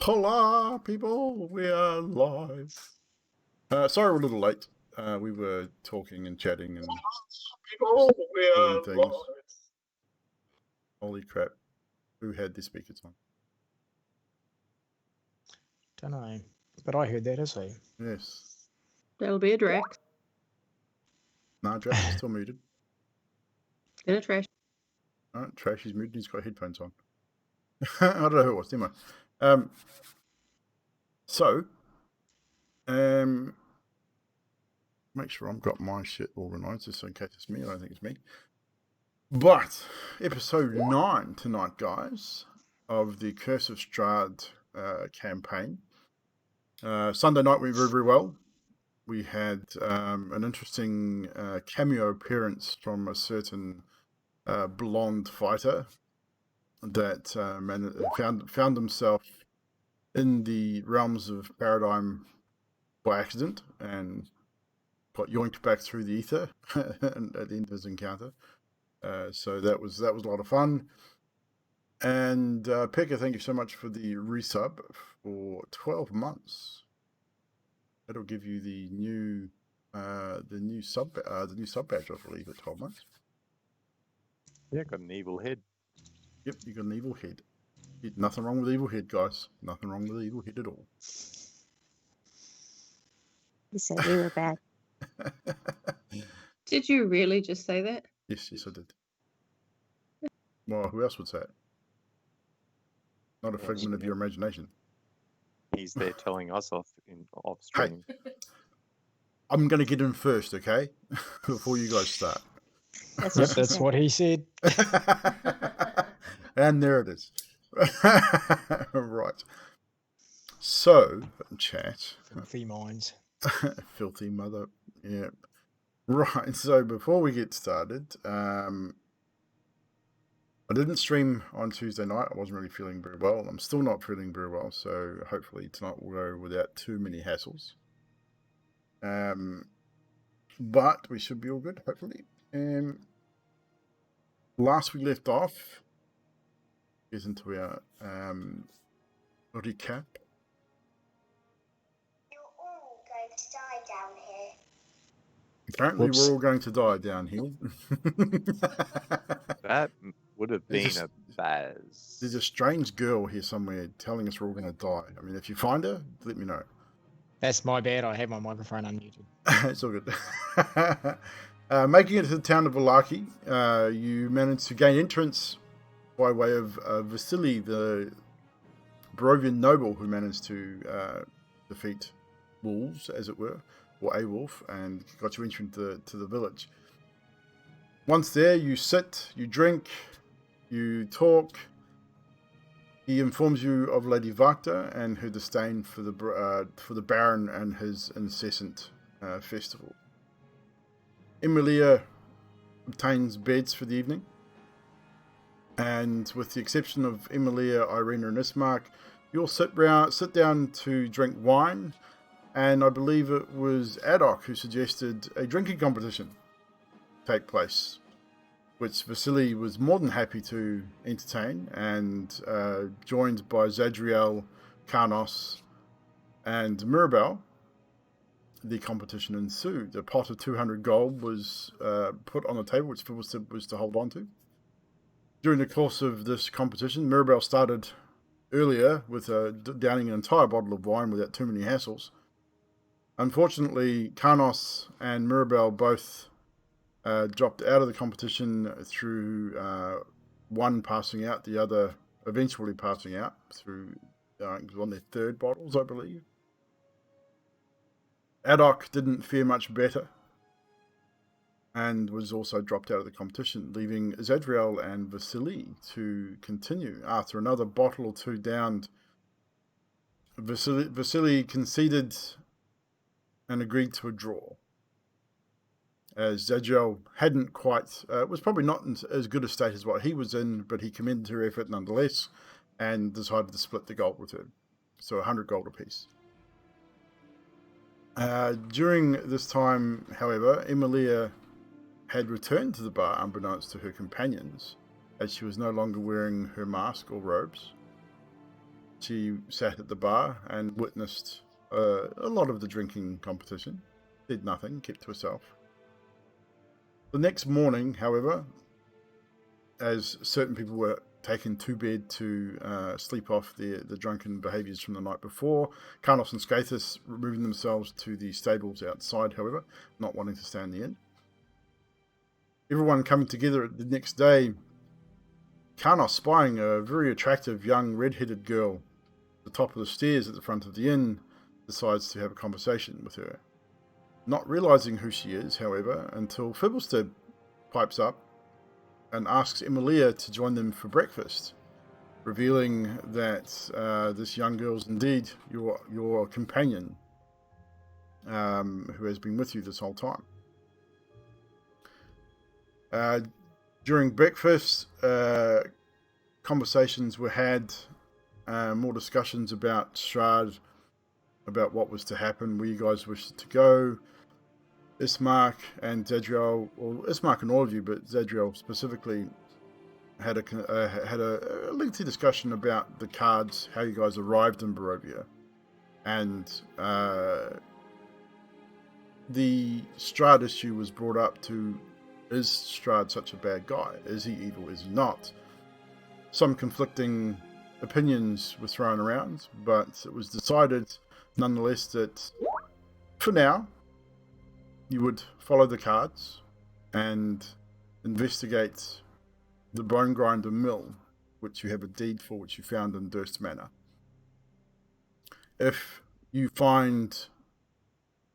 Hola, people, we are live. Sorry we're a little late. We were talking and chatting and doing things. Holy crap. Who had the speakers on? Don't know, but I heard that, so. Yes. That'll be a Drax. Nah, Drax is still muted. And a trash. Alright, Trash is muted, he's got headphones on. I don't know who it was, never mind. Make sure I've got my shit organised, just in case it's me. I don't think it's me. But, episode 9 tonight, guys, of the Curse of Strahd campaign. Sunday night went very, very well. We had an interesting cameo appearance from a certain blonde fighter that found himself in the realms of Paradigm by accident and got yoinked back through the ether at the end of his encounter. So that was a lot of fun. And Pekka, thank you so much for the resub for 12 months. That'll give you the new sub badge, I believe, at 12 months. Yeah, got an evil head. Yep, you got an evil head. Nothing wrong with evil head, guys. Nothing wrong with evil head at all. You said we were bad. Did you really just say that? Yes, I did. Well, who else would say it? Not a figment of your imagination. He's there telling us off stream. Hey, I'm going to get in first, okay? Before you guys start. That's what he said. And there it is. Right. So, chat. Filthy minds. Filthy mother. Yeah. Right. So, before we get started, I didn't stream on Tuesday night. I wasn't really feeling very well. I'm still not feeling very well. So, hopefully tonight will go without too many hassles. But we should be all good, hopefully. Last we left off is into our recap. You're all going to die down here. Apparently, Whoops. we're all going to die down here. That would have been a Baz. There's a strange girl here somewhere telling us we're all going to die. I mean, if you find her, let me know. That's my bad. I had my microphone unmuted. It's all good. Making it to the town of Valaki, you managed to gain entrance by way of Vasily, the Barovian noble who managed to defeat wolves, as it were, or a wolf, and got you entry to the village. Once there, you sit, you drink, you talk. He informs you of Lady Vakta and her disdain for the Baron and his incessant festival. Emilia obtains beds for the evening, and with the exception of Emilia, Irina, and Ismark, you'll sit down to drink wine, and I believe it was Adok who suggested a drinking competition take place, which Vasily was more than happy to entertain, and joined by Zadriel, Karnos, and Mirabel, the competition ensued. A pot of 200 gold was put on the table, which Phil was to hold on to. During the course of this competition, Mirabel started earlier with downing an entire bottle of wine without too many hassles. Unfortunately, Karnos and Mirabel both dropped out of the competition through one passing out, the other eventually passing out through it was on their third bottles, I believe. Adok didn't fare much better and was also dropped out of the competition, leaving Zadriel and Vasily to continue. After another bottle or two downed, Vasily conceded and agreed to a draw, as Zadriel hadn't quite, was probably not in as good a state as what he was in, but he commended her effort nonetheless and decided to split the gold with her. So 100 gold apiece. During this time, however, Emilia had returned to the bar unbeknownst to her companions, as she was no longer wearing her mask or robes. She sat at the bar and witnessed a lot of the drinking competition. Did nothing, kept to herself. The next morning, however, as certain people were taken to bed to sleep off the drunken behaviours from the night before, Carnos and Skathis removing themselves to the stables outside, however, not wanting to stay in the inn. Everyone coming together the next day, Carnos spying a very attractive young red-headed girl at the top of the stairs at the front of the inn, decides to have a conversation with her. Not realising who she is, however, until Fibblestead pipes up and asks Emilia to join them for breakfast, revealing that this young girl is indeed your companion, who has been with you this whole time. During breakfast, conversations were had, more discussions about Strahd, about what was to happen, where you guys wished to go. Ismark and Zadriel, or Ismark and all of you, but Zadriel specifically, had a lengthy discussion about the cards, how you guys arrived in Barovia, and the Strahd issue was brought up to: is Strahd such a bad guy? Is he evil? Is he not? Some conflicting opinions were thrown around, but it was decided nonetheless that for now you would follow the cards and investigate the Bone Grinder Mill, which you have a deed for, which you found in Durst Manor. If you find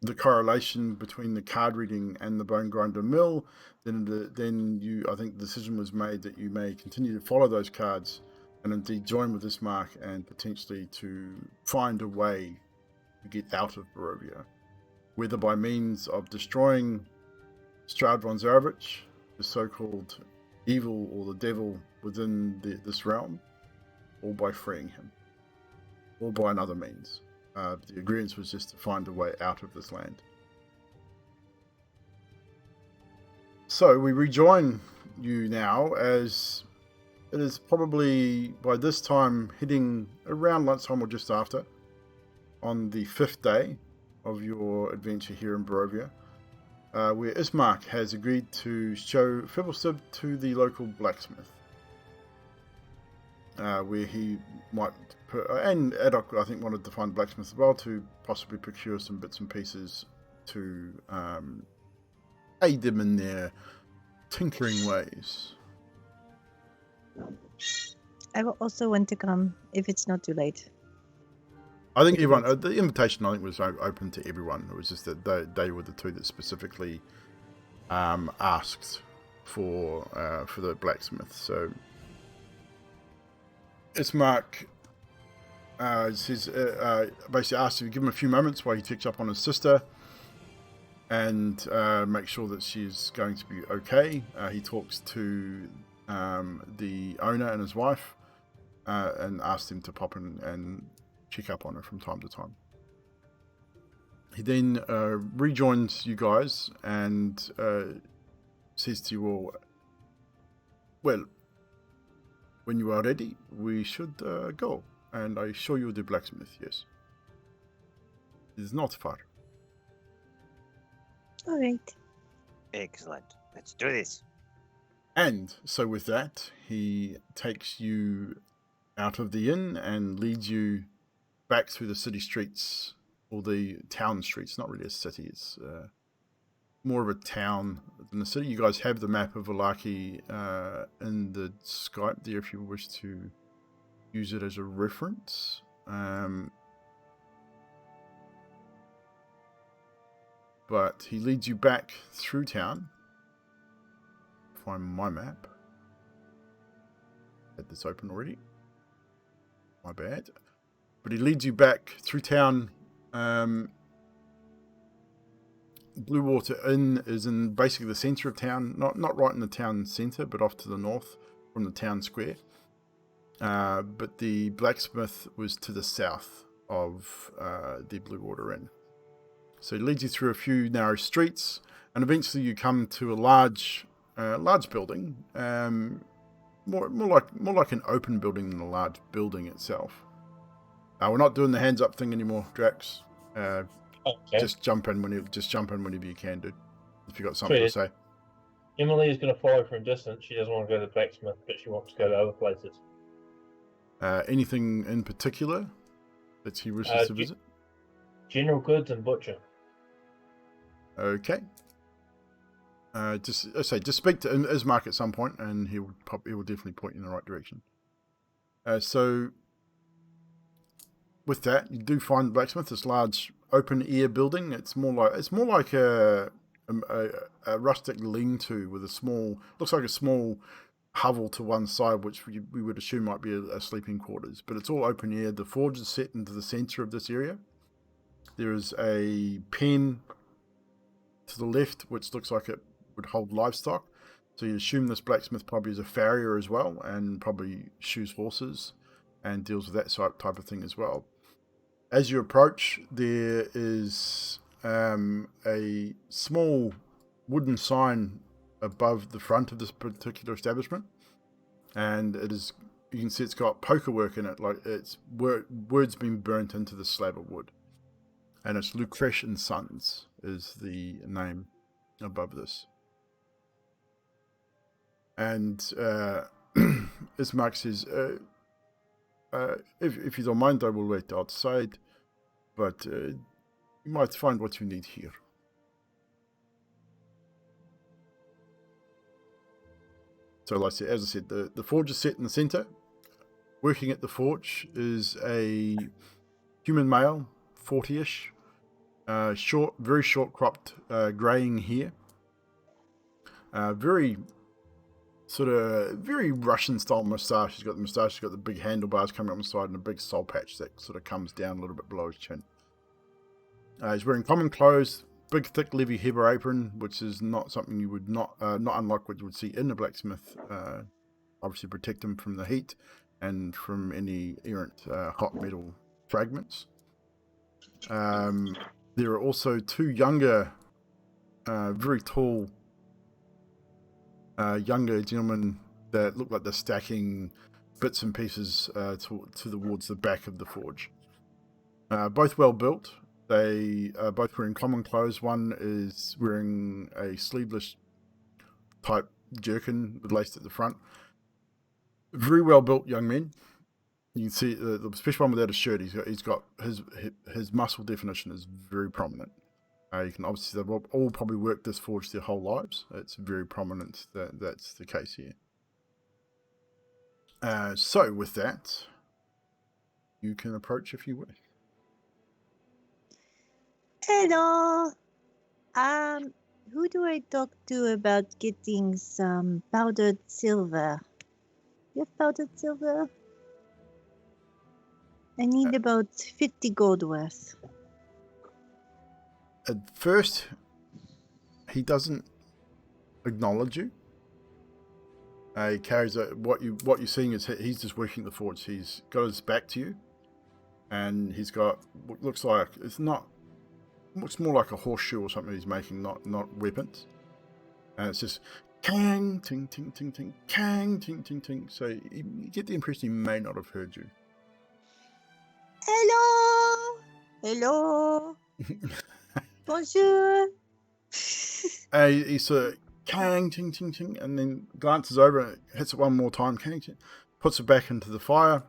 the correlation between the card reading and the Bone Grinder Mill, then you, I think the decision was made that you may continue to follow those cards and indeed join with Ismark and potentially to find a way to get out of Barovia, whether by means of destroying Strahd von Zarovich, the so-called evil or the devil within this realm, or by freeing him, or by another means. The agreement was just to find a way out of this land. So we rejoin you now, as it is probably by this time hitting around lunchtime or just after, on the 5th day of your adventure here in Barovia, where Ismark has agreed to show Fibblestead to the local blacksmith, where he might, and Adok I think wanted to find a blacksmith as well, to possibly procure some bits and pieces to aid them in their tinkering ways. I will also want to come if it's not too late. I think everyone, the invitation I think was open to everyone. It was just that they were the two that specifically asked for the blacksmith. So Ismark says, basically asks if you give him a few moments while he checks up on his sister and make sure that she's going to be okay. He talks to the owner and his wife and asks them to pop in and check up on her from time to time. He then rejoins you guys and says to you all, well, when you are ready, we should go. And I show you the blacksmith, yes. It is not far. All right. Excellent. Let's do this. And so with that, he takes you out of the inn and leads you back through the city streets, or the town streets. Not really a city, it's more of a town than a city. You guys have the map of Valaki in the Skype there if you wish to use it as a reference. But he leads you back through town. Find my map. Had this open already. My bad. But he leads you back through town. Blue Water Inn is in basically the centre of town. Not right in the town centre, but off to the north from the town square. But the blacksmith was to the south of the Blue Water Inn. So he leads you through a few narrow streets, and eventually you come to a large building, more like an open building than a large building itself. We're not doing the hands up thing anymore, Drax. Okay. Just jump in whenever you can, dude. If you got something to say. Emily is going to follow from distance. She doesn't want to go to the blacksmith, but she wants to go to other places. Anything in particular that he wishes to visit? General goods and butcher. Okay. Just speak to Ismark at some point, and he will definitely point you in the right direction. So with that, you do find the blacksmith, this large open air building. It's more like a rustic lean-to with looks like a small hovel to one side, which we would assume might be a sleeping quarters, but it's all open air. The forge is set into the center of this area. There is a pen to the left, which looks like it would hold livestock. So you assume this blacksmith probably is a farrier as well, and probably shoes horses and deals with that type of thing as well. As you approach, there is a small wooden sign above the front of this particular establishment, and you can see it's got poker work in it, like it's words been burnt into the slab of wood, and it's Lucresh and Sons is the name above this. And Ismark says, if you don't mind, I will wait outside, but you might find what you need here. So, as I said, the forge is set in the center. Working at the forge is a human male, 40-ish, very short cropped, greying hair. Very Russian style moustache. He's got the moustache, he's got the big handlebars coming up the side, and a big soul patch that sort of comes down a little bit below his chin. He's wearing common clothes, big thick leather heber apron, which is not something you would not unlike what you would see in a blacksmith. Obviously protect him from the heat and from any errant hot metal fragments. There are also two younger, very tall, younger gentlemen that look like they're stacking bits and pieces towards the back of the forge. Both well built. They are both wearing common clothes. One is wearing a sleeveless type jerkin with lace at the front. Very well built young men. You can see the special one without a shirt. He's got his muscle definition is very prominent. You can obviously, they've all probably worked this forge their whole lives. It's very prominent that's the case here. So with that, you can approach if you wish. Hello. Who do I talk to about getting some powdered silver? You have powdered silver? I need about 50 gold worth. At first, he doesn't acknowledge you. He carries what you're seeing is he's just working the forge. He's got his back to you, and he's got what looks more like a horseshoe or something he's making, not weapons. And it's just kang, ting, ting, ting, ting, kang, ting, ting, ting. So you get the impression he may not have heard you. Hello. Bonjour. He sort of kang, ting, ting, ting, and then glances over and hits it one more time, kang, ting, puts it back into the fire,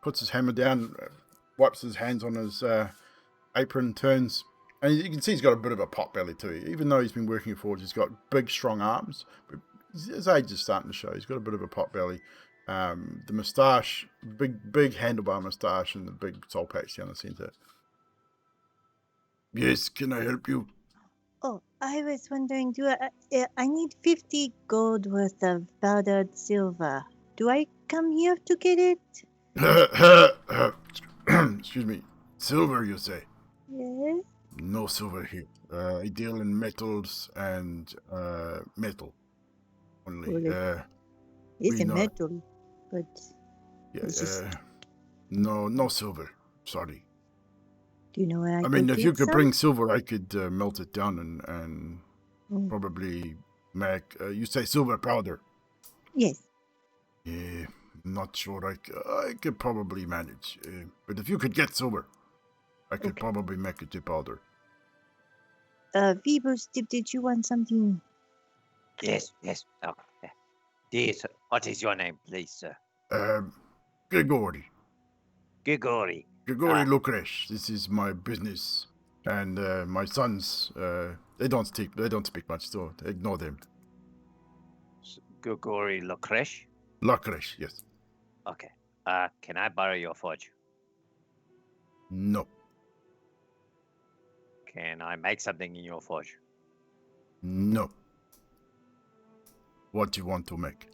puts his hammer down, wipes his hands on his apron, turns. And you can see he's got a bit of a pot belly too. Even though he's been working at Forge, he's got big, strong arms. But his age is starting to show. He's got a bit of a pot belly. The moustache, big handlebar moustache, and the big soul patch down the center. Yes, can I help you? Oh, I was wondering, I need 50 gold worth of powdered silver. Do I come here to get it? Excuse me. Silver, you say? Yes. No silver here. I deal in metals and metal only. It's we a know- metal, but Yeah, it's just- no silver. Sorry. do you know where I I mean, could if you get could some? bring silver, I could melt it down and Mm. probably make. You say silver powder? Yes. Yeah, not sure. I could probably manage. But if you could get silver, I could Okay. probably make it to powder. Phoebus, did you want something? Yes, yes. Oh, yeah. Dear sir, what is your name, please, sir? Grigori. Grigori. Grigori Ah. Lucresh. This is my business. And my sons, they don't speak much, so ignore them. Grigori Lucresh. Lucresh, yes. Okay. Can I borrow your forge? No. Can I make something in your forge? No. What do you want to make?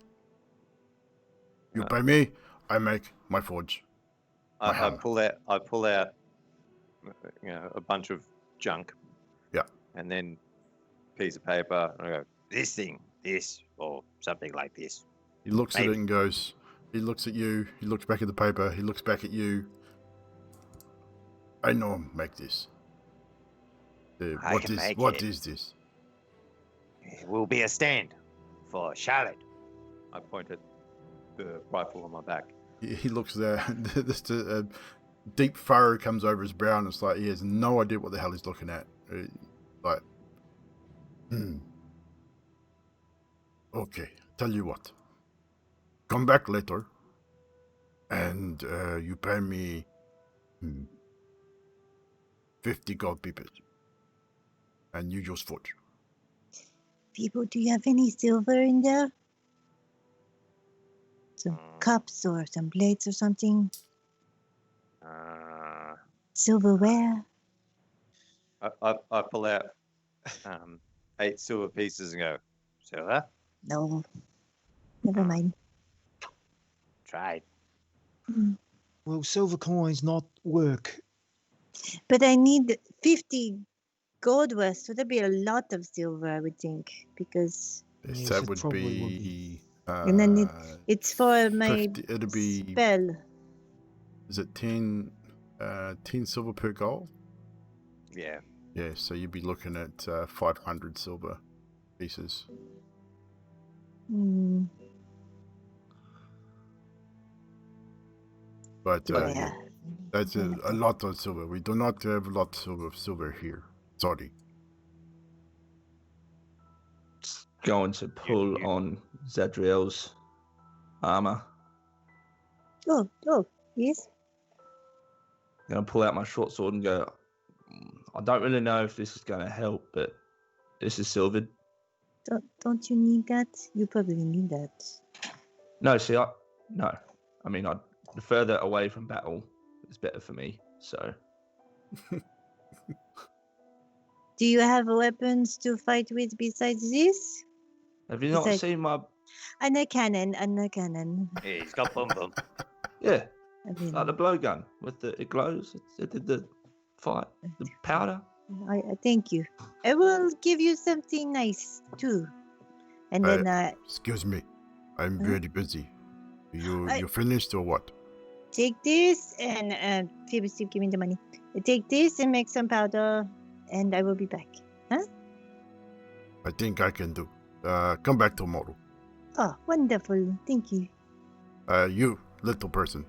You pay me, I make my forge. I hammer. pull out, a bunch of junk. Yeah. And then piece of paper. And I go, This thing, this, or something like this. He looks at Maybe. it and goes, he looks at you, he looks back at the paper, he looks back at you. I know him make this. I can make What it. is this? It will be a stand for Charlotte. I point at the rifle on my back. He looks there, just a deep furrow comes over his brow and it's like he has no idea what the hell he's looking at. Okay, tell you what. Come back later and you pay me 50 gold pieces. And you just forge. People, do you have any silver in there? Some cups or some plates or something? Silverware? I pull out 8 silver pieces and go, Silver? No. Never mind. Tried. Will silver coins not work? But I need 50 gold worth, so there'd be a lot of silver, I would think, because... Yes, that it would probably would be... and then it's for my 50, it'll be... spell. Is it 10 silver per goal? Yeah. Yeah, so you'd be looking at 500 silver pieces. Hmm. But Yeah. that's a lot of silver. We do not have a lot of silver here. Sorry. Going to pull on Zadriel's armor. Oh, yes. Going to pull out my short sword and go, I don't really know if this is going to help, but this is silvered. Don't you need that? You probably need that. No, see, no. I mean, the further away from battle is better for me, so. Do you have weapons to fight with besides this? Have you not seen my... And a cannon. Yeah, he's got boom boom. Yeah, I mean, like the blowgun with it glows. It did the fight, the powder. I thank you. I will give you something nice too. And then Excuse me. I'm very busy. You finished or what? take this and Phoebus, give me the money. Take this and make some powder, and I will be back. Huh? I think I can do. Come back tomorrow. Oh, wonderful. Thank you. You, little person.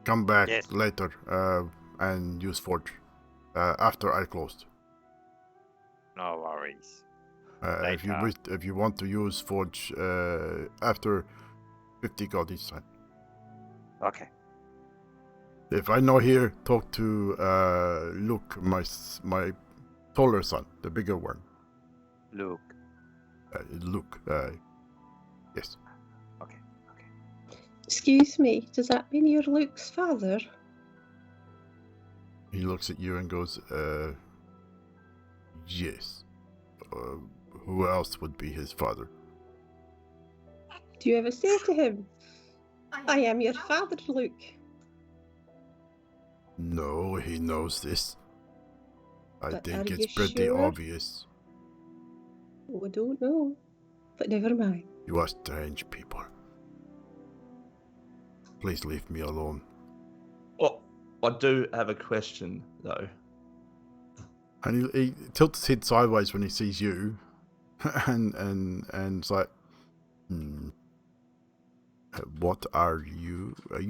Come back Yes. later and use forge after I closed. No worries. If you want to use forge after 50 gold each time. Okay. If I know here, talk to Luke, my taller son, the bigger one. Luke. Luke. Yes. Okay. Excuse me, does that mean you're Luke's father? He looks at you and goes, yes. Who else would be his father? Do you ever say to him, I am your father, Luke? No, he knows this. I But think are it's you pretty sure? obvious. Oh, I don't know. But never mind. You are strange people. Please leave me alone. Well, I do have a question, though. And he tilts his head sideways when he sees you, and it's like, What are you? Are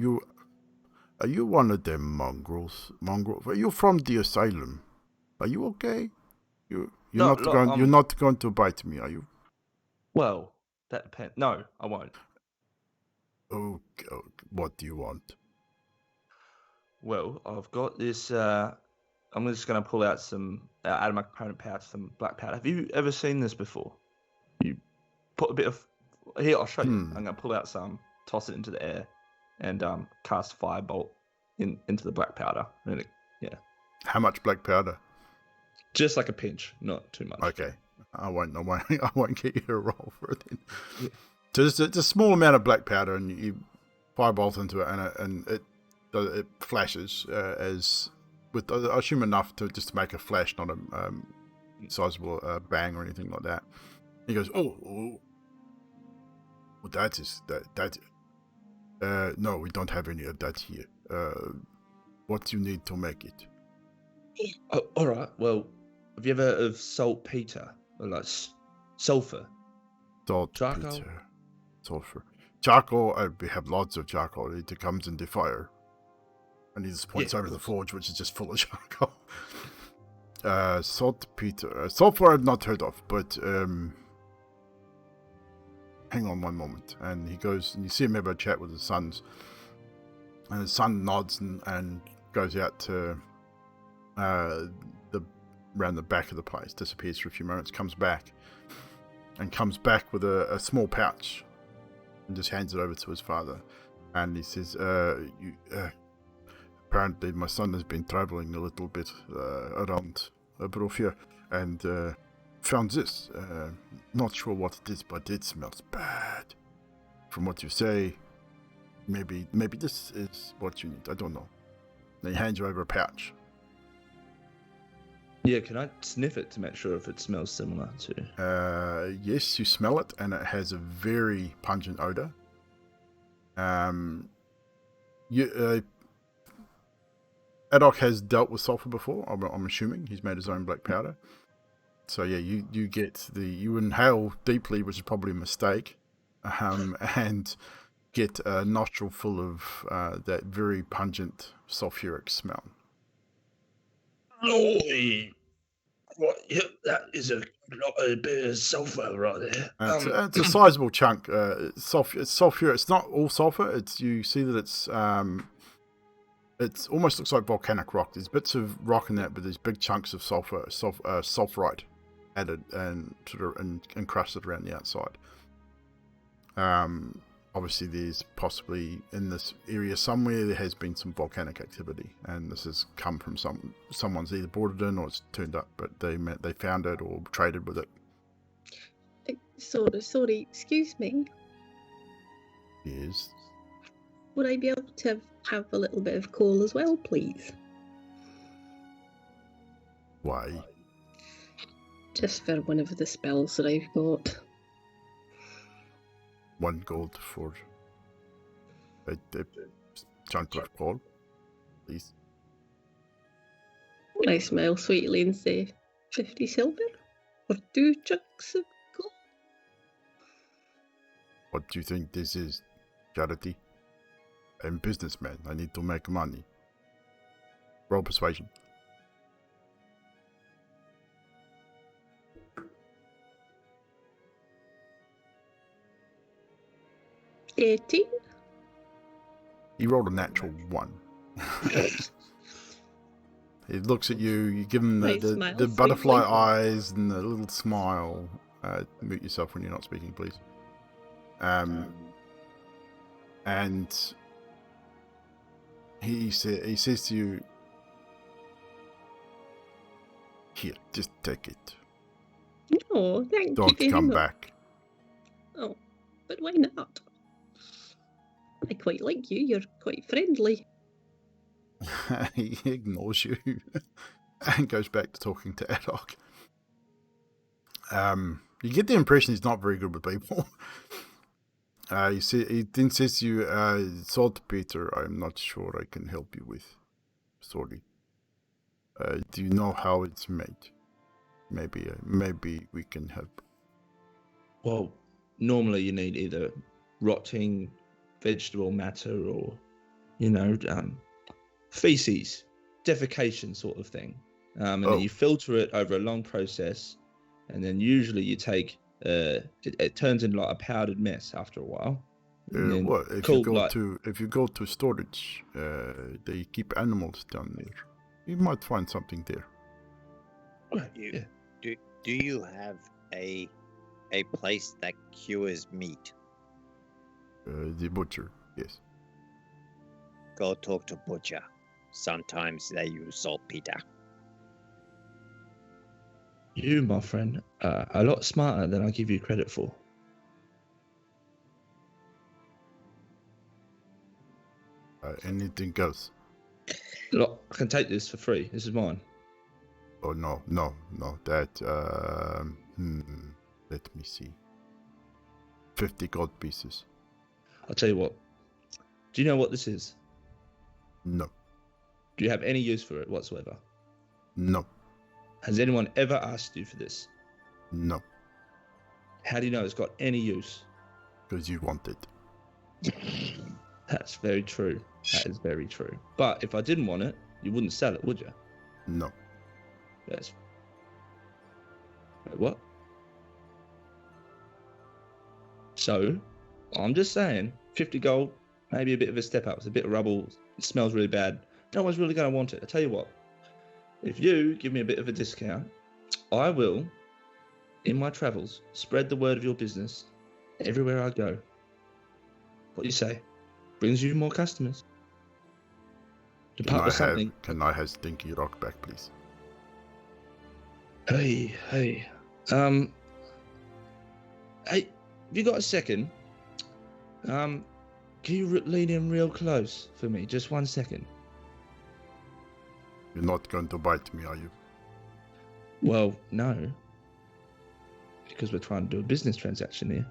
you one of them mongrels? Are you from the asylum? Are you okay? You're No, not look, going. You're not going to bite me, are you? Well, that depends. No, I won't. Okay. What do you want? Well, I've got this. I'm just going to pull out some out of my component pouch, some black powder. Have you ever seen this before? You put a bit of. Here, I'll show you. I'm going to pull out some, toss it into the air, and cast firebolt into the black powder. And yeah. How much black powder? Just like a pinch, not too much. Okay. I won't get you to roll for it then. Yeah. So it's a small amount of black powder, and you firebolt into it, and it flashes as with, I assume, enough to just make a flash, not a sizable bang or anything like that. He goes, oh, well, that is that. No, we don't have any of that here. What do you need to make it? Oh, all right. Well, have you ever heard of saltpeter or like sulfur? Saltpeter, sulfur, charcoal. We have lots of charcoal. It comes in the fire. And he just points over to the forge, which is just full of charcoal. Saltpeter, sulfur I've not heard of, but hang on one moment. And he goes, and you see him have a chat with his sons. And his son nods and goes out to around the back of the place, disappears for a few moments, comes back with a small pouch and just hands it over to his father. And he says, apparently my son has been traveling a little bit around bruvia and found this. Not sure what it is, but it smells bad. From what you say, maybe this is what you need. I don't know. And he hands you over a pouch. Yeah, can I sniff it to make sure if it smells similar to? Yes, you smell it, and it has a very pungent odor. Adok has dealt with sulfur before. I'm assuming he's made his own black powder. So yeah, you inhale deeply, which is probably a mistake, and get a nostril full of that very pungent sulfuric smell. What? Yeah, that is a bit of sulfur right there. It's a sizable chunk. Sulfur. It's sulfur. It's not all sulfur. You see that it's almost looks like volcanic rock. There's bits of rock in that, but there's big chunks of sulfurite added and sort of encrusted around the outside. Obviously, there's possibly in this area somewhere there has been some volcanic activity, and this has come from someone's either brought it in or it's turned up, but they found it or traded with it. Sorry, excuse me. Yes. Would I be able to have a little bit of coal as well, please? Why? Just for one of the spells that I've got. 1 gold for a chunk of coal, please. I smile sweetly and say, 50 silver? Or 2 chunks of gold? What do you think this is? Charity? I'm a businessman. I need to make money. Roll persuasion. 18? He rolled a natural 1. He looks at you, you give him the butterfly eyes and the little smile. Mute yourself when you're not speaking, please. And he says to you, here, just take it. No, thank you. Don't come back. Oh, but why not? I quite like you. You're quite friendly. He ignores you and goes back to talking to Adok. You get the impression he's not very good with people. He then says to you, saltpeter, I'm not sure I can help you with. Sorry. Do you know how it's made? Maybe we can help. Well, normally you need either rotting vegetable matter or, feces, defecation sort of thing. And then you filter it over a long process, and then usually you take it turns into like a powdered mess after a while. What if you go to storage? They keep animals down there. You might find something there. Do you have a place that cures meat? The butcher, yes. Go talk to butcher. Sometimes they use saltpeter. You, my friend, are a lot smarter than I give you credit for. Anything else? Look, I can take this for free. This is mine. Oh no! That let me see. 50 gold pieces. I'll tell you what. Do you know what this is? No. Do you have any use for it whatsoever? No. Has anyone ever asked you for this? No. How do you know it's got any use? Because you want it. That's very true. That is very true. But if I didn't want it, you wouldn't sell it, would you? No. Yes. Wait, what? So, I'm just saying, 50 gold, maybe a bit of a step up. It's a bit of rubble. It smells really bad. No one's really going to want it. I tell you what, if you give me a bit of a discount, I will, in my travels, spread the word of your business everywhere I go. What do you say? Brings you more customers. To part with something. Can I have Stinky Rock back, please? Hey. Hey, have you got a second? Can you lean in real close for me? Just 1 second. You're not going to bite me, are you? Well, no. Because we're trying to do a business transaction here.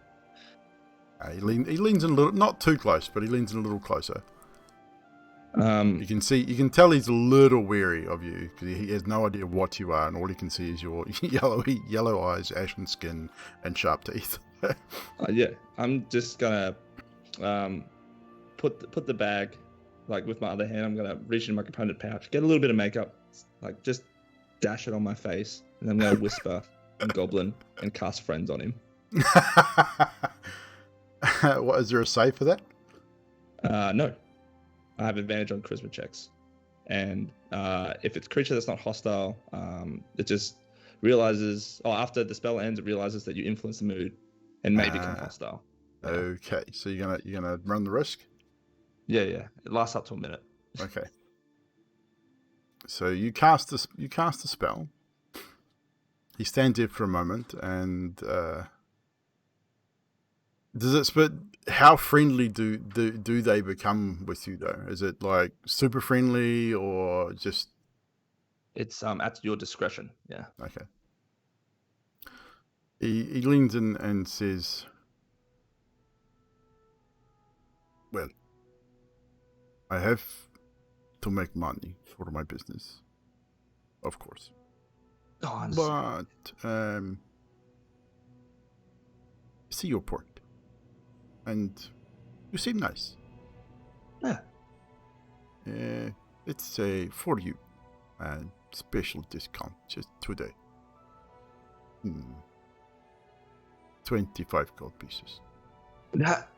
He leans in a little, not too close, but he leans in a little closer. You can tell he's a little wary of you because he has no idea what you are, and all he can see is your yellow eyes, ashen skin, and sharp teeth. Yeah, I'm just gonna put the bag, like with my other hand. I'm gonna reach into my component pouch, get a little bit of makeup, like just dash it on my face, and I'm gonna whisper in Goblin and cast Friends on him. What, is there a save for that? No. I have advantage on charisma checks. And if it's a creature that's not hostile, it just realizes, after the spell ends, it realizes that you influence the mood and may become hostile. Yeah. Okay, so you're gonna run the risk? Yeah. It lasts up to a minute. Okay. So you cast the spell. He stands there for a moment, and does it split? How friendly do they become with you though? Is it like super friendly or just? It's at your discretion. Yeah. Okay. He leans in and says, "Well, I have to make money for my business, of course. Oh, But see your point. And you seem nice. Yeah. It's for you. A special discount just today. 25 gold pieces. That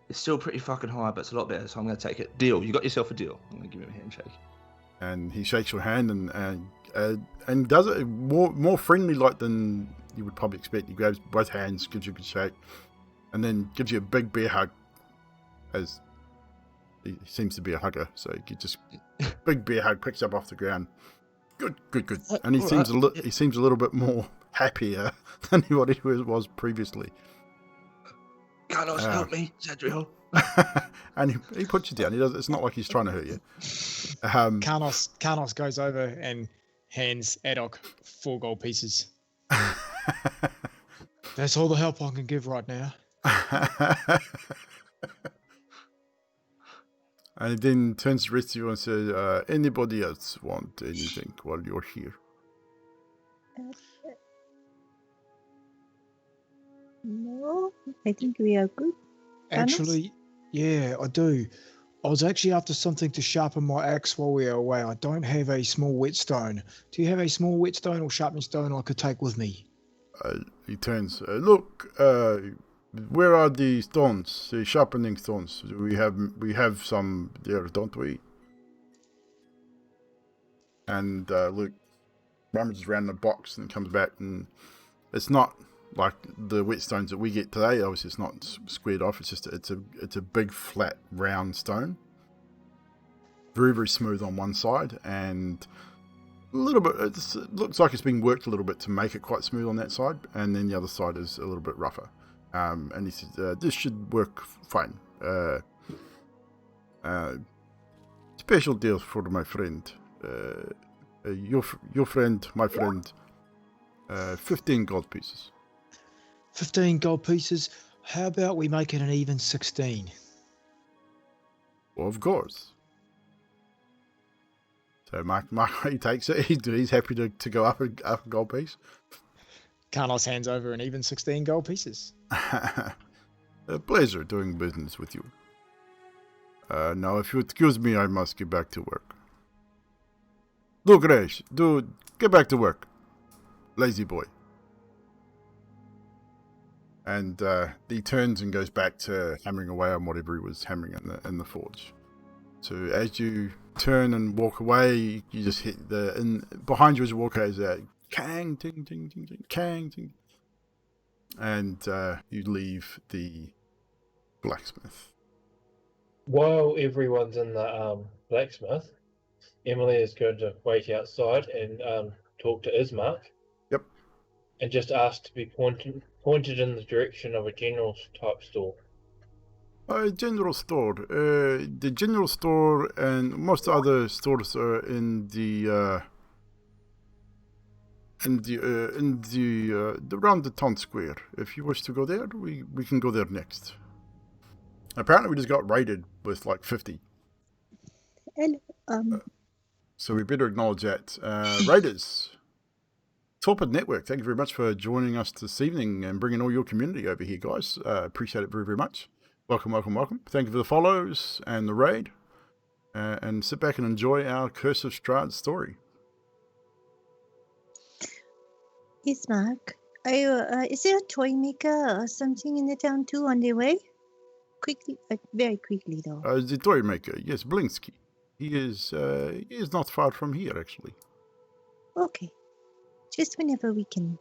is still pretty fucking high, but it's a lot better, so I'm going to take it. Deal. You got yourself a deal. I'm going to give him a handshake. And he shakes your hand and does it more friendly like than you would probably expect. He grabs both hands, gives you a good shake, and then gives you a big bear hug, as he seems to be a hugger. So he just big bear hug, picks up off the ground. Good. And he seems a little bit more happier than what he was previously. Carlos, help me, Zadriel. And he puts you down. It's not like he's trying to hurt you. Carlos goes over and hands Adok 4 gold pieces. That's all the help I can give right now. And he then turns to the rest of you and says, anybody else want anything while you're here? No, I think we are good. Actually, Yeah, I do. I was actually after something to sharpen my axe while we are away. I don't have a small whetstone. Do you have a small whetstone or sharpening stone I could take with me? He turns. Look, where are the stones? The sharpening stones. We have some there, don't we? And Luke rummages around the box and comes back, and it's not like the whetstones that we get today. Obviously, it's not squared off. It's just it's a big flat round stone, very very smooth on one side, and a little bit. It looks like it's been worked a little bit to make it quite smooth on that side, and then the other side is a little bit rougher. And he says, "This should work fine. Special deal for my friend." Your friend, my friend, 15 gold pieces. 15 gold pieces. How about we make it an even 16? Well, of course. So Mark he takes it. He's happy to go up a gold piece. Carlos hands over an even 16 gold pieces. A pleasure doing business with you. Now, if you excuse me, I must get back to work. Look, Resh, dude, get back to work. Lazy boy. And he turns and goes back to hammering away on whatever he was hammering in the forge. So as you turn and walk away, you just hit behind you as you walk out is that kang, ting, ting, ting, ting, kang, ting. And you leave the blacksmith. While everyone's in the blacksmith, Emily is going to wait outside and talk to Ismark. Yep. And just ask to be pointed in the direction of a general type store. General store. The general store and most other stores are in the around the town square. If you wish to go there, we can go there next. Apparently, we just got raided with like 50. Hello. So we better acknowledge that. Raiders, Torpid Network, thank you very much for joining us this evening and bringing all your community over here, guys. Appreciate it very, very much. Welcome, welcome, welcome. Thank you for the follows and the raid. And sit back and enjoy our Curse of Strahd story. Ismark, is there a toy maker or something in the town too on their way? Quickly, very quickly though. The toy maker, yes, Blinsky. He is not far from here, actually. Okay. Just whenever we can.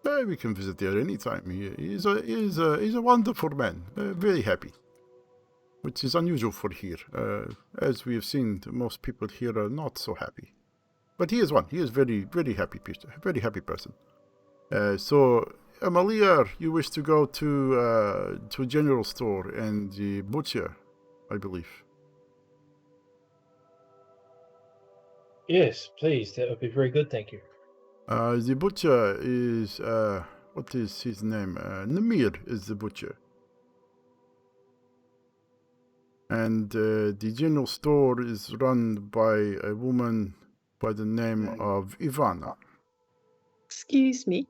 We can visit there anytime. He is a wonderful man. Very happy. Which is unusual for here. As we have seen, most people here are not so happy. But he is one. He is very, very happy person. So, Amalia, you wish to go to a general store and the butcher, I believe. Yes, please. That would be very good, thank you. The butcher is, what is his name? Namir is the butcher. And the general store is run by a woman by the name of Ivana. Excuse me.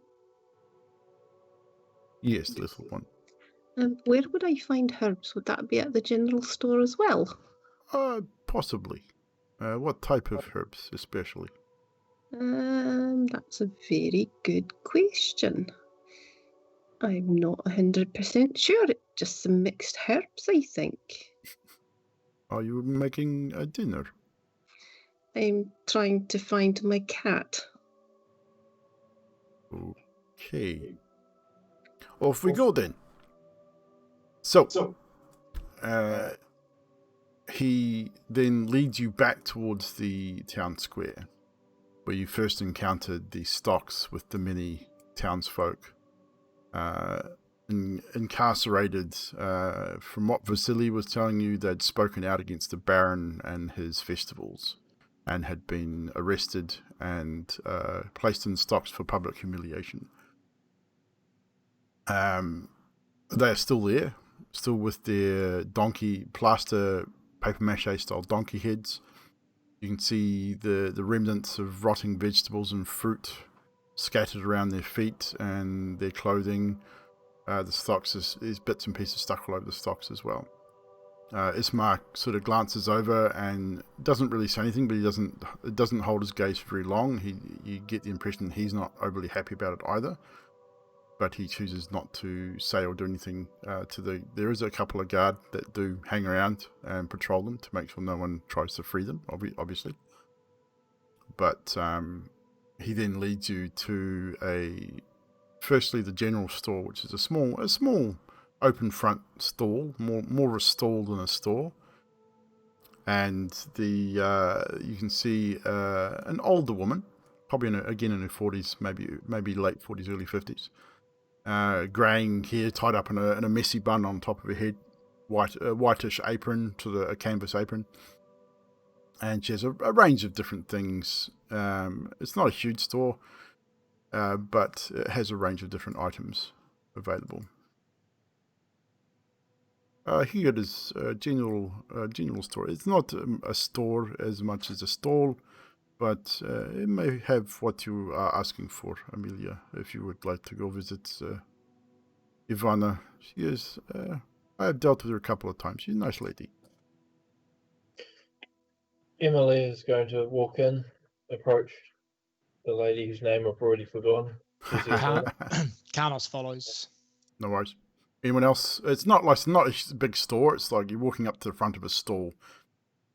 Yes, little one. Where would I find herbs? Would that be at the general store as well? Possibly. What type of herbs, especially? That's a very good question. I'm not 100% sure. Just some mixed herbs, I think. Are you making a dinner? I'm trying to find my cat. Okay. Off we go then. So, he then leads you back towards the town square, where you first encountered the stocks with the many townsfolk incarcerated. From what Vasily was telling you, they'd spoken out against the Baron and his festivals, and had been arrested and placed in stocks for public humiliation. They are still there, still with their donkey plaster paper mache style donkey heads. You can see the remnants of rotting vegetables and fruit scattered around their feet and their clothing. The stocks is bits and pieces stuck all over the stocks as well. Ismark sort of glances over and doesn't really say anything, but it doesn't hold his gaze for very long. You get the impression he's not overly happy about it either, but he chooses not to say or do anything. There is a couple of guard that do hang around and patrol them to make sure no one tries to free them, obviously. But he then leads you to firstly the general store, which is a small open front stall, more a stall than a store. And you can see an older woman, probably in her 40s, maybe late 40s, early 50s, greying hair tied up in a messy bun on top of her head, whitish apron a canvas apron, and she has a range of different things. It's not a huge store, but it has a range of different items available. Here it is, a general store. It's not a store as much as a stall, but it may have what you are asking for, Amelia, if you would like to go visit Ivana. I have dealt with her a couple of times. She's a nice lady. Emily is going to walk in, approach the lady whose name I've already forgotten. Carnos follows. No worries. Anyone else? It's not a big store. It's like you're walking up to the front of a stall.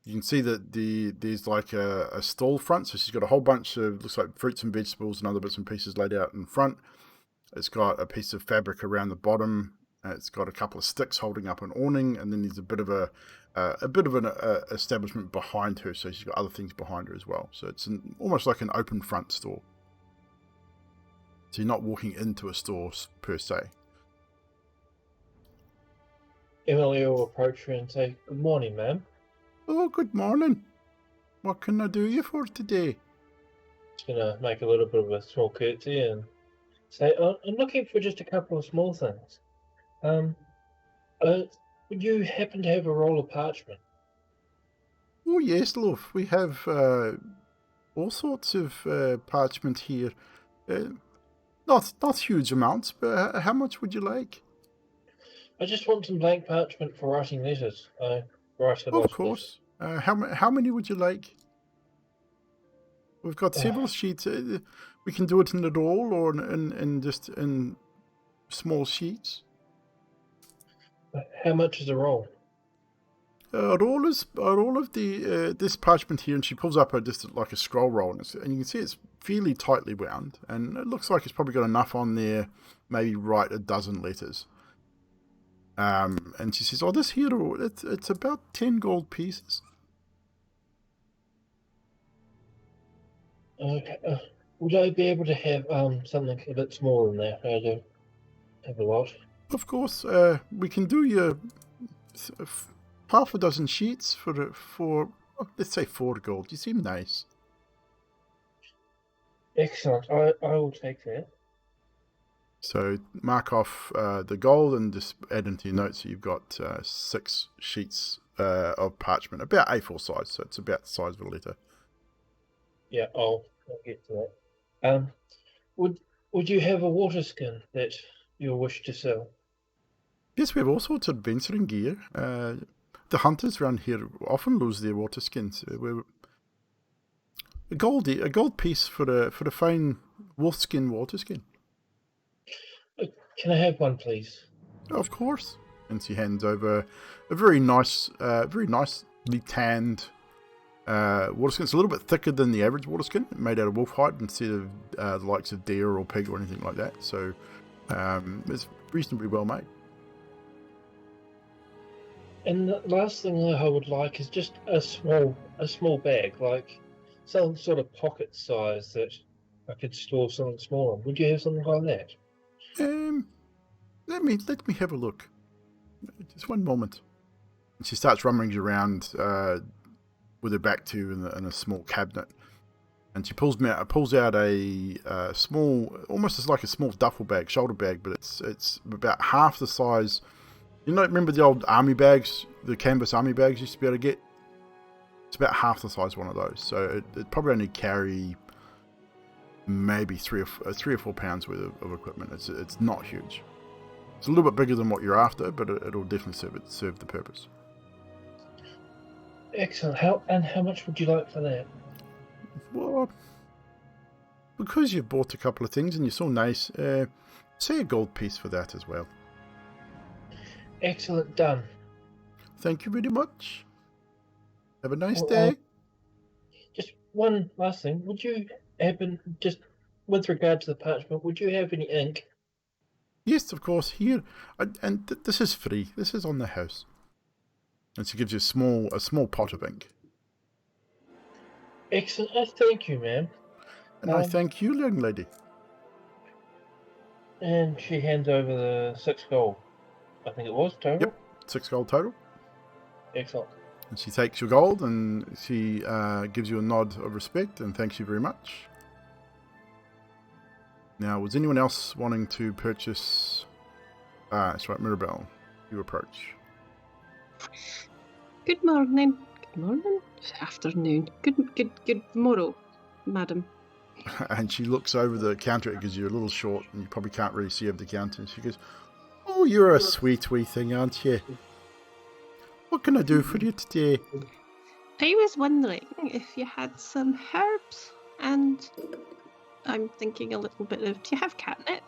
You can see that there's like a stall front. So she's got a whole bunch of, looks like fruits and vegetables and other bits and pieces laid out in front. It's got a piece of fabric around the bottom. It's got a couple of sticks holding up an awning, and then there's a bit of an establishment behind her. So she's got other things behind her as well. So it's almost like an open front store. So you're not walking into a store per se. Emily will approach her and say, "Good morning, ma'am." Oh, good morning. What can I do you for today? Just going to make a little bit of a small curtsy and say, I'm looking for just a couple of small things. Would you happen to have a roll of parchment? Oh, yes, love. We have all sorts of parchment here. Not huge amounts, but how much would you like? I just want some blank parchment for writing letters. I write a lot. Of course. How many would you like? We've got several sheets. We can do it in a roll or in small sheets. How much is a roll? A roll of this parchment here, and she pulls up just like a scroll roll, and you can see it's fairly tightly wound, and it looks like it's probably got enough on there, maybe write a dozen letters. And she says, "Oh, this here, it's about 10 gold pieces." Okay. Would I be able to have something a bit smaller than that? I don't have a lot. Of course, we can do you half a dozen sheets for let's say 4 gold. You seem nice. Excellent. I will take that. So mark off the gold and just add into your notes that you've got 6 sheets of parchment, about A4 size, so it's about the size of a letter. Yeah, I'll get to that. Would you have a water skin that you wish to sell? Yes, we have all sorts of adventuring gear. The hunters around here often lose their water skins. A gold piece for a fine wolf skin water skin. Can I have one, please? Of course. And she hands over a very nicely tanned water skin. It's a little bit thicker than the average water skin, made out of wolf hide instead of the likes of deer or pig or anything like that. So it's reasonably well made. And the last thing I would like is just a small bag, like some sort of pocket size that I could store something small in. Would you have something like that? Let me have a look. Just one moment. And she starts rummaging around with her back to you in a small cabinet, and she pulls out a small, almost as like a small duffel bag, shoulder bag, but it's about half the size. Remember the old army bags, the canvas army bags you used to be able to get? It's about half the size of one of those. So it probably only carry maybe 3 or 4 pounds worth of equipment. It's not huge. It's a little bit bigger than what you're after, but it'll definitely serve the purpose. Excellent. How much would you like for that? Well, because you bought a couple of things and you're so nice, say a gold piece for that as well. Excellent, done. Thank you very much. Have a nice Well, day. Just one last thing. Would you happen, just with regard to the parchment, would you have any ink? Yes, of course. Here, and this is free. This is on the house. And she gives you a small pot of ink. Excellent. Thank you, ma'am. And I thank you, young lady. And she hands over the 6 gold. I think it was total. Yep, 6 gold total. Excellent. And she takes your gold and she gives you a nod of respect and thanks you very much. Now, was anyone else wanting to purchase... that's right, Mirabelle. You approach. Good morning. Good morning? Afternoon. Good morrow, madam. And she looks over the counter because you're a little short and you probably can't really see over the counter. And she goes, "Oh, you're a sweet wee thing, aren't you? What can I do for you today?" I was wondering if you had some herbs, and I'm thinking a little bit of... Do you have catnip?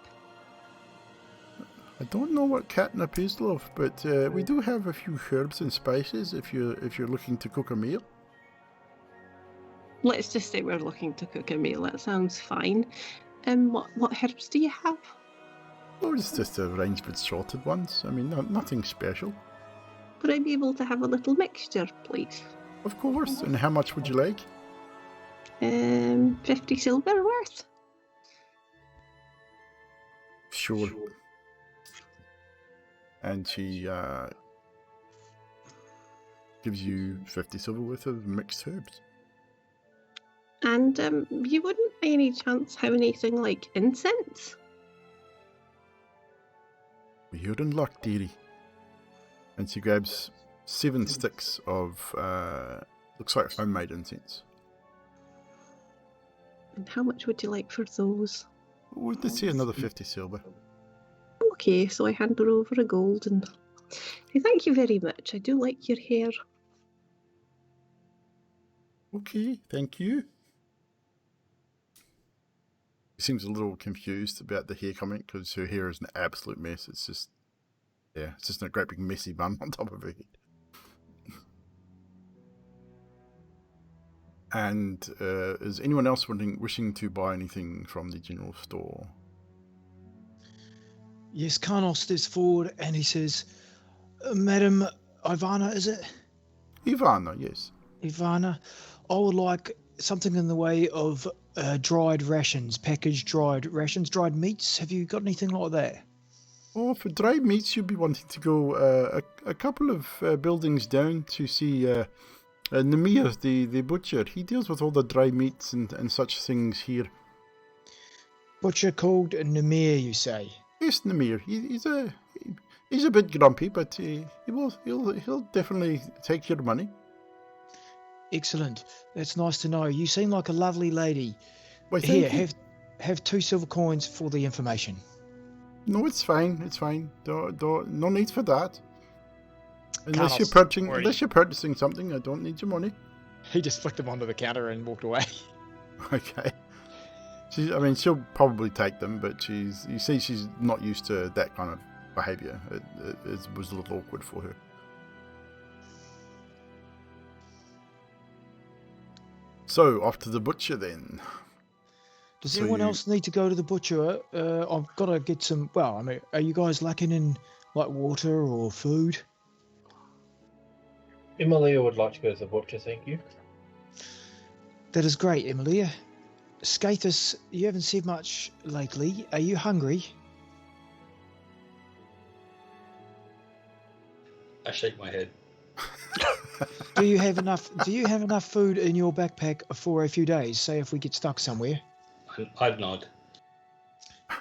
I don't know what catnip is, love, but we do have a few herbs and spices if you're looking to cook a meal. Let's just say we're looking to cook a meal. That sounds fine. What herbs do you have? Oh, it's just a range of assorted ones. I mean, nothing special. Would I be able to have a little mixture, please? Of course. And how much would you like? 50 silver worth. Sure. And she gives you 50 silver worth of mixed herbs. And you wouldn't by any chance have anything like incense? You're in luck, dearie. And she grabs 7 sticks of, looks like homemade incense. And how much would you like for those? Would they say another 50 silver? Okay, so I hand her over a gold and I thank you very much. I do like your hair. Okay, thank you. She seems a little confused about the hair comment because her hair is an absolute mess. It's just, yeah, it's just a great big messy bun on top of her head. And is anyone else wishing to buy anything from the general store? Yes, Karnos steps forward and he says, Madam Ivana, is it? Ivana, yes. Ivana, I would like something in the way of dried rations, packaged dried rations, dried meats. Have you got anything like that? Oh, for dried meats, you'd be wanting to go a couple of buildings down to see Namir, the butcher. He deals with all the dry meats and such things here. Butcher called Namir, you say? Yes, Namir. He's a bit grumpy, but he'll definitely take your money. Excellent. That's nice to know. You seem like a lovely lady. Why, here, have 2 silver coins for the information. No, it's fine. It's fine. No need for that. Unless Carlos, you're purchasing something, I don't need your money. He just flicked them onto the counter and walked away. Okay. She'll probably take them, but you see she's not used to that kind of behaviour. It was a little awkward for her. So, off to the butcher then. Does anyone else need to go to the butcher? I've got to get some... Well, I mean, are you guys lacking in, like, water or food? Emilia would like to go to the butcher, thank you. That is great, Emilia. Skathis, you haven't said much lately. Are you hungry? I shake my head. Do you have enough food in your backpack for a few days? Say if we get stuck somewhere. I'd nod.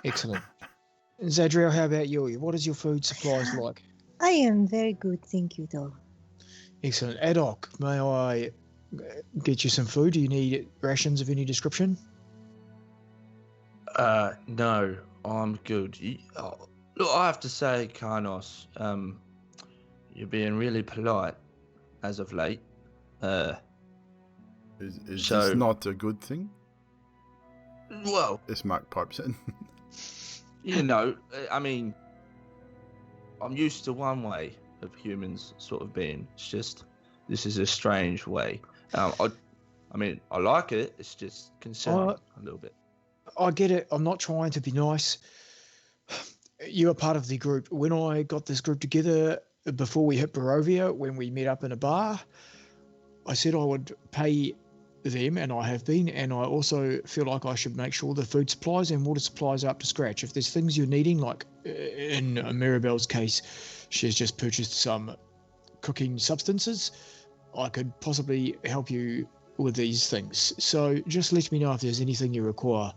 Excellent. Zadriel, how about you? What is your food supplies like? I am very good, thank you, though. Excellent. Adok, may I get you some food? Do you need rations of any description? No, I'm good. Look, I have to say, Karnos, you're being really polite as of late. Is this So- not a good thing? Well, Ismark pipes in. you know, I mean, I'm used to one way of humans sort of being. It's just this is a strange way. I mean, I like it. It's just concerning a little bit. I get it. I'm not trying to be nice. You are part of the group. When I got this group together before we hit Barovia, when we met up in a bar, I said I would pay them, and I have been, and I also feel like I should make sure the food supplies and water supplies are up to scratch. If there's things you're needing, like in Mirabelle's case, she's just purchased some cooking substances, I could possibly help you with these things. So just let me know if there's anything you require.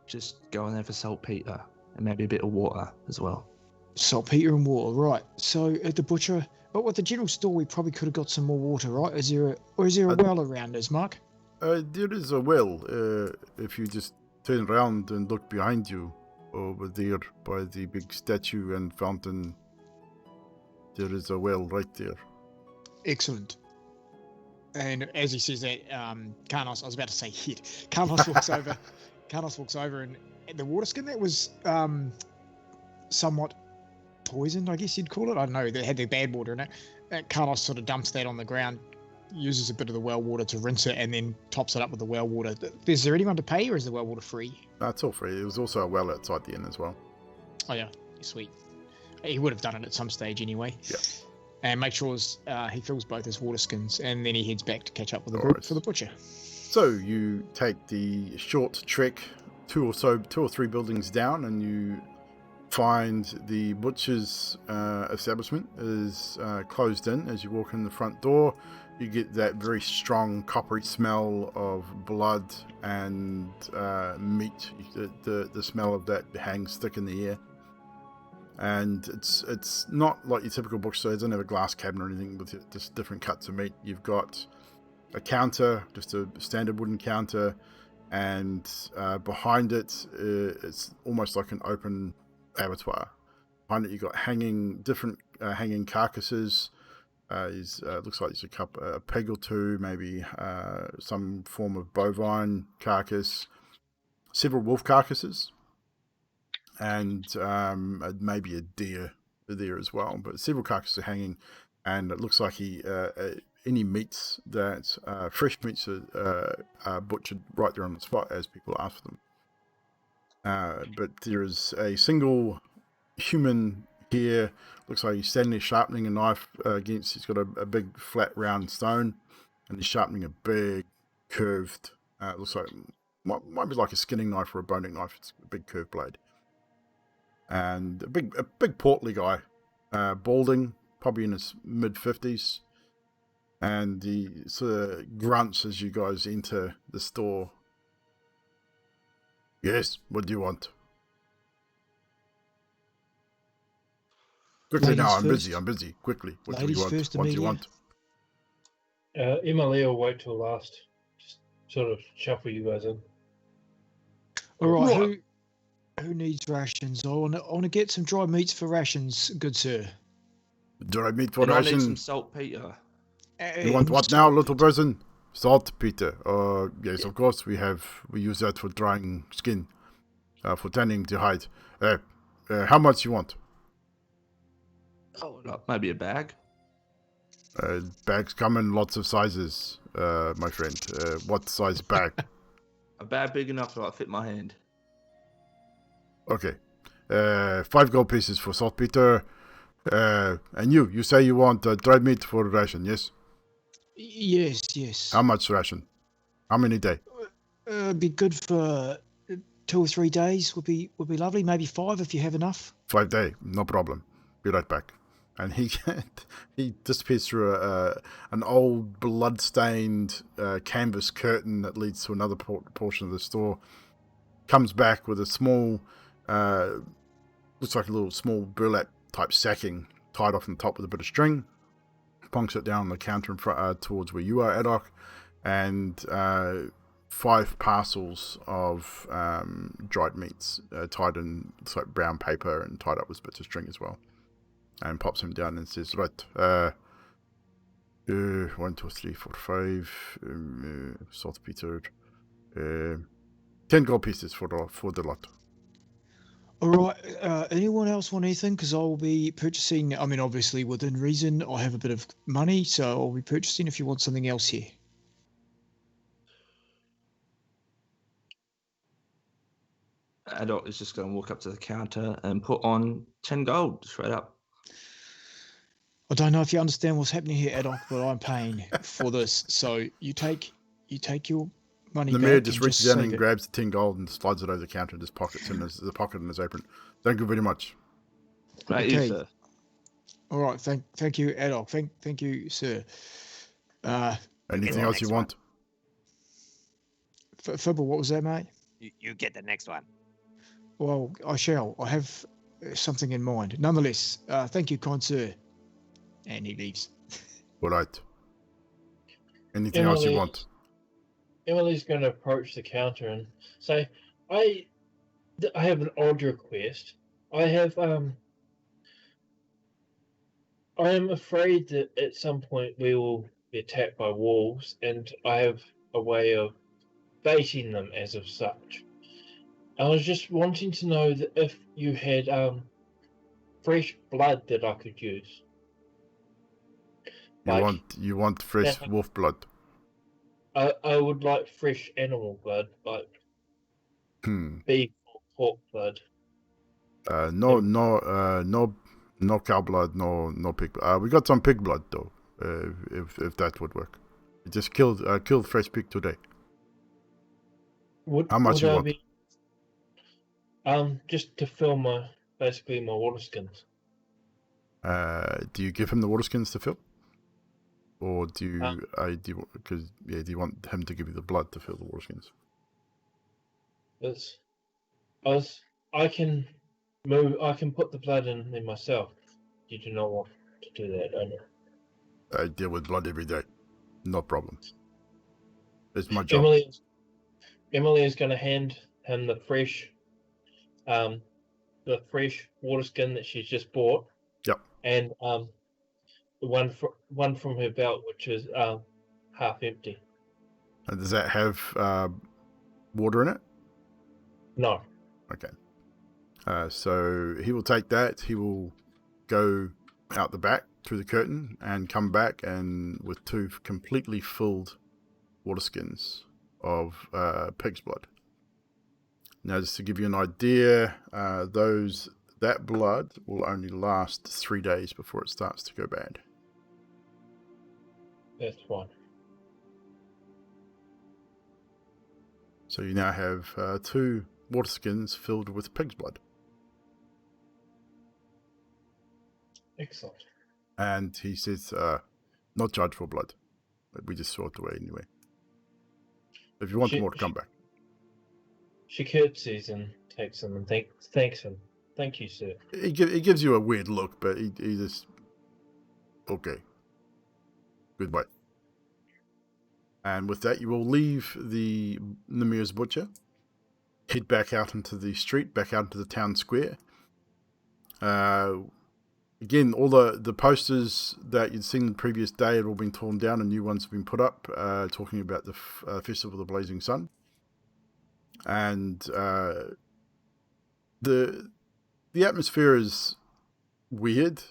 Just go in there for saltpeter and maybe a bit of water as well. Saltpeter and water, right. So at the butcher, but with the general store, we probably could have got some more water, right? Is there a well around us, Mark? There is a well. If you just turn around and look behind you, over there by the big statue and fountain, there is a well right there. Excellent. And as he says that, Carnos, I was about to say hit. Carnos walks over. Carnos walks over, and the water skin that was somewhat poisoned, I guess you'd call it. I don't know. They had the bad water in it. Carlos sort of dumps that on the ground, uses a bit of the well water to rinse it, and then tops it up with the well water. Is there anyone to pay, or is the well water free? No, it's all free. There was also a well outside the inn as well. Oh yeah, sweet. He would have done it at some stage anyway. Yeah. And make sure he fills both his water skins, and then he heads back to catch up with the group for the butcher. So you take the short trek, two or three buildings down, and you find the butcher's establishment is closed in. As you walk in the front door, you get that very strong coppery smell of blood and meat. The smell of that hangs thick in the air. And it's not like your typical bookstore. It doesn't have a glass cabinet or anything with just different cuts of meat. You've got a counter, just a standard wooden counter, and behind it, it's almost like an open abattoir. Behind it, you've got different hanging carcasses. Looks like there's a pig or two, maybe some form of bovine carcass, several wolf carcasses, and maybe a deer there as well. But several carcasses are hanging, and it looks like any meats that fresh meats are butchered right there on the spot as people ask for them. But there is a single human here. Looks like he's standing there sharpening a knife against. He's got a big flat round stone, and he's sharpening a big curved. Looks like might be like a skinning knife or a boning knife. It's a big curved blade, and a big portly guy, balding, probably in his mid-50s. And he sort of grunts as you guys enter the store. Yes, what do you want? Quickly now, I'm busy. Quickly, what do you want? What do you want? Emily will wait till last. Just sort of shuffle you guys in. All right, who needs rations? I want to get some dry meats for rations, good sir. Dry meat for And I need rations? some saltpeter. You want what now, little person? Saltpeter. Yes, of course we use that for drying skin, for tanning the hide. How much you want? Oh, maybe a bag. Bags come in lots of sizes, my friend. What size bag? A bag big enough to fit my hand. Okay. 5 gold pieces for saltpeter. And you say you want dried meat for ration, yes? Yes. How much ration? How many days? Be good for 2 or 3 days. Would be lovely. Maybe 5 if you have enough. 5 days, no problem. Be right back. And he disappears through an old blood-stained canvas curtain that leads to another portion of the store. Comes back with a small, looks like a little small burlap type sacking tied off on the top with a bit of string. Plonks it down on the counter in front towards where you are, Adok, and 5 parcels of dried meats tied in like brown paper and tied up with bits of string as well. and pops him down and says, right, 1, 2, 3, 4, 5, saltpeter, 10 gold pieces for the lot. All right. Anyone else want anything? Because I'll be purchasing. I mean, obviously within reason. I have a bit of money, so I'll be purchasing. If you want something else here. Adult is just going to walk up to the counter and put on 10 gold straight up. I don't know if you understand what's happening here, Adok, but I'm paying for this. So you take your money The back. mayor just and reaches down and save it. grabs the 10 gold and slides it over the counter in his pockets in the pocket in his apron. Thank you very much. Right, Okay. sir. All right. Thank you, Adok. Thank you, sir. Anything else you want? Fibble, what was that, mate? You get the next one. Well, I shall. I have something in mind. Nonetheless, thank you, kind sir. And he leaves. All right. Anything else you want? Emily's going to approach the counter and say, I have an odd request. I am afraid that at some point we will be attacked by wolves, and I have a way of baiting them as of such. I was just wanting to know that if you had fresh blood that I could use. You want fresh wolf blood? I would like fresh animal blood, like beef or pork blood. No cow blood, no pig. We got some pig blood though, if that would work. We just killed fresh pig today. How much you want? Just to fill my water skins. Do you give him the water skins to fill, or do you want him to give you the blood to fill the water skins? I can put the blood in there myself. You do not want to do that, don't you? I deal with blood every day. No problem. It's my job. Emily is going to hand him the fresh water skin that she's just bought. Yep. And the one from her belt, which is half empty. And does that have water in it? No. Okay. So he will take that. He will go out the back through the curtain and come back and with 2 completely filled water skins of pig's blood. Now, just to give you an idea, that blood will only last 3 days before it starts to go bad. That's fine. So you now have 2 water skins filled with pig's blood. Excellent. And he says, not charge for blood. We just throw it away anyway. If you want more to come back. She curtsies and takes them and thanks him. Thank you, sir. He gives you a weird look, but he just... Okay. Goodbye. And with that, you will leave the Namir's Butcher, head back out into the street, back out into the town square. Again, all the posters that you'd seen the previous day had all been torn down and new ones have been put up, talking about the Festival of the Blazing Sun. And the atmosphere is weird.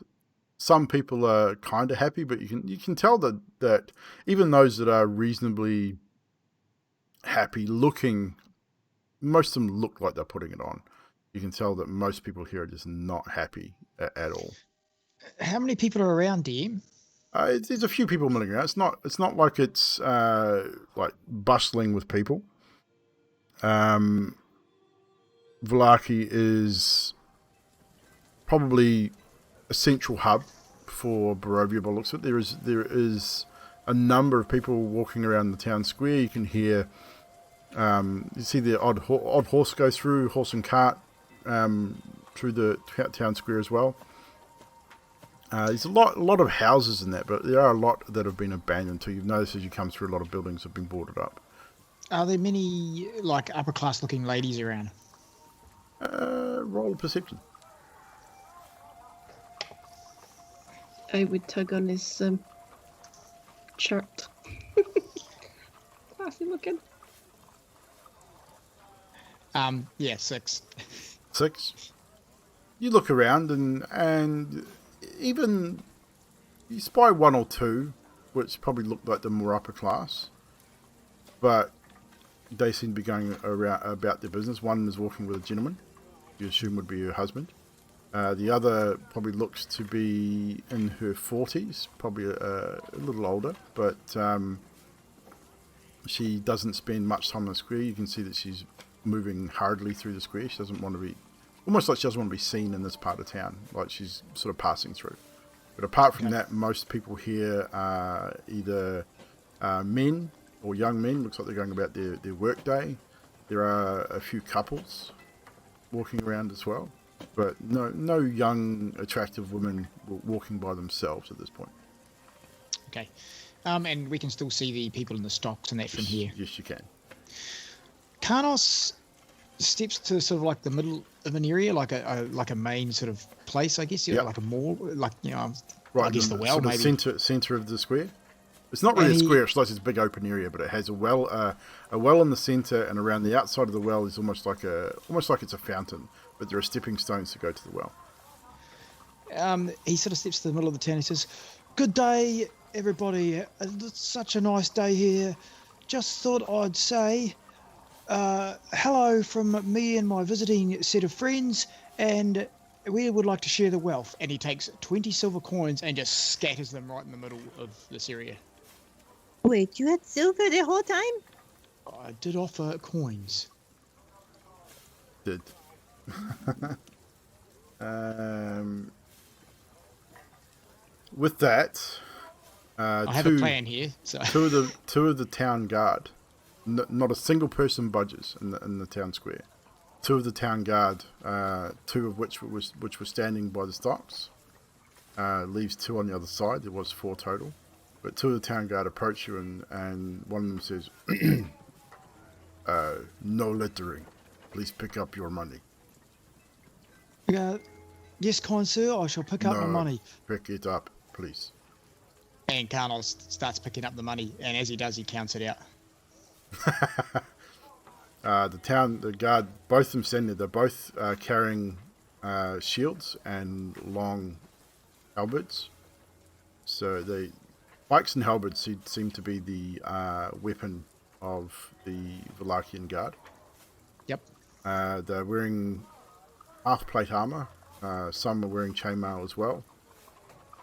Some people are kind of happy, but you can tell that even those that are reasonably happy looking, most of them look like they're putting it on. You can tell that most people here are just not happy at all. How many people are around, DM? There's a few people milling around. It's not like it's like bustling with people. Valaki is probably a central hub for Barovia by the looks of it. There is a number of people walking around the town square. You can hear, you see the odd horse go through, horse and cart through the town square as well. There's a lot of houses in that, but there are a lot that have been abandoned too. You've noticed as you come through, a lot of buildings have been boarded up. Are there many like upper class looking ladies around? Roll perception. I would tug on his shirt. Classy looking. Yeah, 6. 6. You look around and even you spy one or two, which probably look like the more upper class, but they seem to be going around about their business. One is walking with a gentleman, you assume would be her husband. The other probably looks to be in her 40s, probably a little older, but she doesn't spend much time in the square. You can see that she's moving hurriedly through the square. She doesn't want to be, almost like she doesn't want to be seen in this part of town, like she's sort of passing through. But apart from that, most people here are either men or young men. Looks like they're going about their work day. There are a few couples walking around as well, but no young, attractive women walking by themselves at this point. Okay. And we can still see the people in the stocks and that from here. Yes, you can. Karnos steps to sort of like the middle of an area, like a main sort of place, I guess, like a mall, like, you know, right, I guess the well, sort of maybe. Center of the square. It's not really a square. It's like this big open area, but it has a well in the center, and around the outside of the well is almost like it's a fountain, but there are stepping stones to go to the well. He sort of steps to the middle of the town. He says, "Good day, everybody. It's such a nice day here. Just thought I'd say hello from me and my visiting set of friends, and we would like to share the wealth." And he takes 20 silver coins and just scatters them right in the middle of this area. Wait, you had silver the whole time? I did offer coins. Did. With that, I have a plan here. So. two of the town guard, not a single person budges in the town square. Two of the town guard, two of which were standing by the stocks, leaves 2 on the other side. There was 4 total, but 2 of the town guard approach you, and one of them says, "No littering. Please pick up your money." Yes, kind sir, I shall pick up my money. Pick it up, please. And Carlos starts picking up the money, and as he does, he counts it out. The guard, both of them standing there, they're both carrying shields and long halberds. So pikes and halberds seem to be the weapon of the Valakian guard. Yep. They're wearing half plate armor. Some are wearing chainmail as well.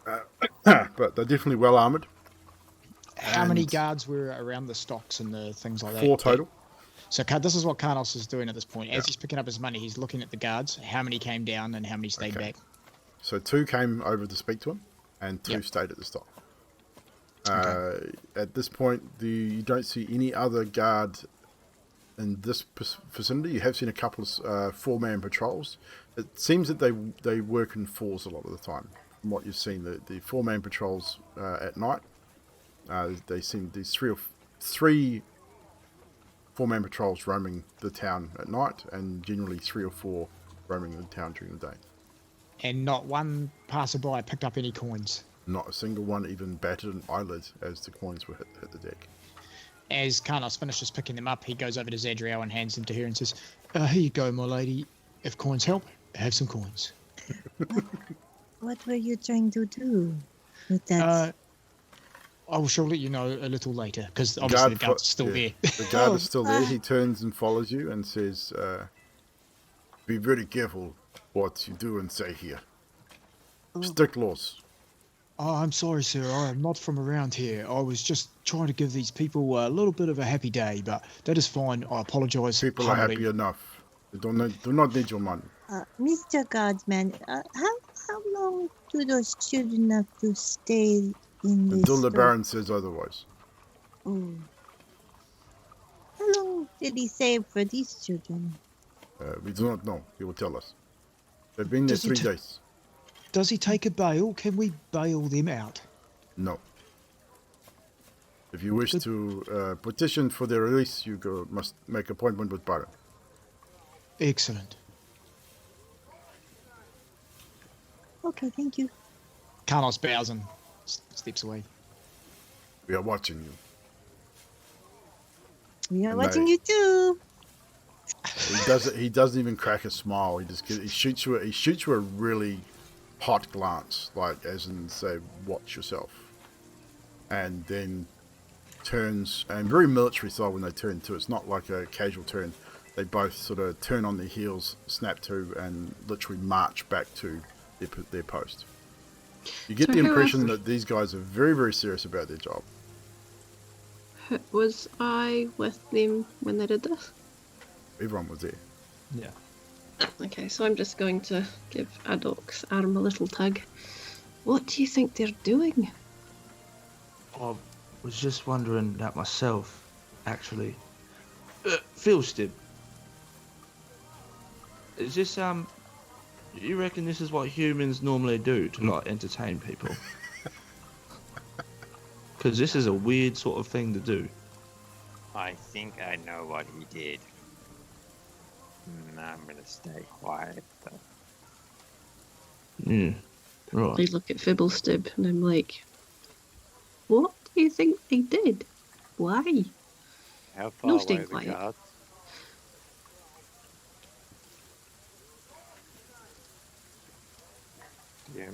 But they're definitely well armored. How many guards were around the stocks and the things like that? 4 total. So this is what Carlos is doing at this point. As he's picking up his money, he's looking at the guards, how many came down and how many stayed back. So 2 came over to speak to him, and 2 stayed at the stock. At this point, you don't see any other guard in this vicinity. You have seen a couple of 4-man patrols. It seems that they work in 4s a lot of the time. From what you've seen, the 4-man patrols at night, they seem these 3 4-man patrols roaming the town at night, and generally 3 or 4 roaming the town during the day. And not one passerby picked up any coins. Not a single one even batted an eyelid as the coins were hit the deck. As Carlos finishes picking them up, he goes over to Zadriel and hands them to her and says, "Here you go, my lady. If coins help, have some coins." What were you trying to do with that? I shall let you know a little later, because obviously the guard's still there. The guard is still there. He turns and follows you and says, "Be very careful what you do and say here. Strict laws." "Oh, I'm sorry, sir. I am not from around here. I was just trying to give these people a little bit of a happy day, but that is fine. I apologise." People are happy enough. They do not need your money. Mr. Guardsman, how long do those children have to stay in this Until the store? Baron says otherwise. Oh. How long did he save for these children? We do not know. He will tell us. They've been there 3 days. Does he take a bail? Can we bail them out? No. If you wish to petition for their release, you must make appointment with Baron. Excellent. Okay, thank you. Carlos bows and steps away. We are watching you. We are And watching they- you too. He doesn't even crack a smile. He shoots you a really hot glance, like as in say, watch yourself. And then turns, and very military style when they turn too. It's not like a casual turn. They both sort of turn on their heels, snap to, and literally march back to their post. You get So the who impression else- that these guys are very, very serious about their job. Was I with them when they did this? Everyone was there. Yeah. Okay, so I'm just going to give Adok's arm a little tug. What do you think they're doing? I was just wondering that myself, actually. Phil Stib. Is this, you reckon this is what humans normally do to, like, entertain people? Because this is a weird sort of thing to do. I think I know what he did. I'm gonna stay quiet though. Yeah. I Right. look at Fibblestib and I'm like, what do you think they did? Why? How far No, away stay are the quiet. guards? Yeah.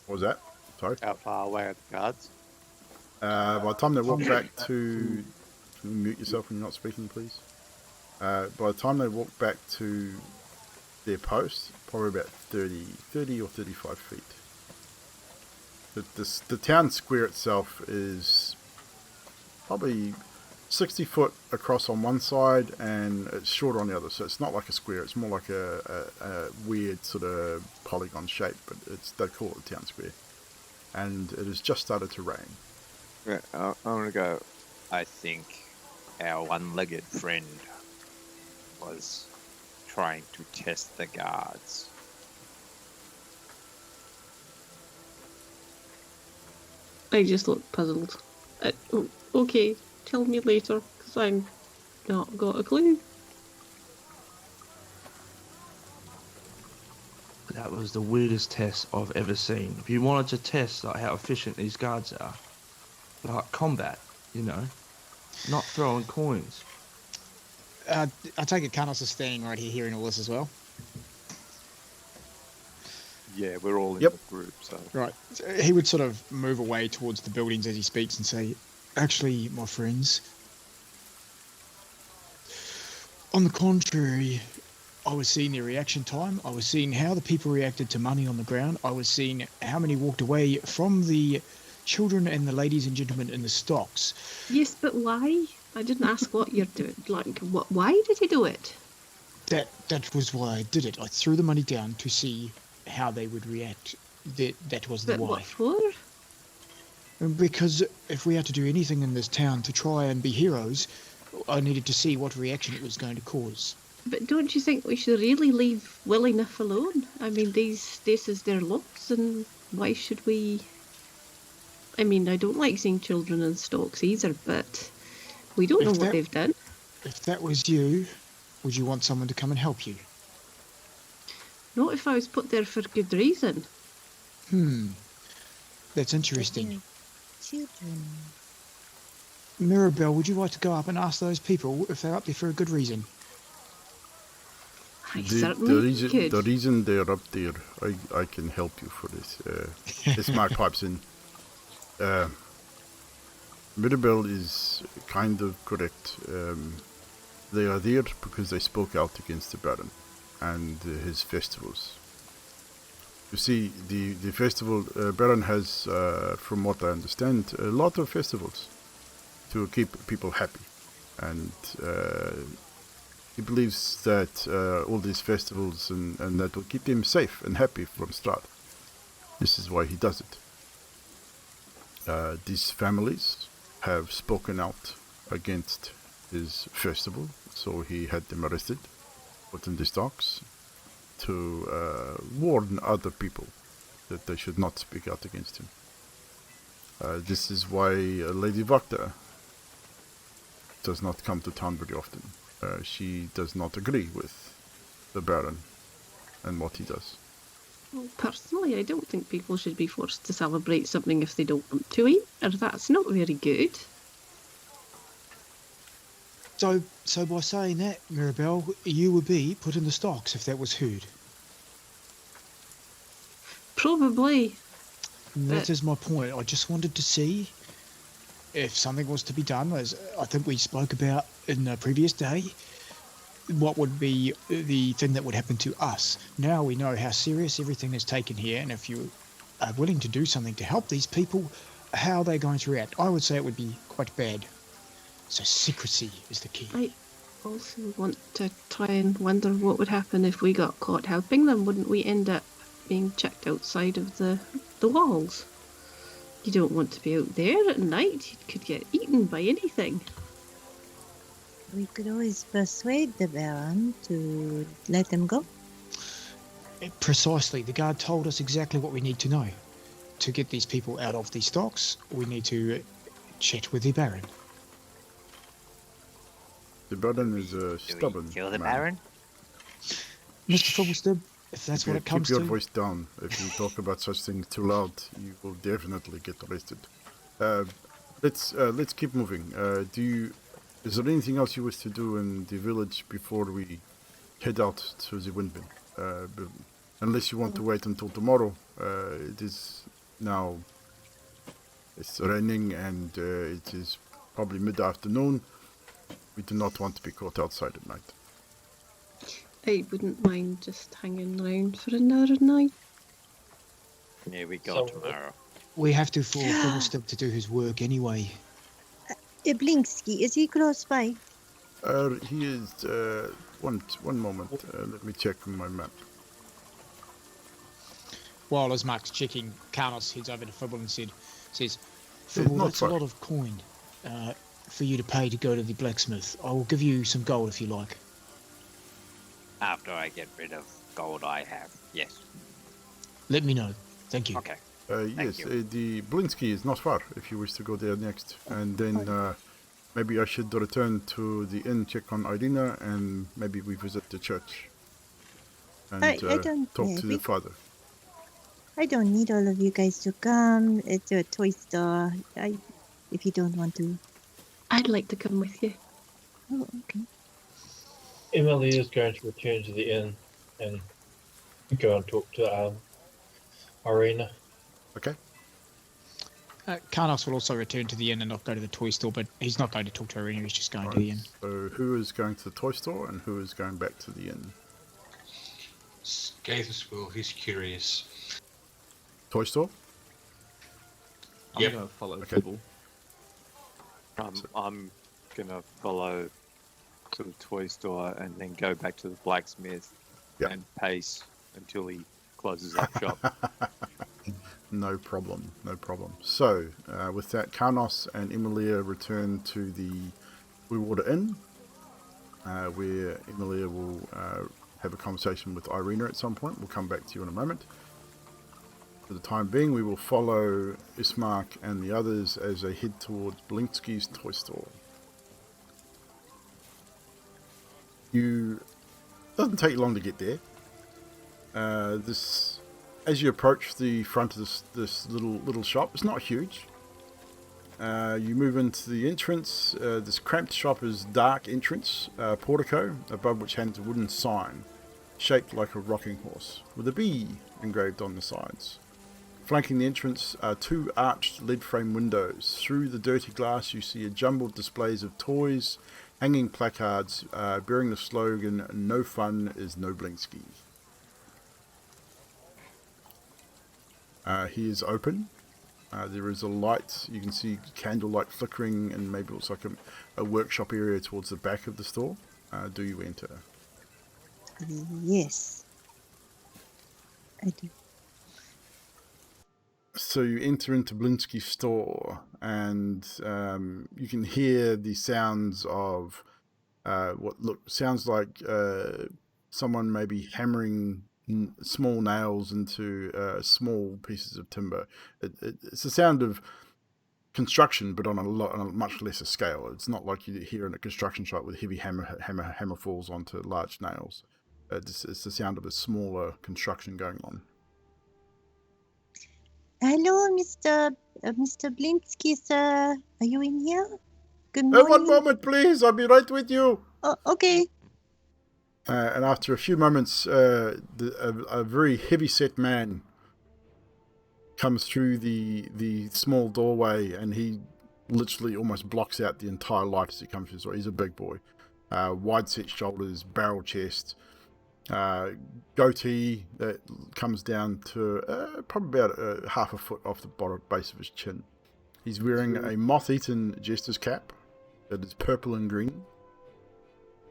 What was that? Sorry. How far away are the guards? By the time they walk back to... Can you mute yourself when you're not speaking, please? By the time they walk back to their post, probably about 30 or 35 feet. The town square itself is probably 60 foot across on one side and it's shorter on the other. So it's not like a square. It's more like a weird sort of polygon shape, but they call it the town square. And it has just started to rain. Right, I'm gonna go. I think our one-legged friend was trying to test the guards. I just look puzzled. Okay, tell me later, because I'm not got a clue. That was the weirdest test I've ever seen. If you wanted to test like how efficient these guards are, like combat, you know, not throwing coins. I take it Carlos is standing right here hearing all this as well. Yeah, we're all in Yep. the group, so. Right. So he would sort of move away towards the buildings as he speaks and say, actually, my friends, on the contrary, I was seeing their reaction time. I was seeing how the people reacted to money on the ground. I was seeing how many walked away from the children and the ladies and gentlemen in the stocks. Yes, but why? I didn't ask what you're doing. Like, what? Why did you do it? That was why I did it. I threw the money down to see how they would react. That was the But why. what for? Because if we had to do anything in this town to try and be heroes, I needed to see what reaction it was going to cause. But don't you think we should really leave well enough alone? I mean, this is their lots, and why should we? I mean, I don't like seeing children in stocks either, but we don't know what they've done. If that was you, would you want someone to come and help you? Not if I was put there for good reason. That's interesting. Children. Mirabelle, would you like to go up and ask those people if they're up there for a good reason? I The certainly could. reason they're up there, I can help you for this. This Mark pipes in. Mirabelle is kind of correct. They are there because they spoke out against the Baron and his festivals. You see, the festival, Baron has, from what I understand, a lot of festivals to keep people happy. And he believes that all these festivals and that will keep him safe and happy from Strahd. This is why he does it. These families have spoken out against his festival, so he had them arrested, put in the stocks, to warn other people that they should not speak out against him. This is why Lady Vakta does not come to town very often. She does not agree with the Baron and what he does. Well, personally, I don't think people should be forced to celebrate something if they don't want to either. That's not very good. So by saying that, Mirabelle, you would be put in the stocks if that was heard. Probably. And that is my point. I just wanted to see if something was to be done, as I think we spoke about in the previous day, what would be the thing that would happen to us. Now we know how serious everything is taken here, and if you are willing to do something to help these people, how are they going to react? I would say it would be quite bad. So secrecy is the key. I also want to try and wonder what would happen if we got caught helping them. Wouldn't we end up being checked outside of the walls? You don't want to be out there at night. You could get eaten by anything. We could always persuade the Baron to let them go. Precisely. The guard told us exactly what we need to know. To get these people out of these stocks, we need to chat with the Baron. The Baron is stubborn. Kill the man. Baron? Mr. Fumblestub, if that's what it comes Keep to. your voice down. If you talk about such things too loud, you will definitely get arrested. Let's keep moving. Is there anything else you wish to do in the village before we head out to the windmill? Unless you want to wait until tomorrow. It is now. It's raining and it is probably mid-afternoon. We do not want to be caught outside at night. I wouldn't mind just hanging around for another night. Yeah, we go So- tomorrow. We have to for Fumblestub to do his work anyway. Blinsky, is he close by? He is. One moment. Let me check on my map. While as Mark's checking, Carlos heads over to Fibble and says, Fibble, not that's far. a lot of coin for you to pay to go to the blacksmith. I will give you some gold if you like. After I get rid of gold I have. Yes. Let me know. Thank you. Okay. Yes, you. the Blinsky is not far if you wish to go there next. And then maybe I should return to the inn, check on Irina, and maybe we visit the church. And I don't- talk yeah, to we- the father. I don't need all of you guys to come. It's a toy store. If you don't want to. I'd like to come with you. Oh, okay. Emily is going to return to the inn and go and talk to Irina. Okay. Carlos will also return to the inn and not go to the toy store, but he's not going to talk to Irina, he's just going to the inn. So who is going to the toy store and who is going back to the inn? Skathis will, he's curious. Toy store? I'm Yep. going to follow Okay. people. I'm gonna follow to the toy store and then go back to the blacksmith Yep. and pace until he closes up shop. No problem, no problem. So, with that, Karnos and Emilia return to the Blue Water Inn, where Emilia will have a conversation with Irina at some point. We'll come back to you in a moment. For the time being, we will follow Ismark and the others as they head towards Blinsky's toy store. Doesn't take long to get there. As you approach the front of this little shop, it's not huge. You move into the entrance. This cramped shop is dark entrance portico, above which hangs a wooden sign, shaped like a rocking horse, with a bee engraved on the sides. Flanking the entrance are two arched lead frame windows. Through the dirty glass you see a jumbled displays of toys, hanging placards bearing the slogan, "No fun is no Blinsky." He is open. There is a light. You can see candlelight flickering, and maybe it looks like a workshop area towards the back of the store. Do you enter? Yes. I do. So you enter into Blinsky's store, and you can hear the sounds of sounds like someone maybe hammering small nails into small pieces of timber. It's a sound of construction, but on a much lesser scale. It's not like you hear in a construction site with heavy hammer falls onto large nails. It's the sound of a smaller construction going on. Hello, Mr. Blinsky, sir. Are you in here? Good morning. One moment, please. I'll be right with you. Oh, okay. And after a few moments, a very heavy-set man comes through the small doorway, and he literally almost blocks out the entire light as he comes through. So he's a big boy. Wide-set shoulders, barrel chest, goatee that comes down to probably about half a foot off the bottom base of his chin. He's wearing a moth-eaten jester's cap that is purple and green,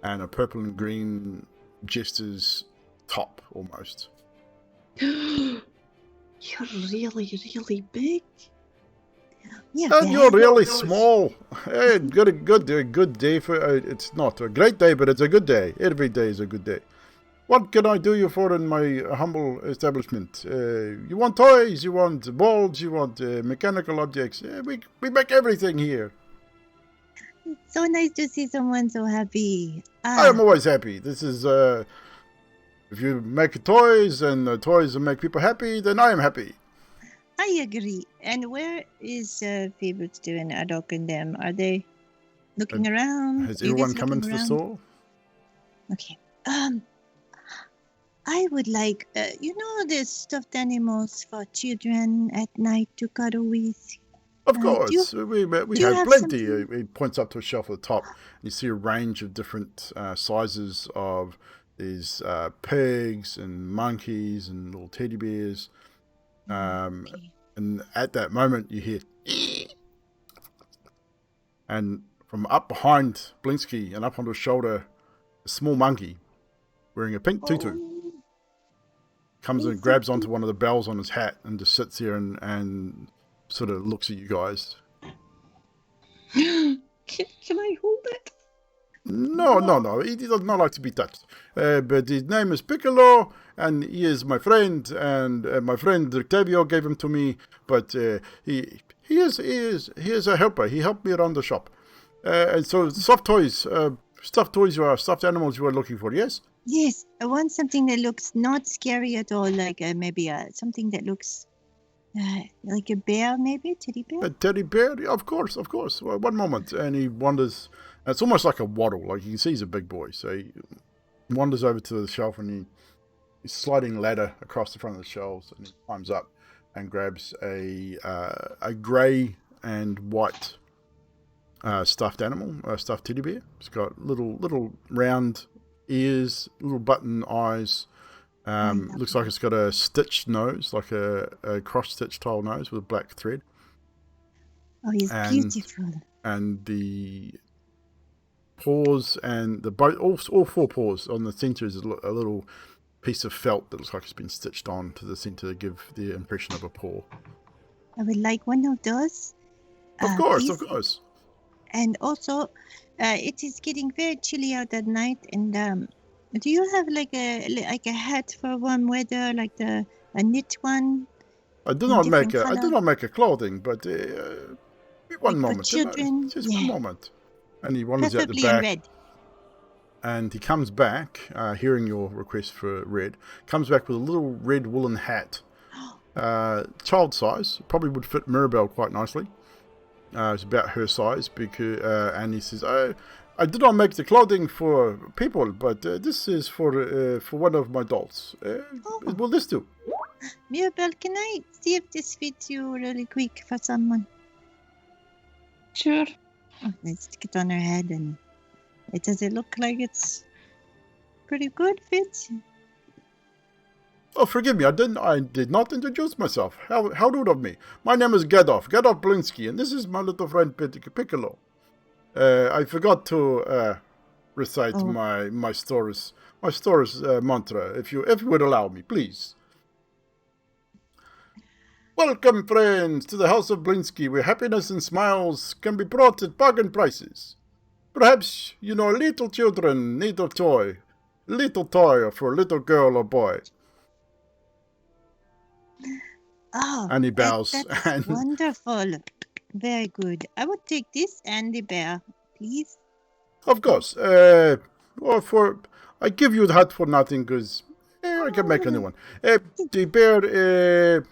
and a purple and green jester's top almost. You're really, really big. Yeah, And you're really small. Hey, good day for. It's not a great day, but it's a good day. Every day is a good day. What can I do you for in my humble establishment? You want toys? You want balls? You want mechanical objects? We make everything here. It's so nice to see someone so happy. I am always happy. This is if you make toys and the toys make people happy, then I am happy. I agree. And where is Favorite and Adok and them? Are they looking around? Has everyone come into the store? Okay. I would like, the stuffed animals for children at night to cuddle with. Of course. We have plenty. He points up to a shelf at the top. You see a range of different sizes of these pigs and monkeys and little teddy bears. And at that moment you hear and from up behind Blinsky and up on his shoulder, a small monkey wearing a pink tutu comes and grabs onto one of the bells on his hat and just sits there and sort of looks at you guys. Can I hold it? No. He does not like to be touched. But his name is Piccolo, and he is my friend, and my friend Octavio gave him to me. But he is a helper. He helped me around the shop. And so stuffed toys stuffed animals you are looking for, yes? Yes, I want something that looks not scary at all, like maybe something that looks like a bear, maybe? Teddy bear? A teddy bear? Yeah, of course. Well, one moment. And he wanders. It's almost like a waddle. Like you can see he's a big boy. So he wanders over to the shelf and he's sliding ladder across the front of the shelves. And he climbs up and grabs a grey and white stuffed animal, a stuffed teddy bear. It's got little round ears, little button eyes. Looks like it's got a stitched nose, like a cross-stitch style nose with a black thread. Oh, he's beautiful. And the paws and all four paws on the center is a little piece of felt that looks like it's been stitched on to the center to give the impression of a paw. I would like one of those. Of course. And also, it is getting very chilly out at night. And do you have like a hat for warm weather, like a knit one? I do not make a clothing, but one moment. Children, one moment. And he wanders out the back. In red. And he comes back, hearing your request for red, comes back with a little red woolen hat. Child size, probably would fit Mirabelle quite nicely. It's about her size, because and he says, I did not make the clothing for people, but this is for one of my dolls. Will this do? Mirabelle, can I see if this fits you really quick for someone? Sure. Oh, let's stick it on her head, and does it look like it's pretty good fit? Oh, forgive me, I did not introduce myself. How rude of me. My name is Gadolf Blinsky, and this is my little friend Piccolo. I forgot to recite my store's mantra, if you would allow me, please. Welcome, friends, to the house of Blinsky, where happiness and smiles can be brought at bargain prices. Perhaps, little children need a toy for a little girl or boy. Oh, and he bows. That's wonderful. Very good. I would take this and the bear, please. Of course. I give you the hat for nothing, because I can make a new one. The bear,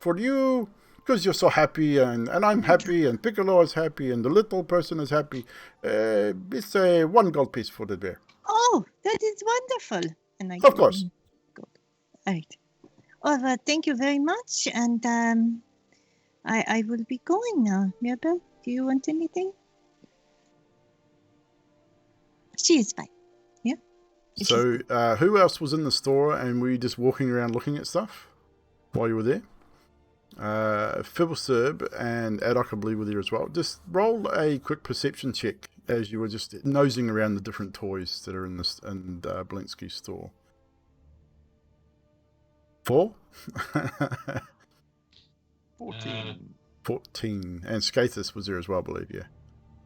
for you, because you're so happy, and I'm happy, and Piccolo is happy, and the little person is happy. It's a 1 gold piece for the bear. Oh, that is wonderful. And I Of give course. him gold. All right. Well, thank you very much. And I will be going now. Mirabelle, do you want anything? She is fine. Yeah. So, who else was in the store, and were you just walking around looking at stuff while you were there? Fibblesturb and Adok, I believe, were there as well. Just roll a quick perception check as you were just nosing around the different toys that are in Blinsky's store. 4? 14. 14. And Skathis was there as well, I believe, yeah.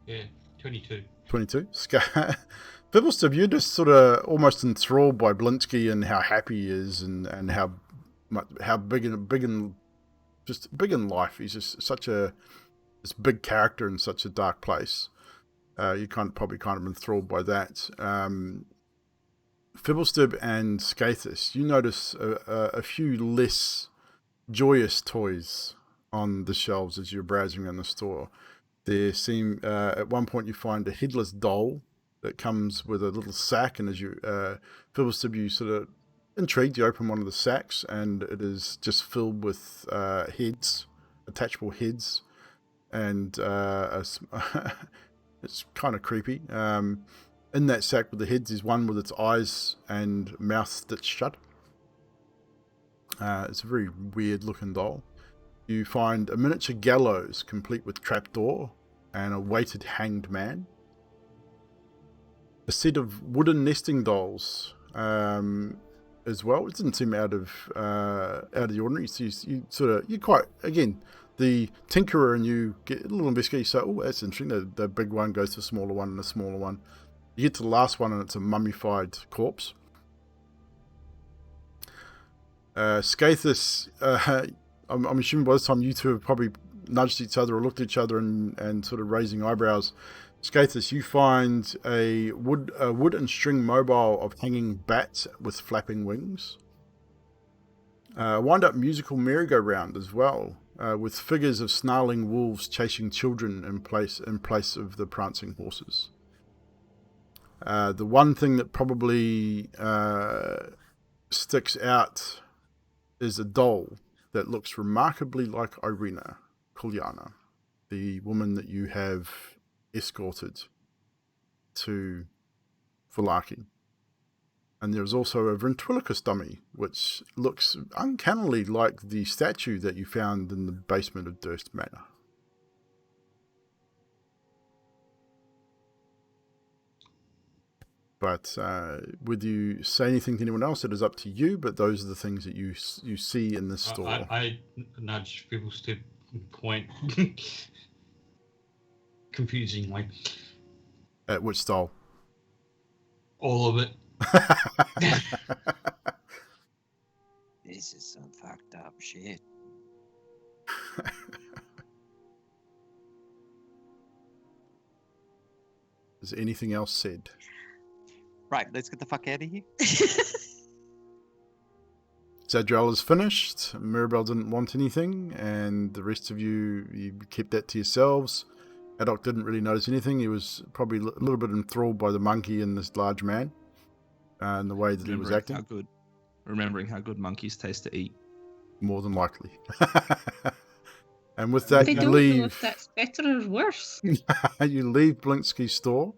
Yeah, 22. 22. Fibblesturb, you're just sort of almost enthralled by Blinsky and how happy he is, and how big in life. He's just this big character in such a dark place. You probably kind of enthralled by that. Fibblesturb and Skathis, you notice a few less joyous toys on the shelves as you're browsing around the store. There seem at one point you find a headless doll that comes with a little sack, and as you Fibblesturb, you sort of intrigued, you open one of the sacks, and it is just filled with attachable heads, and it's kind of creepy. In that sack with the heads is one with its eyes and mouth stitched shut. It's a very weird looking doll. You find a miniature gallows complete with trapdoor and a weighted hanged man. A set of wooden nesting dolls as well. It didn't seem out of the ordinary. So you quite, again, the tinkerer and you get a little investigation. So, oh, that's interesting. The big one goes to a smaller one, and a smaller one. You get to the last one, and it's a mummified corpse. Skathis, I'm assuming by this time you two have probably nudged each other or looked at each other and sort of raising eyebrows. Skathis, you find a wood and string mobile of hanging bats with flapping wings. Wind-up musical merry-go-round as well, with figures of snarling wolves chasing children in place of the prancing horses. The one thing that probably sticks out is a doll that looks remarkably like Irina Kulyana, the woman that you have escorted to Valaki. And there's also a ventriloquist dummy, which looks uncannily like the statue that you found in the basement of Durst Manor. But would you say anything to anyone else? It is up to you, but those are the things that you see in this store. I nudge people to point confusingly. At which style? All of it. This is some fucked up shit. Is anything else said? Right, let's get the fuck out of here. Zadrel is finished. Mirabelle didn't want anything, and the rest of you kept that to yourselves. Adok didn't really notice anything. He was probably a little bit enthralled by the monkey and this large man, and the way that he was acting. Remembering how good monkeys taste to eat. More than likely. And with that, I you don't leave. know if that's better or worse. You leave Blinsky's store,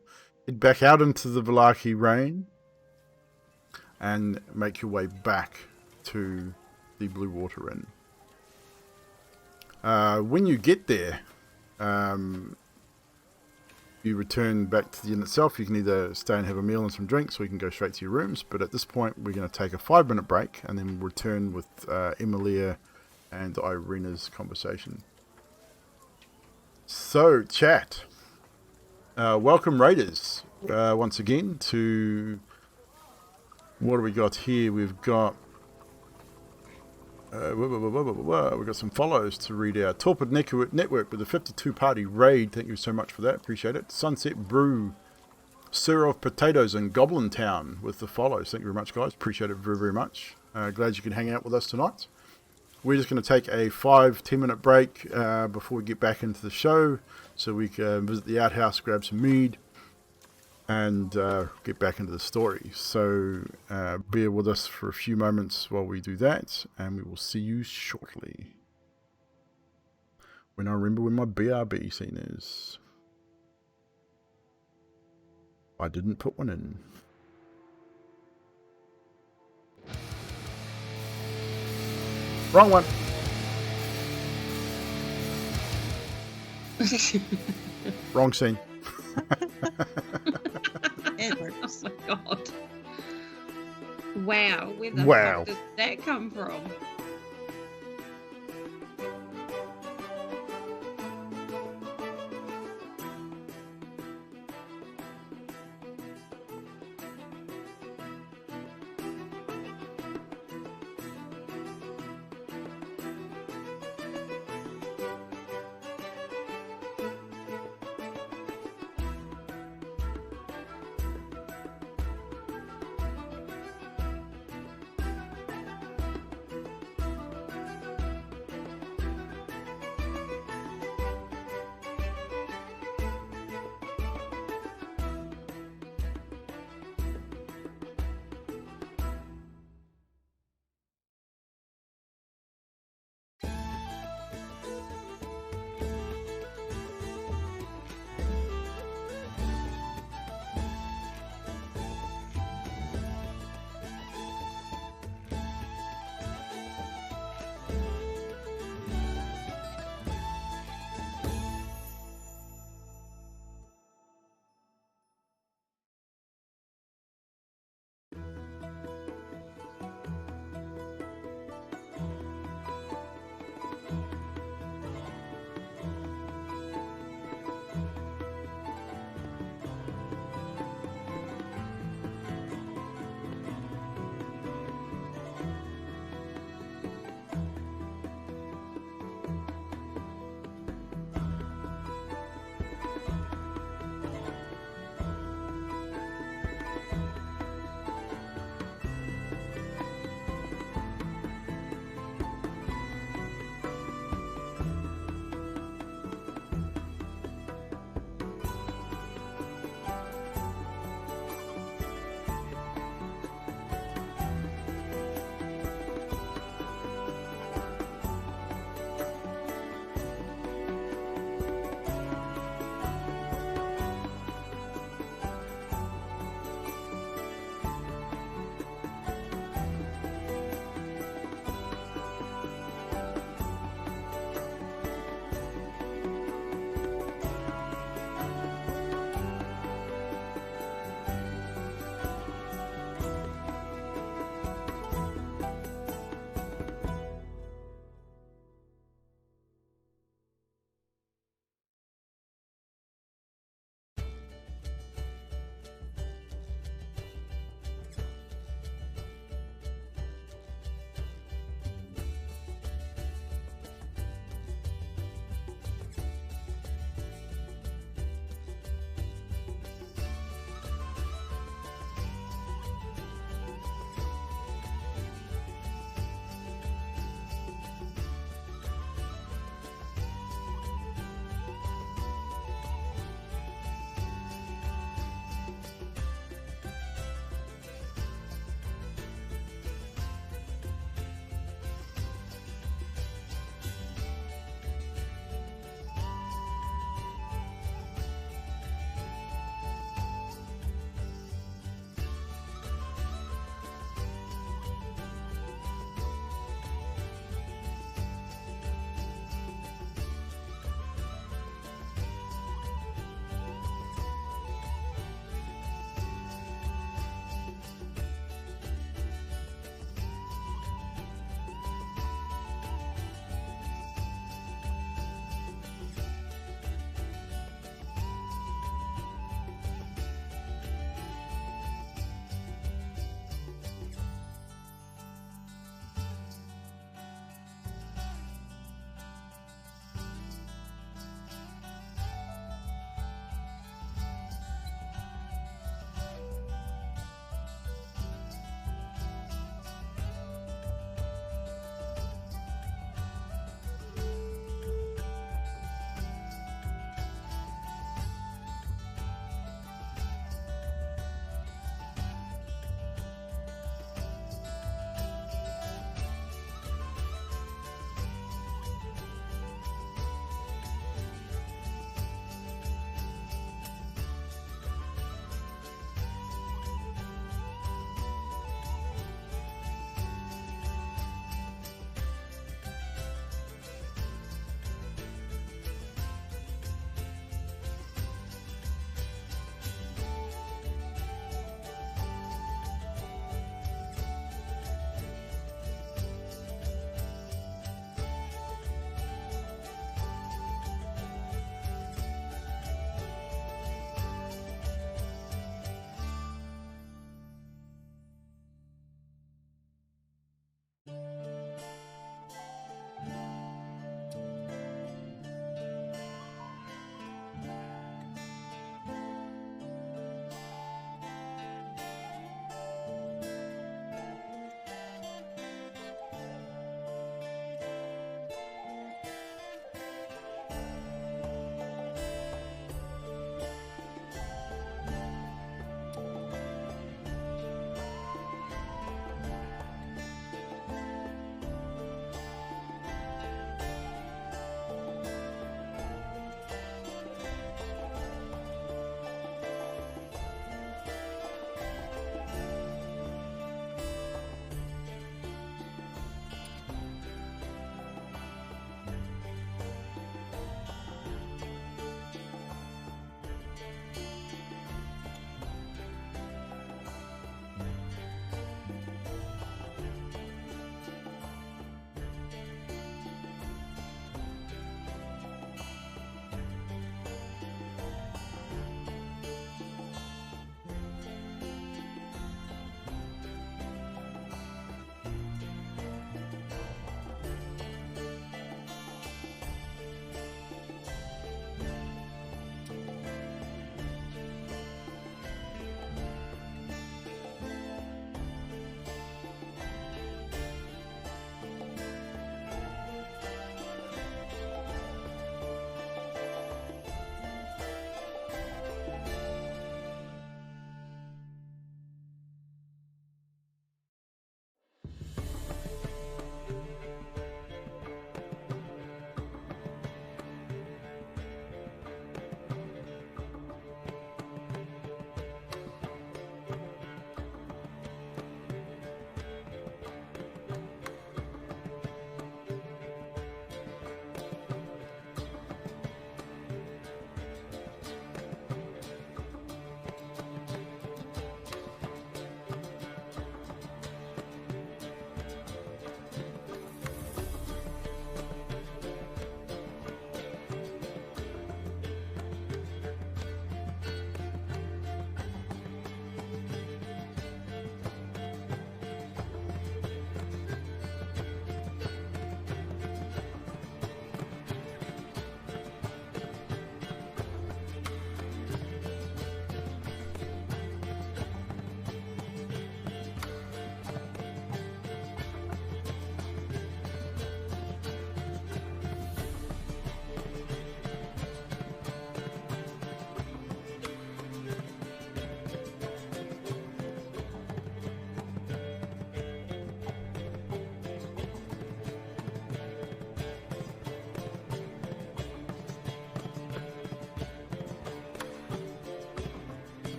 head back out into the Valaki rain, and make your way back to the Blue Water Inn. When you get there, you return back to the inn itself. You can either stay and have a meal and some drinks, or you can go straight to your rooms. But at this point, we're going to take a 5-minute break, and then we'll return with Emilia and Irina's conversation. So, chat. Welcome, Raiders, once again to... What do we got here? We've got... we've got some follows to read out. Torpid Network with a 52-party raid. Thank you so much for that. Appreciate it. Sunset Brew, Sir of Potatoes, and Goblin Town with the follows. Thank you very much, guys. Appreciate it very, very much. Glad you can hang out with us tonight. we're just going to take a 5-10 minute break before we get back into the show, so we can visit the outhouse, grab some mead, and get back into the story. So bear with us for a few moments while we do that, and we will see you shortly. When I remember when my BRB scene is. I didn't put one in. Wrong one. Wrong scene. It works. Oh my god. Wow, where the Wow. fuck did that come from?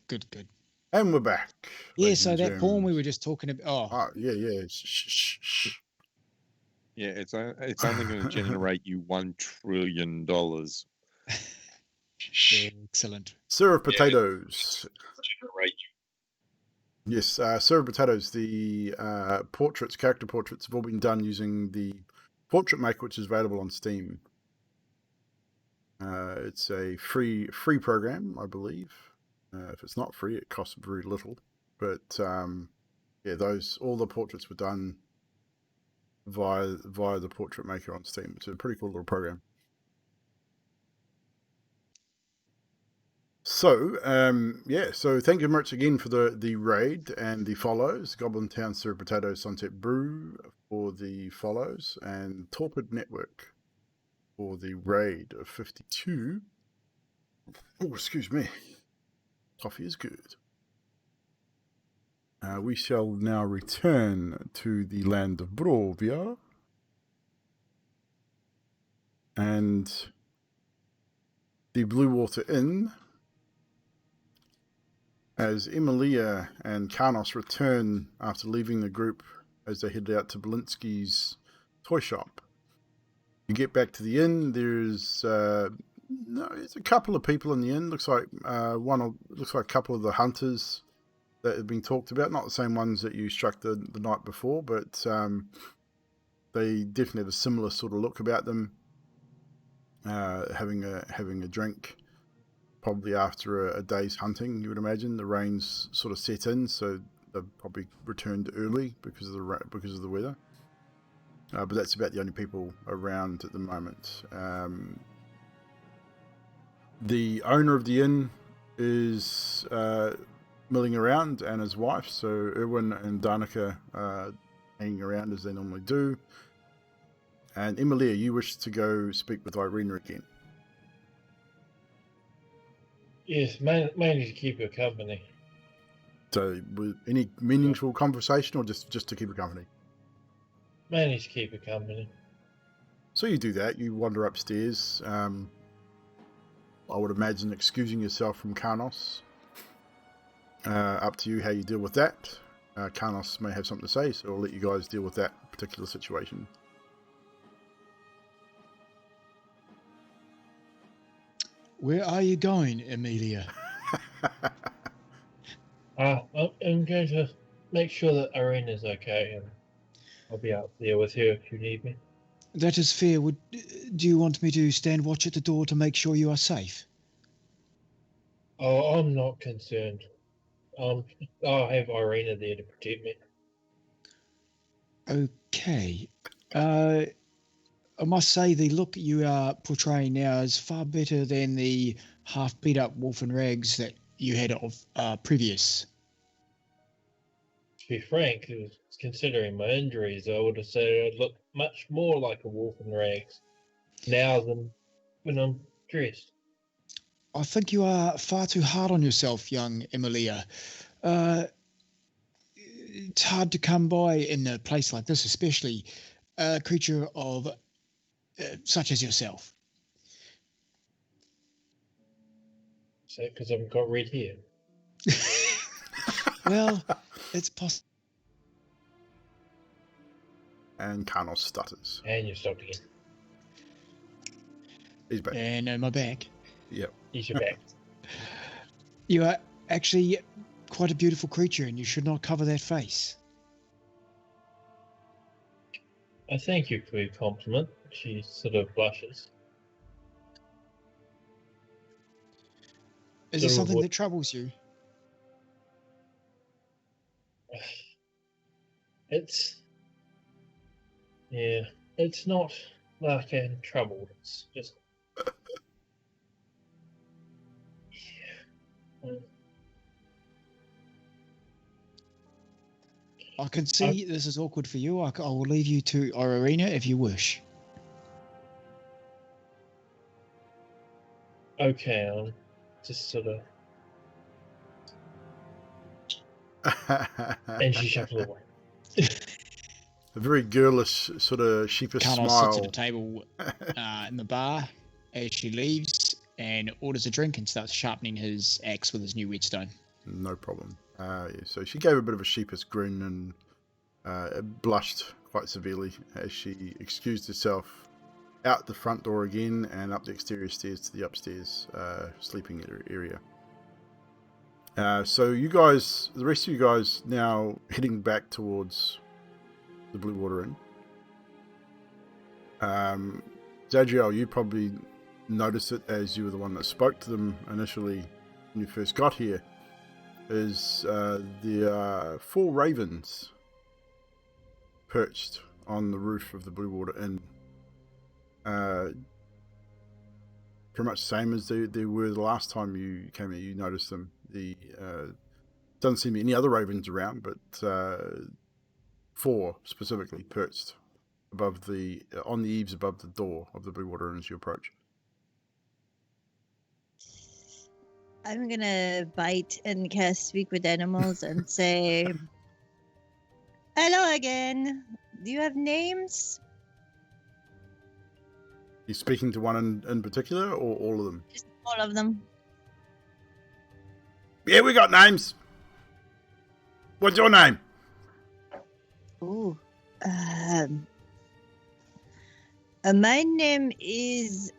Good. And we're back. Yeah, ladies so and that porn we germs. were just talking about. Oh, Oh, yeah. Shh. Yeah, it's only going to generate you $1 trillion. excellent. Syrup potatoes. Generate Yes, syrup potatoes. The character portraits have all been done using the portrait maker, which is available on Steam. It's a free program, I believe. If it's not free, it costs very little. But yeah, all the portraits were done via the portrait maker on Steam. It's a pretty cool little program. So so thank you very much again for the raid and the follows. Goblin Town Syrup Potato Sunset Brew for the follows, and Torpid Network for the raid of 52. Oh, excuse me. Coffee is good. We shall now return to the land of Bruvia. And the Blue Water Inn, as Emilia and Karnos return after leaving the group as they head out to Belinsky's toy shop. You get back to the inn. There's a couple of people in the inn. Looks like a couple of the hunters that have been talked about. Not the same ones that you struck the night before, but they definitely have a similar sort of look about them. Having a drink, probably after a day's hunting. You would imagine the rain's sort of set in, so they've probably returned early because of the weather. But that's about the only people around at the moment. The owner of the inn is milling around, and his wife. So Erwin and Danica are hanging around as they normally do. And Emilia, you wish to go speak with Irina again. Yes, mainly to keep her company. So, with any meaningful conversation, or just to keep her company? Mainly to keep her company. So you do that. You wander upstairs. I would imagine excusing yourself from Karnos. Up to you how you deal with that. Karnos may have something to say, so I'll let you guys deal with that particular situation. Where are you going, Emilia? I'm going to make sure that Irina's okay, and I'll be out there with her if you need me. That is fair. Do you want me to stand watch at the door to make sure you are safe? Oh, I'm not concerned. I'll have Irina there to protect me. Okay. I must say the look you are portraying now is far better than the half beat up wolf and rags that you had of previous. To be frank, considering my injuries, I would have said I'd look much more like a wolf in rags now than when I'm dressed. I think you are far too hard on yourself, young Emilia. It's hard to come by in a place like this, especially a creature of such as yourself. So, because I've got red hair. Well, it's possible. And Karnos stutters. And you stopped again. He's back. And my back. Yep. He's your back. You are actually quite a beautiful creature, and you should not cover that face. I thank you for your compliment. She sort of blushes. Is there something that troubles you? It's not like I'm troubled. It's just I can see this is awkward for you. I will leave you to Irina if you wish. okay. I'll just sort of. And she shuffles away. A very girlish, sort of sheepish Karnos smile. sits at a table in the bar as she leaves and orders a drink and starts sharpening his axe with his new whetstone. No problem. So she gave a bit of a sheepish grin and blushed quite severely as she excused herself out the front door again and up the exterior stairs to the upstairs sleeping area. So you guys, the rest of you guys, now heading back towards the Blue Water Inn. Zadriel, you probably noticed it as you were the one that spoke to them initially when you first got here. Is the 4 ravens perched on the roof of the Blue Water Inn. Pretty much the same as they were the last time you came here. You noticed them. Doesn't seem to be any other ravens around, but 4 specifically perched above on the eaves above the door of the Blue Water Inn as you approach. I'm gonna bite and cast Speak with Animals and say, "Hello again. Do you have names?" You speaking to one in particular, or all of them? Just all of them. Yeah, we got names. What's your name? Ooh. My name is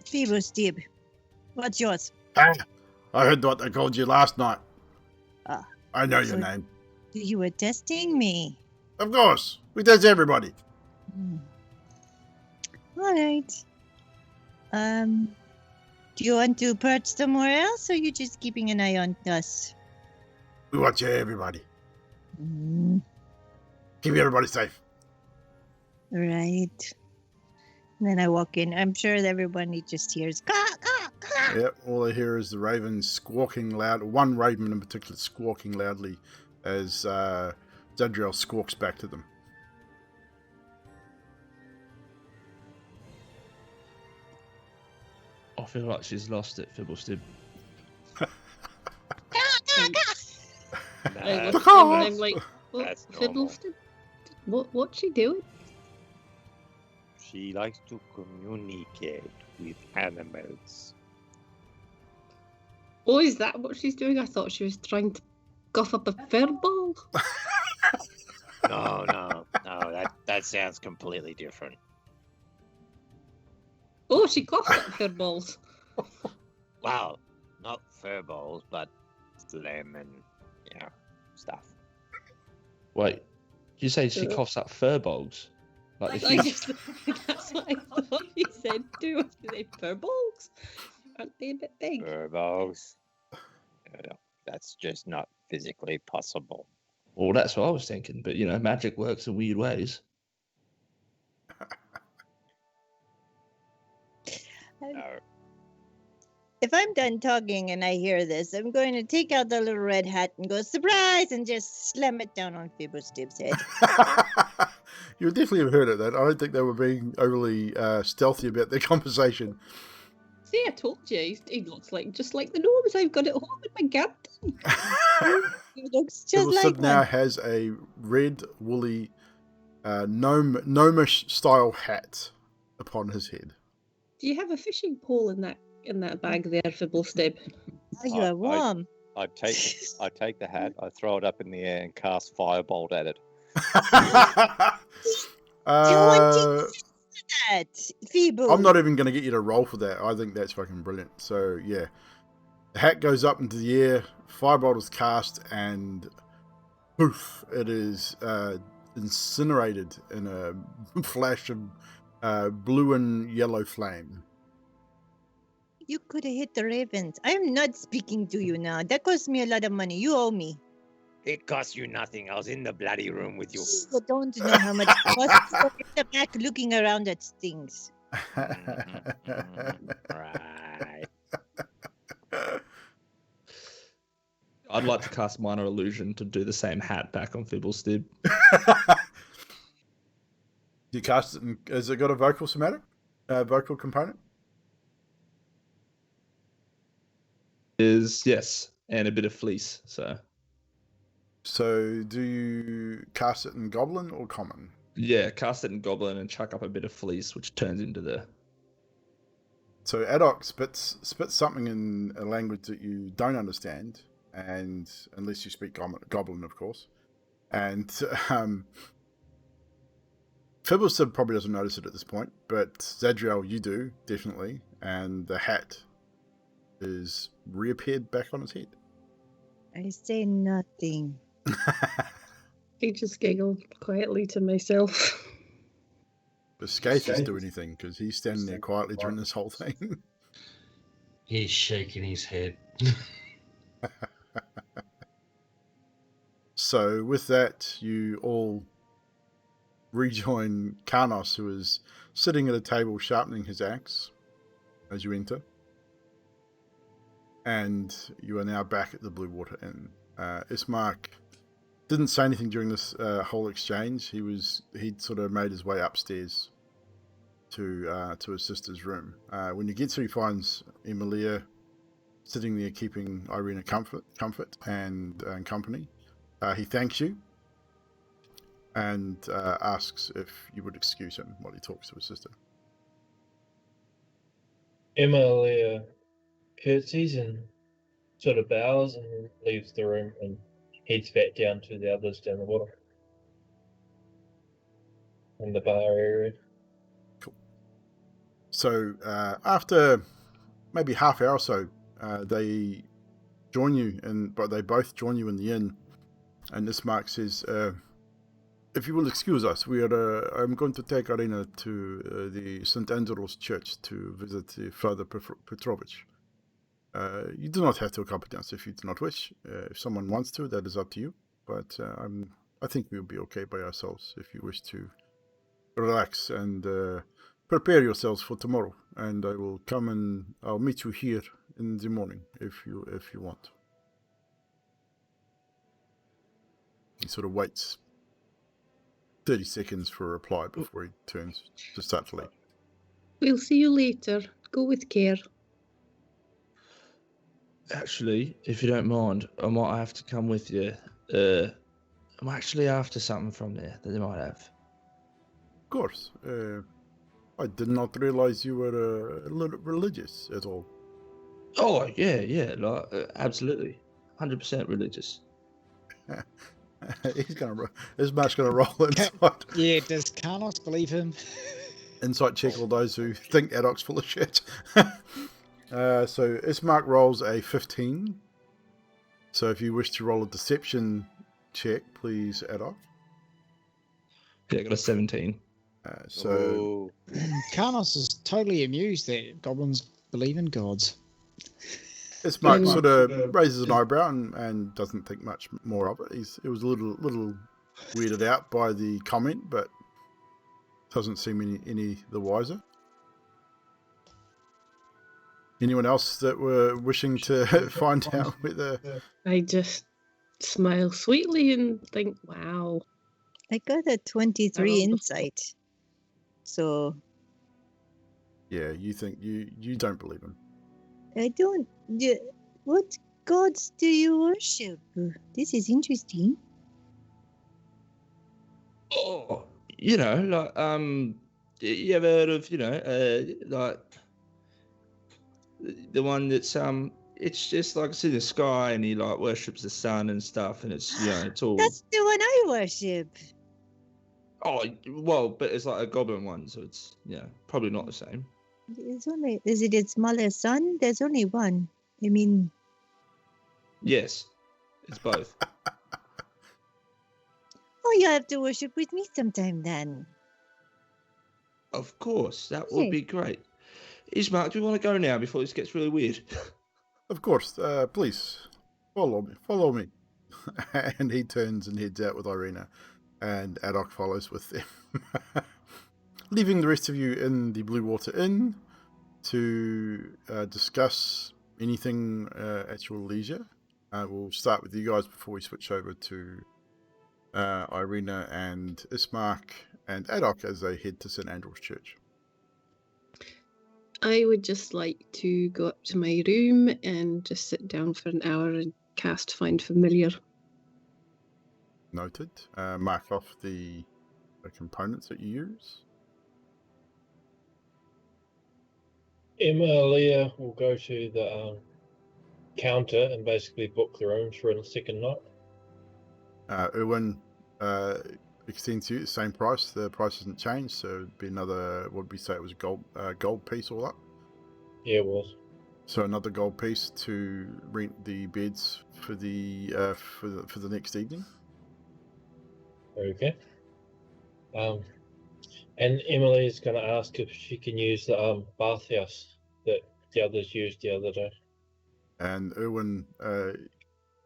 Steve. What's yours? I heard what they called you last night. I know your so name. You were testing me. Of course. We test everybody. All right. Do you want to perch somewhere else, or are you just keeping an eye on us? We watch everybody. Mm, Keep everybody safe. right. And then I walk in. I'm sure that everybody just hears, caw, caw, caw. Yep, all I hear is the ravens squawking loud. One raven in particular squawking loudly as Zadriel squawks back to them. I feel like she's lost it, Fibblestib. I'm like, That's what, normal. Fiddleston? What's she doing? She likes to communicate with animals. Oh, is that what she's doing? I thought she was trying to cough up a furball. No, that sounds completely different. Oh, she coughs up furballs. Well, not fur balls, but phlegm and stuff. Wait, did you say she coughs up fur bulbs? Like the I huge... just, that's what I thought you said too. Are they furballs? Aren't they a bit big? Fur balls. No, that's just not physically possible. Well, that's what I was thinking. But, magic works in weird ways. No. If I'm done talking and I hear this, I'm going to take out the little red hat and go, surprise, and just slam it down on Fibblestib's head. You would definitely have heard of that. I don't think they were being overly stealthy about their conversation. See, I told you, he looks like just like the gnomes I've got at home in my garden. He looks just like Fibblestib now one. has a red, woolly, gnomish style hat upon his head. Do you have a fishing pole in that bag there, Fibblestib? Oh, you are warm. I take the hat, I throw it up in the air and cast firebolt at it. That Feeble. I'm not even going to get you to roll for that. I think that's fucking brilliant. So, yeah. The hat goes up into the air, firebolt is cast, and poof, it is incinerated in a flash of blue and yellow flame. You could have hit the ravens. I'm not speaking to you now. That cost me a lot of money. You owe me. It cost you nothing. I was in the bloody room with you. You don't know how much it costs. You're in the back looking around at things. Right. I'd like to cast Minor Illusion to do the same hat back on Fibblestib. You cast it, has it got a vocal somatic? Vocal component? Yes, and a bit of fleece, so... So, do you cast it in Goblin or Common? Yeah, cast it in Goblin and chuck up a bit of fleece, which turns into the... So Adok spits something in a language that you don't understand, and unless you speak Goblin, of course. And Fibblesib probably doesn't notice it at this point, but Zadriel, you do, definitely. And the hat is reappeared back on his head. I say nothing. I just giggled quietly to myself. Does Skathis do anything? Because he's standing there quietly during this whole thing. He's shaking his head. So with that, you all rejoin Karnos, who is sitting at a table sharpening his axe as you enter. And you are now back at the Blue Water Inn. Ismark didn't say anything during this whole exchange. He'd sort of made his way upstairs to his sister's room. When he gets there, he finds Emilia sitting there keeping Irina comfort and company. He thanks you and asks if you would excuse him while he talks to his sister. Emilia curtsies and sort of bows and leaves the room and heads back down to the others down the water. In the bar area. Cool. So after maybe half hour or so, they join you, but they both join you in the inn. And Ismark says, if you will excuse us, I'm going to take Irina to the St. Andrew's Church to visit Father Petrovich. You do not have to accompany us if you do not wish. If someone wants to, that is up to you. But I think we'll be okay by ourselves if you wish to relax and prepare yourselves for tomorrow. And I will come and I'll meet you here in the morning if you want. He sort of waits 30 seconds for a reply before he turns to start to leave. We'll see you later. Go with care. Actually, if you don't mind, I might have to come with you. I'm actually after something from there that they might have. Of course. I did not realize you were religious at all. Oh, yeah, like, absolutely. 100% religious. Ismark's going to roll insight. Yeah, does Karnos believe him? Insight check all those who think Adok's full of shit. So Ismark rolls a 15. So if you wish to roll a deception check, please, Adok. Yeah, I got a 17. Karnos is totally amused that goblins believe in gods. Ismark sort of raises an eyebrow and doesn't think much more of it. He was a little weirded out by the comment, but doesn't seem any the wiser. Anyone else that were wishing to find out whether... I just smile sweetly and think, wow. I got a 23 insight. So... Yeah, you think you don't believe him. I don't... What gods do you worship? This is interesting. Oh, you know, like, you ever heard of, like, the one that's, it's just like it's in the sky and he, like, worships the sun and stuff and it's, it's all... That's the one I worship. Oh, well, but it's like a goblin one, so it's, probably not the same. Is it a smaller sun? There's only one. I mean... Yes, it's both. Oh, you have to worship with me sometime then. Of course, that would be great. Ismark, do we want to go now before this gets really weird? Of course, please, follow me. And he turns and heads out with Irina, and Adok follows with them. Leaving the rest of you in the Blue Water Inn to discuss anything at your leisure. We'll start with you guys before we switch over to Irina and Ismark and Adok as they head to St. Andrew's Church. I would just like to go up to my room and just sit down for an hour and cast Find Familiar. Noted. Mark off the components that you use. Emilia will go to the counter and basically book the rooms for a second night. Erwin extends to you the same price. The price hasn't changed, so it'd be another. What did we say? It was a gold piece all up. Yeah, it was. So another gold piece to rent the beds for the next evening. Okay. And Emily's going to ask if she can use the bathhouse that the others used the other day. And Erwin,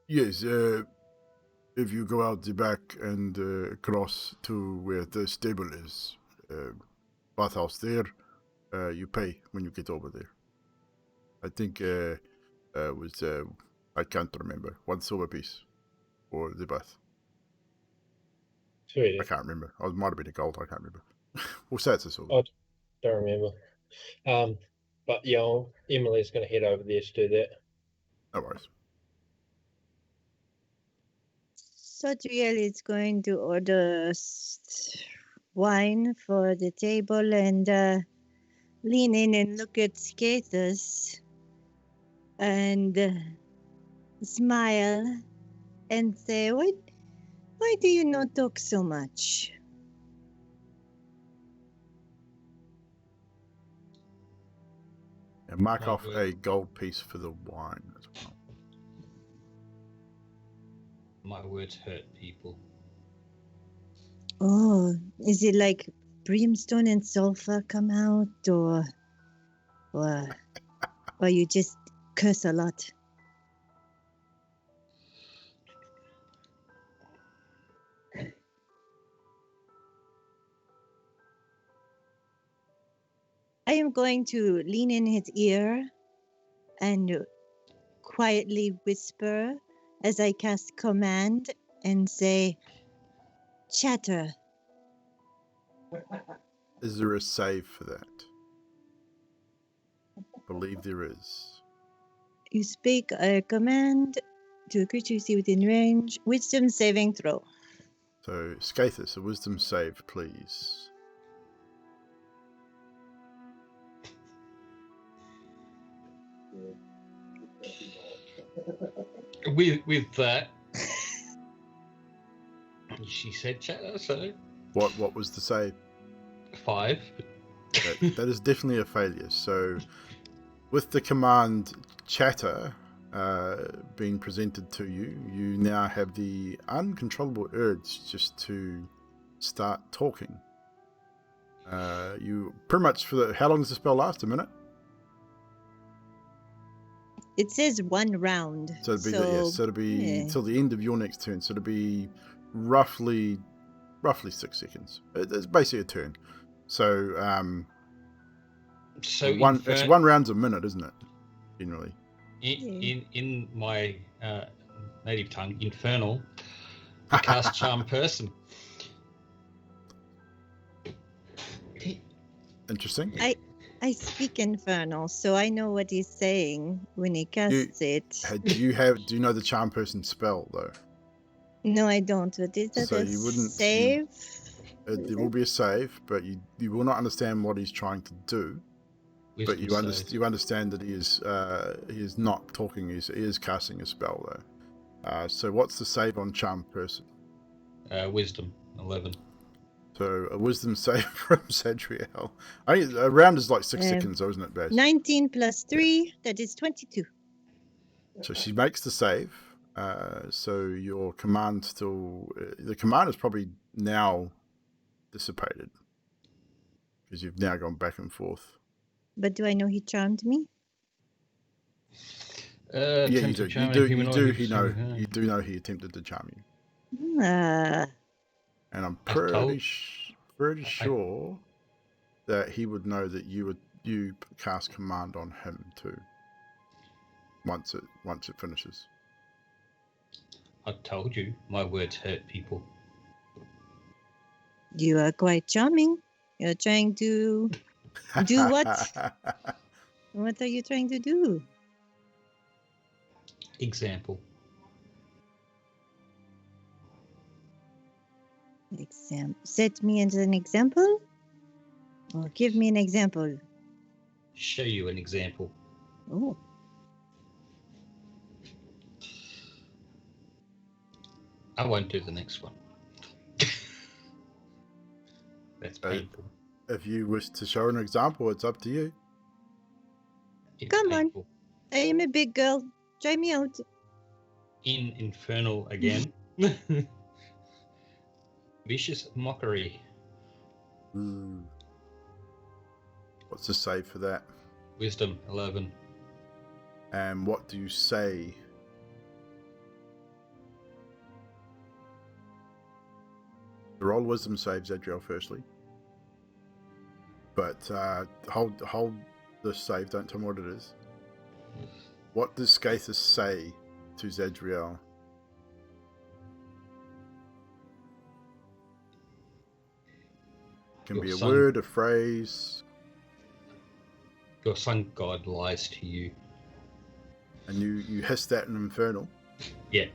yes, if you go out the back and cross to where the stable is, bathhouse there, you pay when you get over there. I think was I can't remember, 1 silver piece for the bath. Sweet. I can't remember. It might have been a gold. I can't remember. We'll say it's a silver. I don't remember. But yeah, Emily's going to head over there to do that. No worries. Sodriel is going to order wine for the table and lean in and look at Skathus and smile and say, why do you not talk so much? And mark off a gold piece for the wine as well. My words hurt people. Oh, is it like brimstone and sulfur come out, or you just curse a lot? I am going to lean in his ear and quietly whisper as I cast command and say, chatter. Is there a save for that? Believe there is. You speak a command to a creature you see within range. Wisdom saving throw. So, Skathus, a wisdom save, please. With that, she said chatter, so What was the save? 5. That is definitely a failure. So, with the command chatter being presented to you, you now have the uncontrollable urge just to start talking. You pretty much how long does the spell last? A minute? It says 1 round. So it'll be till the end of your next turn. So it'll be roughly 6 seconds. It's basically a turn. So So it's 1 round's a minute, isn't it? Generally. In my native tongue, infernal, I cast charm person. Interesting. I speak infernal, so I know what he's saying when he casts it. Do you know the charm person spell though? No, I don't. But is that a save? There will be a save, but you will not understand what he's trying to do. But you understand that he is not talking. He is casting a spell though. So what's the save on charm person? Wisdom 11. So a wisdom save from Sadriel. I think a round is like 6 seconds, though, isn't it, Baz? 19 plus 3, that is 22. So she makes the save. So your command the command is probably now dissipated because you've now gone back and forth. But do I know he charmed me? Yeah, you do. You do know he attempted to charm you. And I'm pretty sure that he would know that you cast command on him too. Once it finishes. I told you, my words hurt people. You are quite charming. You're trying to do what? What are you trying to do? Example. Set me as an example? Or give me an example? show you an example. Oh. I won't do the next one. That's painful. If you wish to show an example, it's up to you. It's Come on. painful. I am a big girl. Try me out. In Infernal again. Vicious mockery. Ooh. What's the save for that? Wisdom 11. And what do you say? Roll wisdom saves, Adriel, firstly. But hold the save. Don't tell me what it is. What does Skaithus say to Zadriel? It can Your be a son- word, a phrase, Your sun god lies to you. and you hiss that in Infernal. Yeah.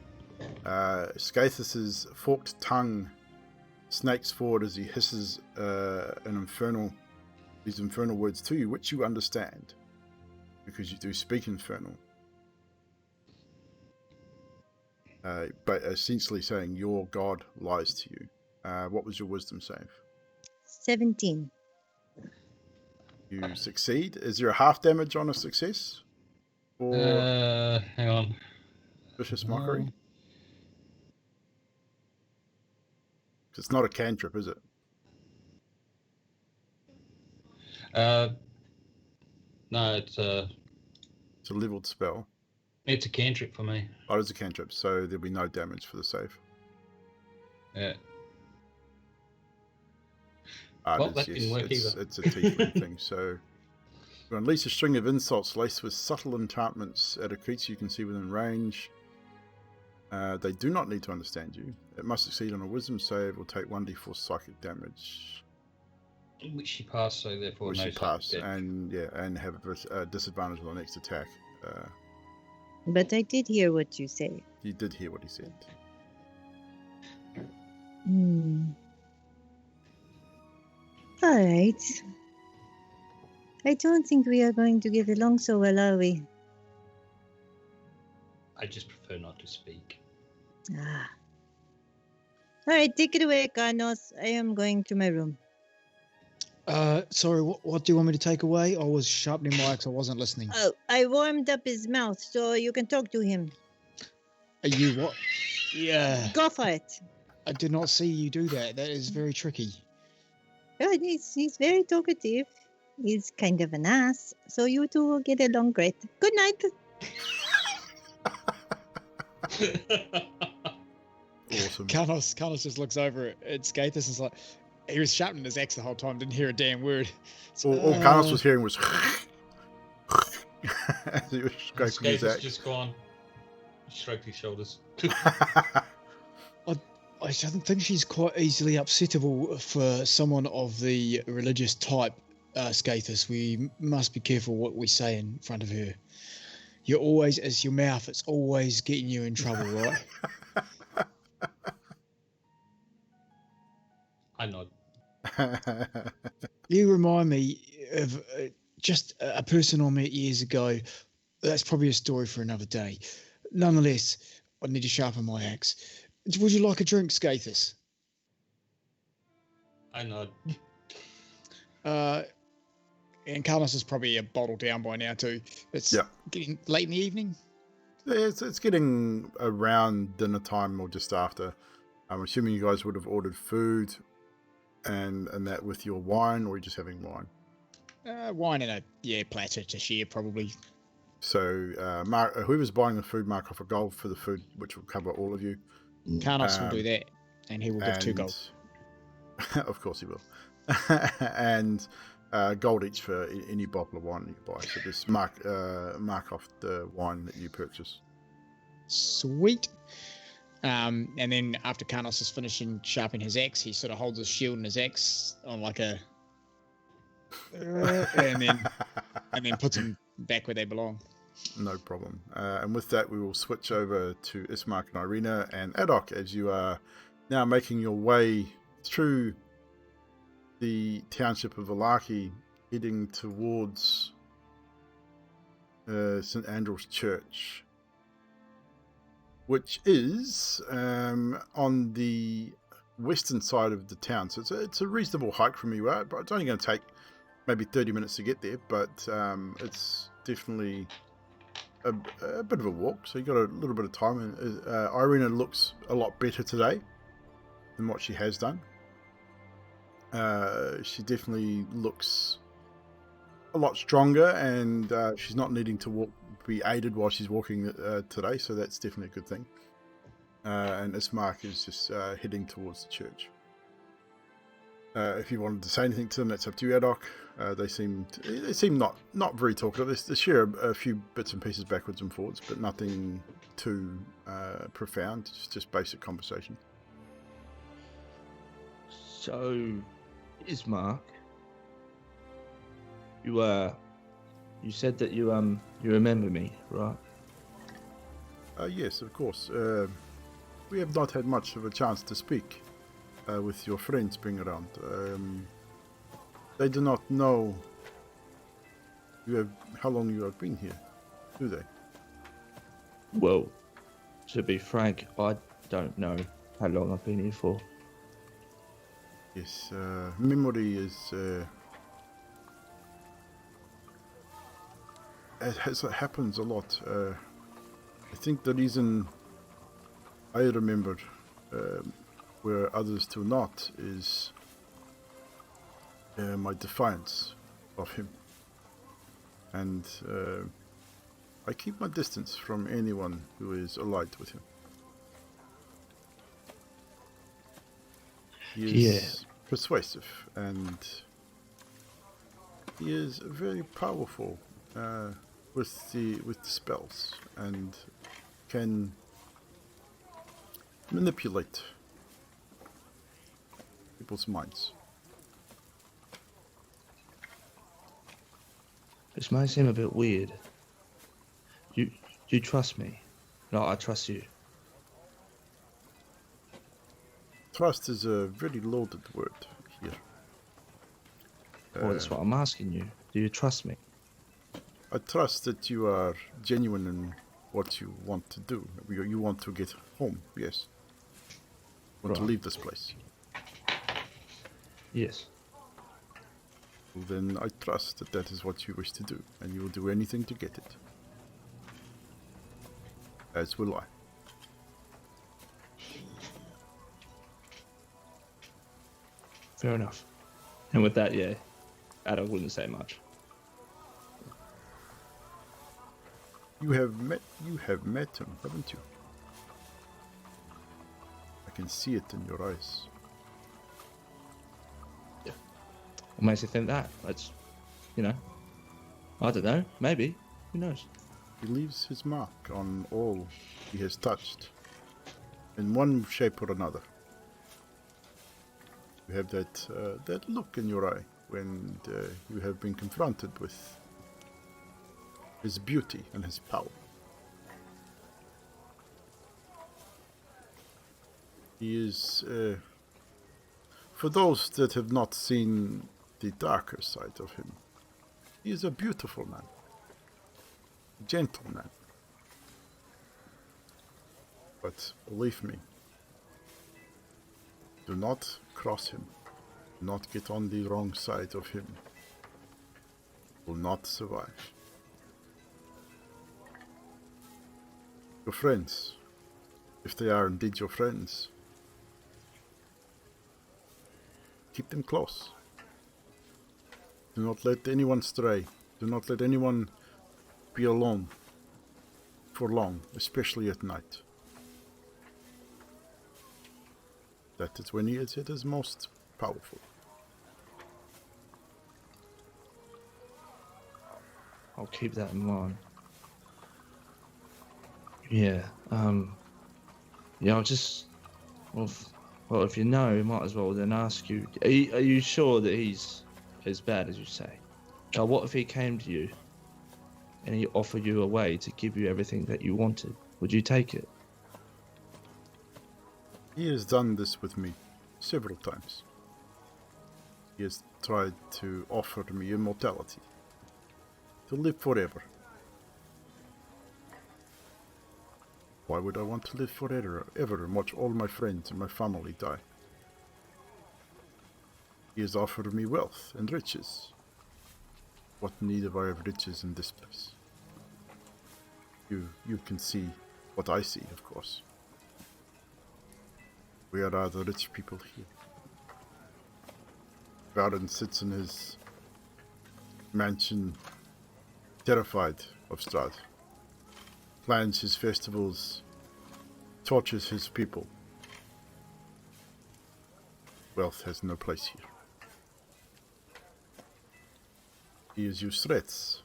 Skaithus's forked tongue snakes forward as he hisses these infernal words to you, which you understand because you do speak Infernal. But essentially saying your god lies to you. What was your wisdom save? 17. You succeed. Is there a half damage on a success? Or Hang on. vicious mockery? It's not a cantrip, is it? No, it's a leveled spell. It's a cantrip for me. Oh, it's a cantrip, so there'll be no damage for the save. Yeah. Well, that didn't work either. It's a tiefling thing, so you unleash a string of insults laced with subtle enchantments at a creature you can see within range. They do not need to understand you. It must succeed on a wisdom save or take 1d4 psychic damage. Which she passed, so therefore Which no she passed, psychic damage. and have a disadvantage on the next attack. But I did hear what you say. You did hear what he said. All right. I don't think we are going to get along so well, are we? I just prefer not to speak. Ah. All right, take it away, Carnos. I am going to my room. Sorry, what do you want me to take away? I was sharpening my axe. I wasn't listening. Oh, I warmed up his mouth so you can talk to him. Are you what? Yeah. Go for it. I did not see you do that. That is very tricky. Oh, he's very talkative. He's kind of an ass, so you two will get along great. Good night. Awesome. Carlos just looks over at Skaithus and is like, he was sharpening his axe the whole time, didn't hear a damn word. All Carlos was hearing was as he was scraping his Skaithus axe. just gone. Stroked his shoulders. I don't think she's quite easily upsettable for someone of the religious type, Skaithus. We must be careful what we say in front of her. You're always, as your mouth, it's always getting you in trouble, right? I nod. You remind me of just a person I met years ago. That's probably a story for another day. Nonetheless, I need to sharpen my axe. Would you like a drink, Skaithus? I nod. And Carlos is probably a bottle down by now too. It's getting late in the evening. Yeah, it's getting around dinner time or just after. I'm assuming you guys would have ordered food and that with your wine, or are you just having wine? Wine and a platter to share probably. So mark, whoever's buying the food, mark off a gold for the food, which will cover all of you. Carlos will do that, and he will give 2 gold. Of course he will. And gold each for any bottle of wine you buy. So just mark off the wine that you purchase. Sweet. And then after Carlos is finishing sharpening his axe, he sort of holds his shield and his axe on like a, and then puts them back where they belong. No problem. And with that, we will switch over to Ismark and Irina and Adok as you are now making your way through the township of Valaki, heading towards St. Andrew's Church, which is on the western side of the town. So it's a reasonable hike from you, but it's only going to take maybe 30 minutes to get there, but it's definitely a bit of a walk, so you got a little bit of time. And Irina looks a lot better today than what she has done. She definitely looks a lot stronger, and she's not needing to be aided while she's walking today, so that's definitely a good thing. And Ismark is just heading towards the church. If you wanted to say anything to them, that's up to you, Adok. They seem not very talkative. They share a few bits and pieces backwards and forwards, but nothing too profound. It's just basic conversation. So, Ismark, you said that you remember me, right? Yes, of course. We have not had much of a chance to speak with your friends being around. They do not know how long you have been here, do they? Well, to be frank, I don't know how long I've been here for. Yes, memory is... it happens a lot. I think the reason I remembered where others do not is my defiance of him. And I keep my distance from anyone who is allied with him. He is persuasive, and he is very powerful with the spells, and can manipulate people's minds. This might seem a bit weird. Do you trust me? No, I trust you. Trust is a very loaded word here. Well, that's what I'm asking you. Do you trust me? I trust that you are genuine in what you want to do. You want to get home, yes. You want to leave this place. Yes. Well, then I trust that that is what you wish to do, and you will do anything to get it. As will I. Fair enough. And with that, yeah, Adam wouldn't say much. You have met him, haven't you? I can see it in your eyes. Yeah. What makes you think that? That's, I don't know. Maybe. Who knows? He leaves his mark on all he has touched, in one shape or another. You have that look in your eye when you have been confronted with his beauty and his power. He is, for those that have not seen the darker side of him, he is a beautiful man, a gentle man. But believe me, do not cross him, do not get on the wrong side of him. You will not survive. Your friends, if they are indeed your friends, keep them close. Do not let anyone stray. Do not let anyone be alone for long, especially at night. That is when he is at his most powerful. I'll keep that in mind. Yeah, I'll just, well, if you know, we might as well then ask you, are you sure that he's as bad as you say? What if he came to you and he offered you a way to give you everything that you wanted? Would you take it? He has done this with me several times. He has tried to offer me immortality, to live forever. Why would I want to live forever and watch all my friends and my family die? He has offered me wealth and riches. What need have I of riches in this place? You can see what I see, of course. Where are the rich people here? Baron sits in his mansion, terrified of Strahd. Plans his festivals, tortures his people. Wealth has no place here. He has used threats.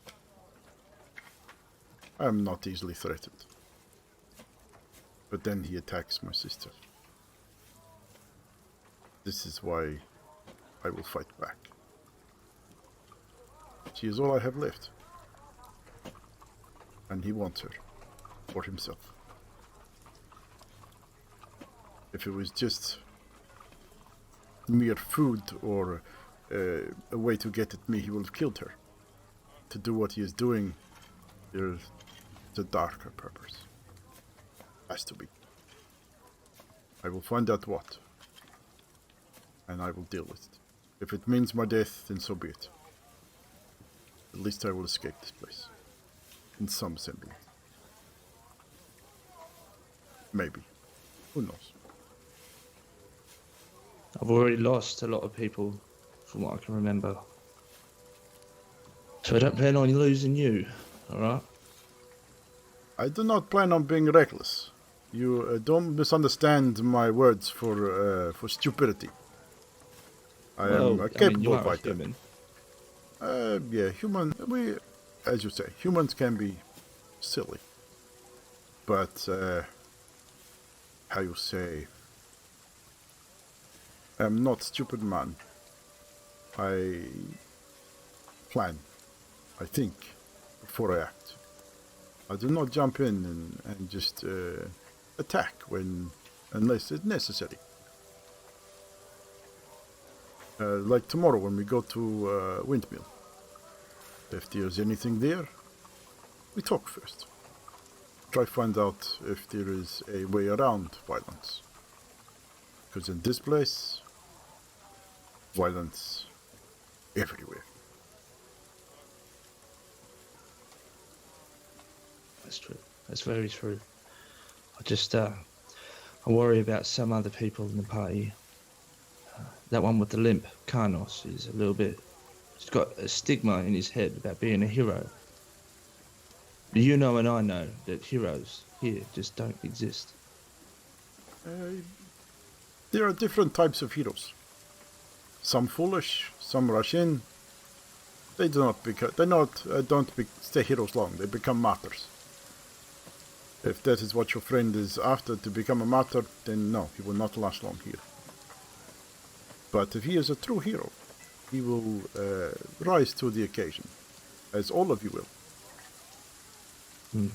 I am not easily threatened. But then he attacks my sister. This is why I will fight back. She is all I have left. And he wants her for himself. If it was just mere food or a way to get at me, he would have killed her. To do what he is doing, there's a darker purpose. Has to be. I will find out what. And I will deal with it. If it means my death, then so be it. At least I will escape this place. In some semblance. Maybe. Who knows? I've already lost a lot of people, from what I can remember. So I don't plan on losing you, alright? I do not plan on being reckless. You don't misunderstand my words for stupidity. I am a capable fighter. Human. Yeah, as you say, humans can be silly. But, how you say, I'm not stupid man. I plan, I think, before I act. I do not jump in and just attack unless it's necessary. Like tomorrow when we go to Windmill. If there's anything there, we talk first. Try find out if there is a way around violence. Because in this place, violence everywhere. That's true. That's very true. I worry about some other people in the party. That one with the limp, Karnos, is a little bit... He's got a stigma in his head about being a hero. But you know and I know that heroes here just don't exist. There are different types of heroes. Some foolish, some rush in. They don't stay heroes long. They become martyrs. If that is what your friend is after, to become a martyr, then no, he will not last long here. But if he is a true hero, he will rise to the occasion, as all of you will.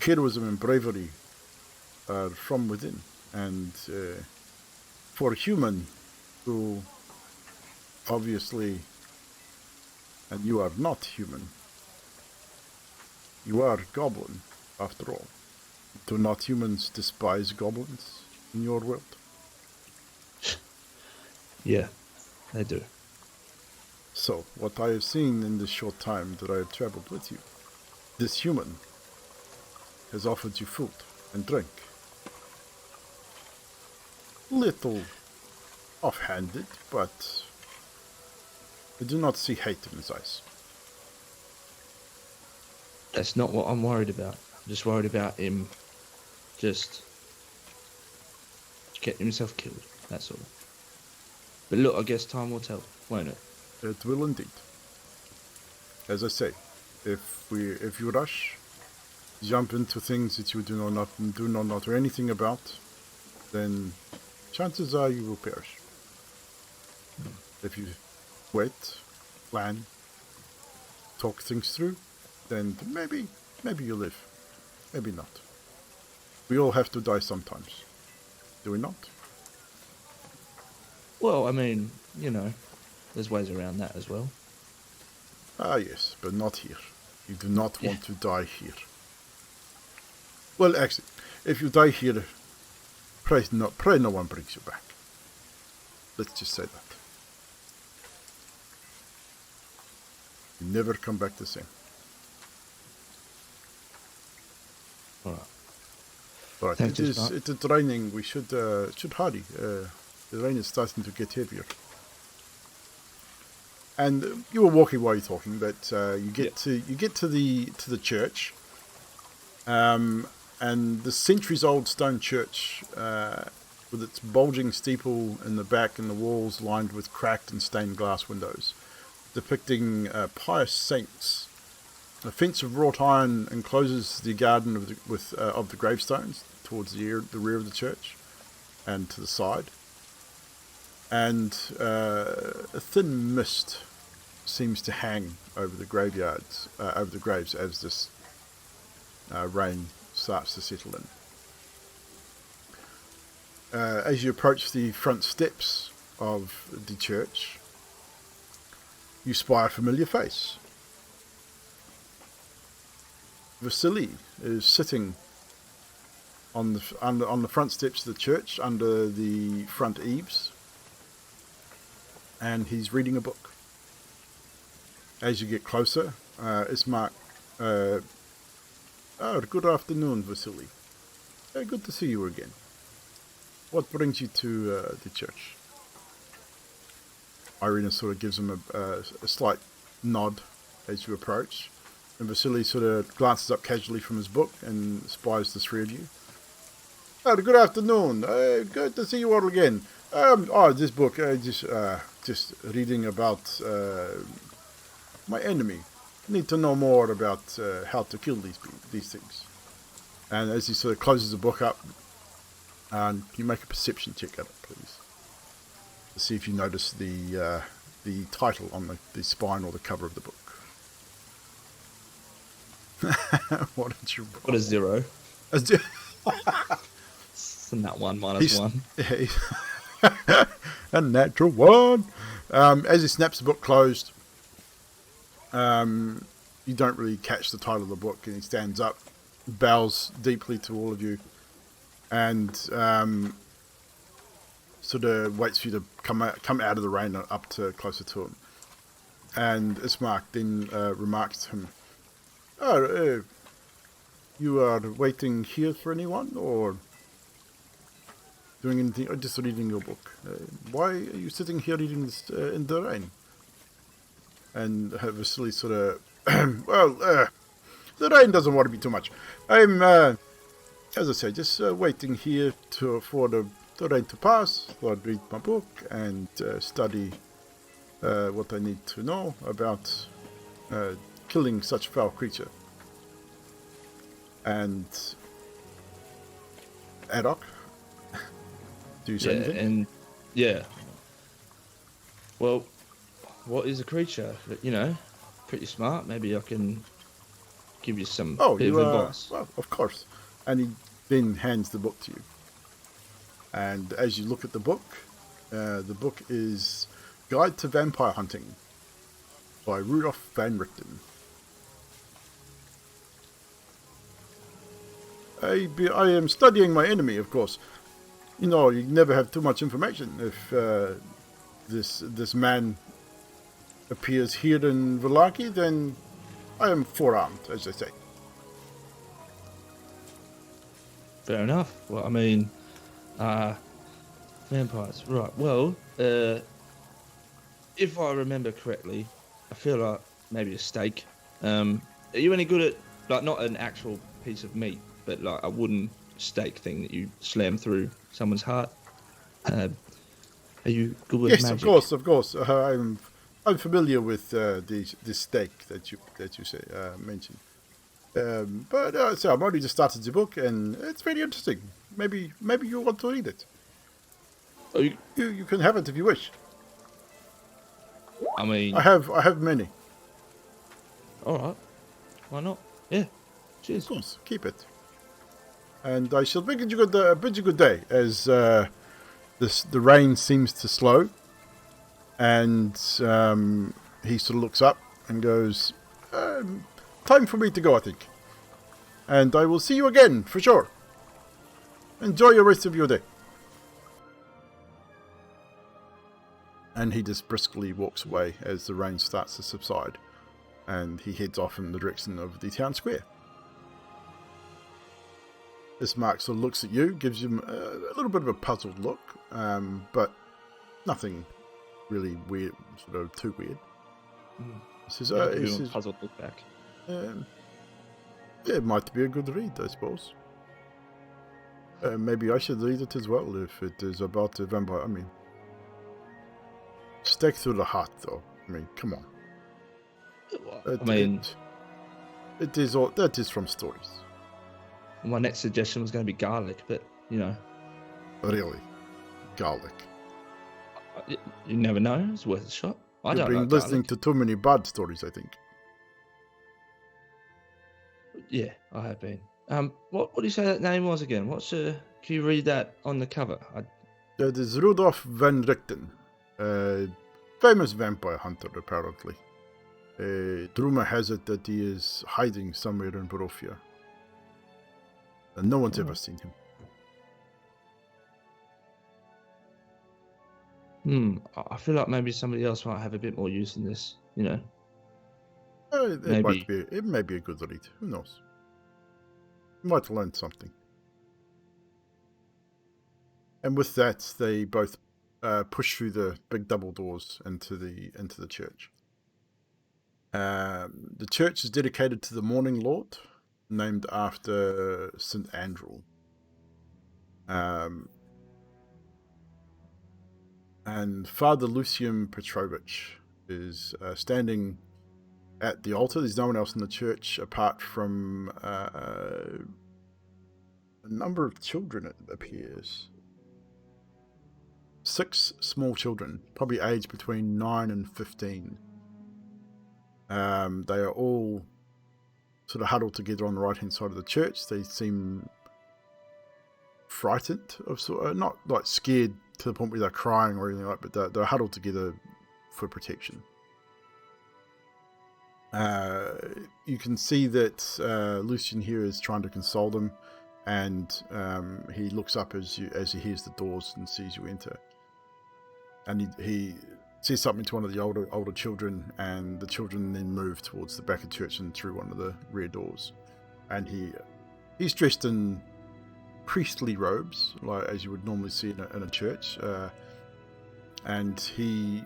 Heroism and bravery are from within, and for a human who obviously, and you are not human, you are goblin after all. Do not humans despise goblins in your world? Yeah, they do. So, what I have seen in this short time that I have traveled with you, this human has offered you food and drink. Little offhanded, but I do not see hate in his eyes. That's not what I'm worried about. I'm just worried about him just getting himself killed, that's all. But look, I guess time will tell, won't it? It will indeed. As I say, if you rush, jump into things that you do not know anything about, then chances are you will perish. If you wait, plan, talk things through, then maybe you live. Maybe not. We all have to die sometimes. Do we not? Well, I mean, you know, there's ways around that as well. Ah, yes, but not here. You do not want to die here. Well, actually, if you die here, pray no one brings you back. Let's just say that. You never come back the same. All right. Right, Thank you, Scott. it's raining. We should hurry. The rain is starting to get heavier. And you were walking while you're talking, but you get to the church, and the centuries-old stone church with its bulging steeple in the back and the walls lined with cracked and stained glass windows, depicting pious saints. A fence of wrought iron encloses the garden of the gravestones towards the rear of the church and to the side. And a thin mist seems to hang over the graveyards, over the graves as this rain starts to settle in. As you approach the front steps of the church, you spy a familiar face. Vasily is sitting on the front steps of the church under the front eaves, and he's reading a book. As you get closer, Ismark, good afternoon, Vasily. Good to see you again. What brings you to the church? Irina sort of gives him a slight nod as you approach, and Vasily sort of glances up casually from his book and spies the three of you. Good afternoon. Good to see you all again. This book, just reading about my enemy. Need to know more about how to kill these things. And as he sort of closes the book up, you make a perception check at it, please, to see if you notice the title on the spine or the cover of the book. What did you roll? What is 0? Isn't that 1 minus 1? A natural 1. As he snaps the book closed, you don't really catch the title of the book, and he stands up, bows deeply to all of you, and sort of waits for you to come out of the rain up to closer to him. And Ismark then remarks to him, you are waiting here for anyone, or doing anything, or just reading your book? Why are you sitting here reading this in the rain? And Vasily sort of, the rain doesn't worry me too much. I'm, as I say, just waiting here for the rain to pass, so I'd read my book and study what I need to know about killing such a foul creature. And Adok, do you say anything? Well, what is a creature? Pretty smart. Maybe I can give you some bit of advice. Well, of course. And he then hands the book to you. And as you look at the book is Guide to Vampire Hunting by Rudolf van Richten. I am studying my enemy, of course. You never have too much information. If this man appears here in Valaki, then I am forearmed, as they say. Fair enough. Well, I mean, vampires. Right. Well, if I remember correctly, I feel like maybe a steak. Are you any good at, not an actual piece of meat, but like a wooden stake thing that you slam through someone's heart? Are you good with magic? Yes, of course. I'm familiar with this stake that you mentioned. So I've already just started the book, and it's very interesting. Maybe you want to read it. Oh, you can have it if you wish. I mean, I have many. All right. Why not? Yeah. Cheers. Of course, keep it. And I shall bid you good day, as the rain seems to slow, and he sort of looks up and goes, time for me to go, I think. And I will see you again, for sure. Enjoy the rest of your day. And he just briskly walks away as the rain starts to subside, and he heads off in the direction of the town square. Ismark sort of looks at you, gives him a little bit of a puzzled look, but nothing really weird, sort of too weird. He says, He says, puzzled look back. Yeah, it might be a good read, I suppose. Maybe I should read it as well if it is about a vampire. I mean, stake through the heart, though. I mean, come on. It is all that is from stories. My next suggestion was going to be garlic, but you know. Really, garlic. You never know. It's worth a shot. You've been listening to too many bad stories, I think. Yeah, I have been. What do you say that name was again? Can you read that on the cover? That is Rudolf van Richten, famous vampire hunter, apparently. Rumor has it that he is hiding somewhere in bruvia, and no one's ever seen him. I feel like maybe somebody else might have a bit more use in this, you know. It may be a good read. Who knows? You might learn something. And with that, they both push through the big double doors into the church. The church is dedicated to the Morning Lord, named after St. Andrew. And Father Lucian Petrovich is standing at the altar. There's no one else in the church apart from a number of children, it appears. 6 small children, probably aged between 9 and 15. They are all sort of huddled together on the right-hand side of the church. They seem frightened, not like scared to the point where they're crying or anything like that, but they're huddled together for protection. You can see that Lucian here is trying to console them, and he looks up as he hears the doors and sees you enter. And he says something to one of the older children, and the children then move towards the back of the church and through one of the rear doors. And he's dressed in priestly robes, like as you would normally see in a church, and he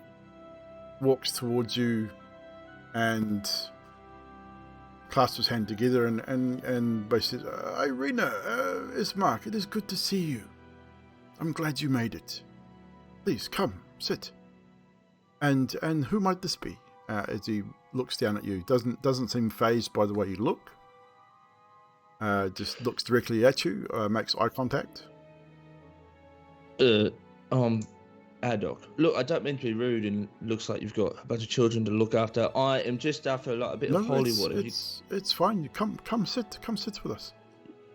walks towards you and clasps his hand together and basically says, Irina, Ismark, it is good to see you. I'm glad you made it. Please come, sit. And who might this be? As he looks down at you, doesn't seem fazed by the way you look. Just looks directly at you, makes eye contact. Adok. Look, I don't mean to be rude, and it looks like you've got a bunch of children to look after. I am just after a bit of holy water. It's fine. You come sit with us.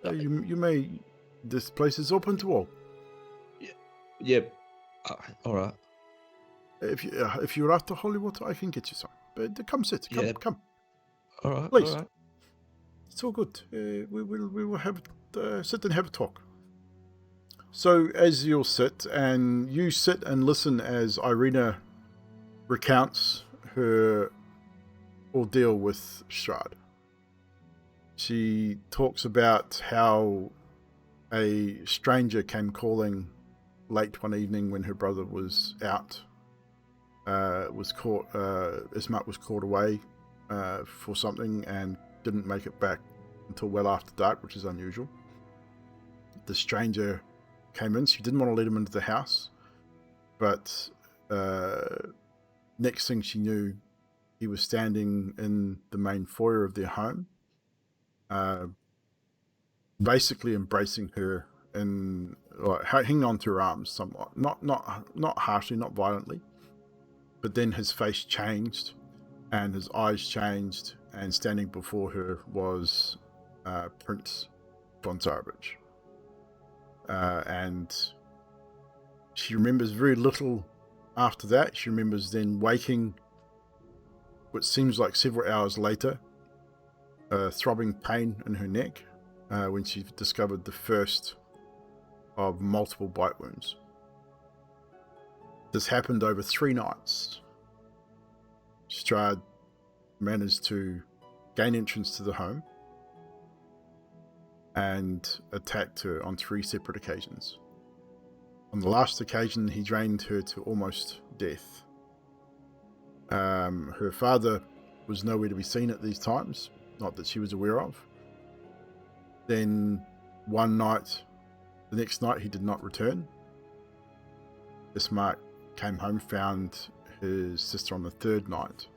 You may. This place is open to all. Yep. All right. If you're after holy water, I can get you some. But come sit. Come. All right. Please. All right. It's all good. We will have sit and have a talk. So as you'll sit and listen as Irina recounts her ordeal with Strahd. She talks about how a stranger came calling late one evening when her brother was out. Ismark was caught away for something and didn't make it back until well after dark, which is unusual. The stranger came in. She didn't want to let him into the house, but next thing she knew, he was standing in the main foyer of their home, basically embracing her and hanging on to her arms somewhat, not harshly, not violently, but then his face changed and his eyes changed, and standing before her was Prince von Tsarevich. And she remembers very little after that. She remembers then waking, what seems like several hours later, throbbing pain in her neck when she discovered the first of multiple bite wounds. This happened over 3 nights. Strahd managed to gain entrance to the home and attacked her on 3 separate occasions. On the last occasion, he drained her to almost death. Her father was nowhere to be seen at these times, not that she was aware of. Then the next night he did not return. Ismark came home, found his sister on the 3rd night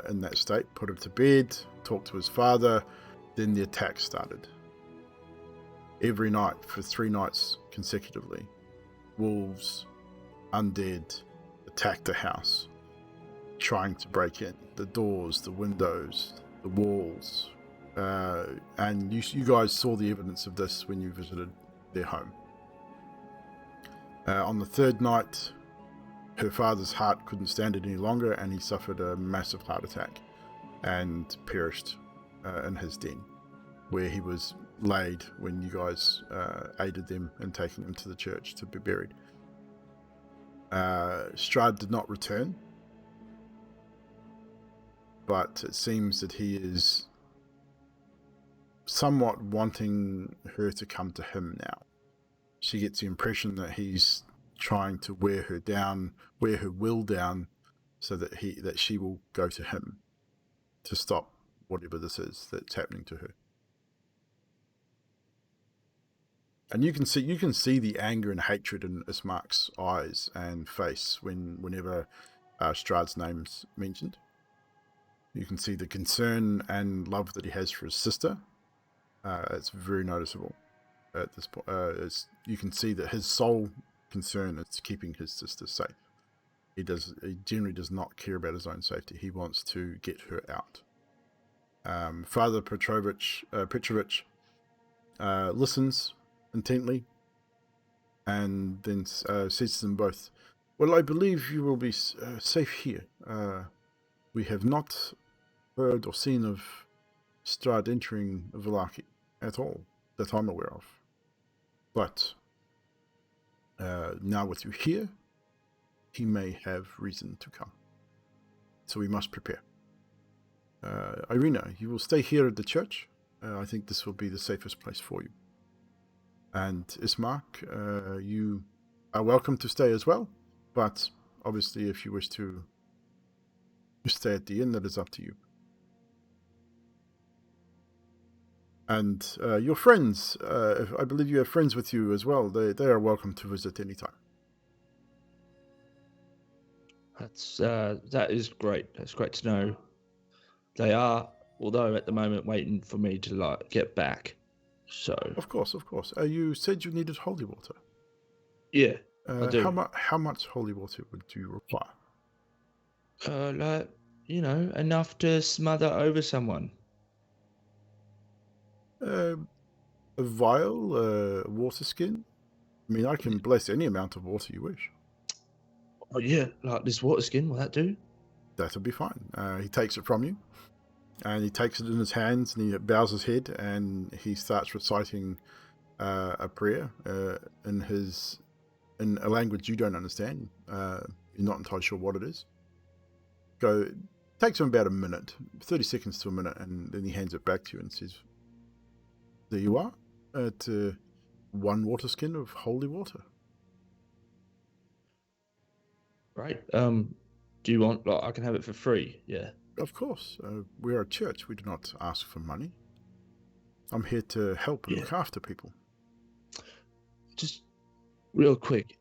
in that state, put her to bed, talked to his father, then the attack started. Every night for 3 nights consecutively, wolves, undead, attacked the house, trying to break in. The doors, the windows, the walls. And you guys saw the evidence of this when you visited their home. On the 3rd night, her father's heart couldn't stand it any longer, and he suffered a massive heart attack and perished in his den, where he was laid when you guys aided them in taking him to the church to be buried. Strahd did not return, but it seems that he is somewhat wanting her to come to him now. She gets the impression that he's trying to wear her will down, so that she will go to him to stop whatever this is that's happening to her. And you can see the anger and hatred in Ismark's eyes and face whenever Strahd's name's mentioned. You can see the concern and love that he has for his sister. It's very noticeable at this point. You can see that his sole concern is keeping his sister safe. He generally does not care about his own safety. He wants to get her out. Father Petrovich listens intently, and then says to them both, "Well, I believe you will be safe here. We have not heard or seen of Strahd entering Valaki at all, that I'm aware of. But now with you here, he may have reason to come. So we must prepare. Irina, you will stay here at the church. I think this will be the safest place for you. And Ismark, you are welcome to stay as well, but obviously if you wish to stay at the inn, that is up to you. And your friends, I believe you have friends with you as well. They are welcome to visit anytime." That is great. That's great to know. They are, although at the moment, waiting for me to get back. So Of course. You said you needed holy water. Yeah, I do. How much holy water would you require? Enough to smother over someone. A vial, a water skin? I mean, I can bless any amount of water you wish. Oh yeah, like this water skin, will that do? That'll be fine. He takes it from you, and he takes it in his hands, and he bows his head, and he starts reciting a prayer in a language you don't understand. You're not entirely sure what it is. Takes him about a minute, 30 seconds to a minute, and then he hands it back to you and says, "There you are, at 1 water skin of holy water." Right. Do you want, I can have it for free? Yeah. Of course. We are a church. We do not ask for money. I'm here to help and look after people. Just real quick,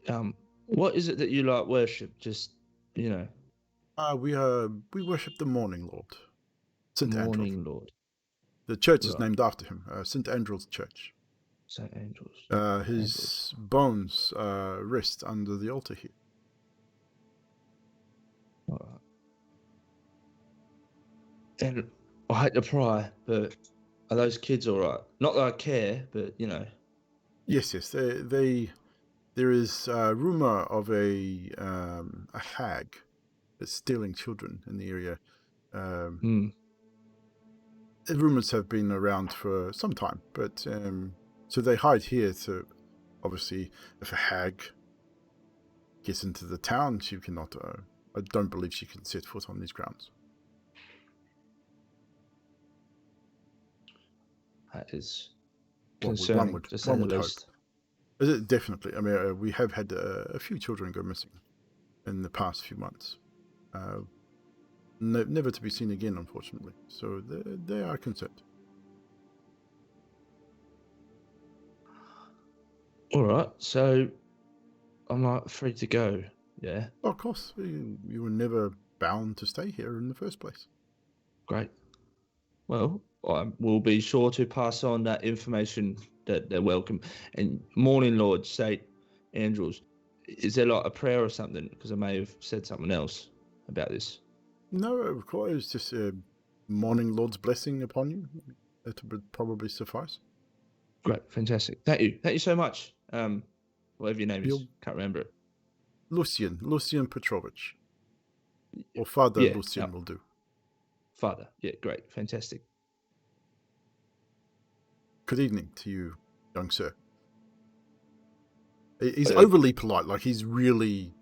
what is it that you worship? Just, we worship the Morning Lord, St. Morning Andrew. Lord. The church is named after him, St. Andrew's Church. St. Andrew's. His bones rest under the altar here. All right. And I hate to pry, but are those kids all right? Not that I care, but Yes. There is a rumor of a hag that's stealing children in the area. The rumors have been around for some time, but So they hide here to, obviously, if a hag gets into the town, she cannot. I don't believe she can set foot on these grounds. That is One concerning, would to say the hope. least. Is it definitely? I mean, we have had a few children go missing in the past few months. Never to be seen again, unfortunately. So they are concerned. All right, so I'm like free to go. Yeah, Oh, of course, you were never bound to stay here in the first place. great. Well, I will be sure to pass on that information that they're welcome. And morning, Lord St. Andrews, is there like a prayer or something? Because I may have said something else about this. No, of course, it's just a morning Lord's blessing upon you. That would probably suffice. Great, fantastic. Thank you so much. Whatever your name is, can't remember it. Lucian Petrovich, or Father Lucian will do. Father, yeah, great, fantastic. Good evening to you, young sir. He's overly polite, like he's really...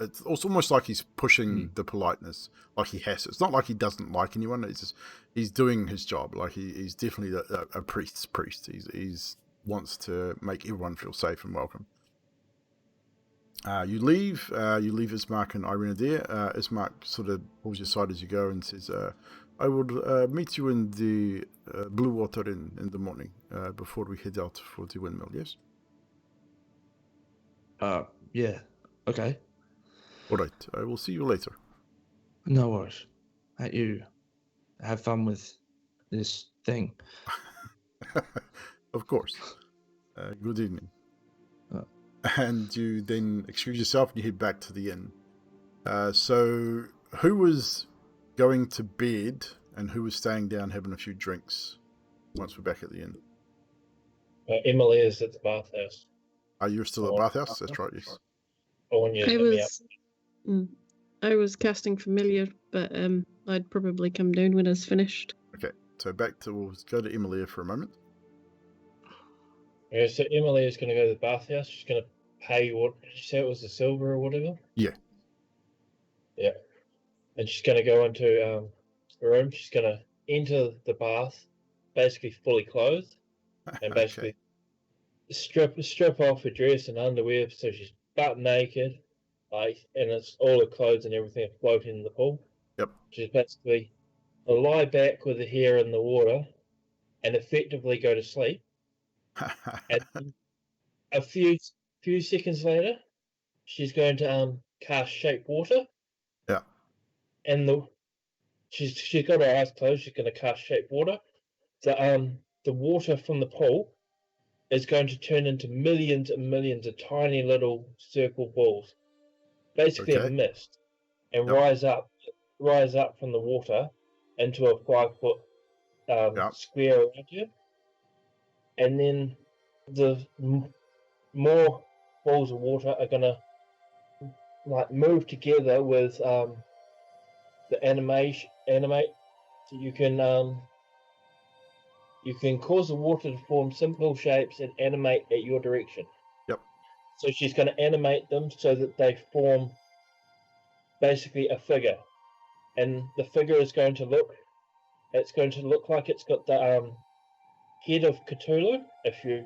It's almost like he's pushing the politeness, like he has to. It's not like he doesn't like anyone. It's just he's doing his job. Like he's definitely a priest's priest. He's wants to make everyone feel safe and welcome. You leave Ismark and Irina there. Ismark sort of pulls you aside as you go and says, I will meet you in the Blue Water in the morning before we head out for the windmill, yes? Yeah, okay. All right, I will see you later. No worries. You have fun with this thing. Of course. Good evening. And you then excuse yourself and you head back to the inn. So who was going to bed and who was staying down having a few drinks once we're back at the inn? Emily is at the bathhouse. Are you still at the bathhouse? That's right, yes. I was casting familiar, but I'd probably come down when it's finished. Okay, so we'll go to Emilia for a moment. Yeah, so Emily is going to go to the bathhouse. She's going to pay what did you say it was, the silver or whatever? Yeah. Yeah. And she's going to go into her room. She's going to enter the bath, basically fully clothed, and basically strip off her dress and underwear, so she's butt naked, and it's all her clothes and everything floating in the pool. Yep. She's basically lie back with her hair in the water, and effectively go to sleep. And a few seconds later, she's going to cast shape water. Yeah. And she's got her eyes closed. She's going to cast shape water. The water from the pool is going to turn into millions and millions of tiny little circle balls, basically a mist, and rise up from the water into a 5-foot square around you. And then the more balls of water are gonna move together with the animate, so you can cause the water to form simple shapes and animate at your direction. Yep. So she's going to animate them so that they form basically a figure, and the figure is going to look like it's got the head of Cthulhu, if you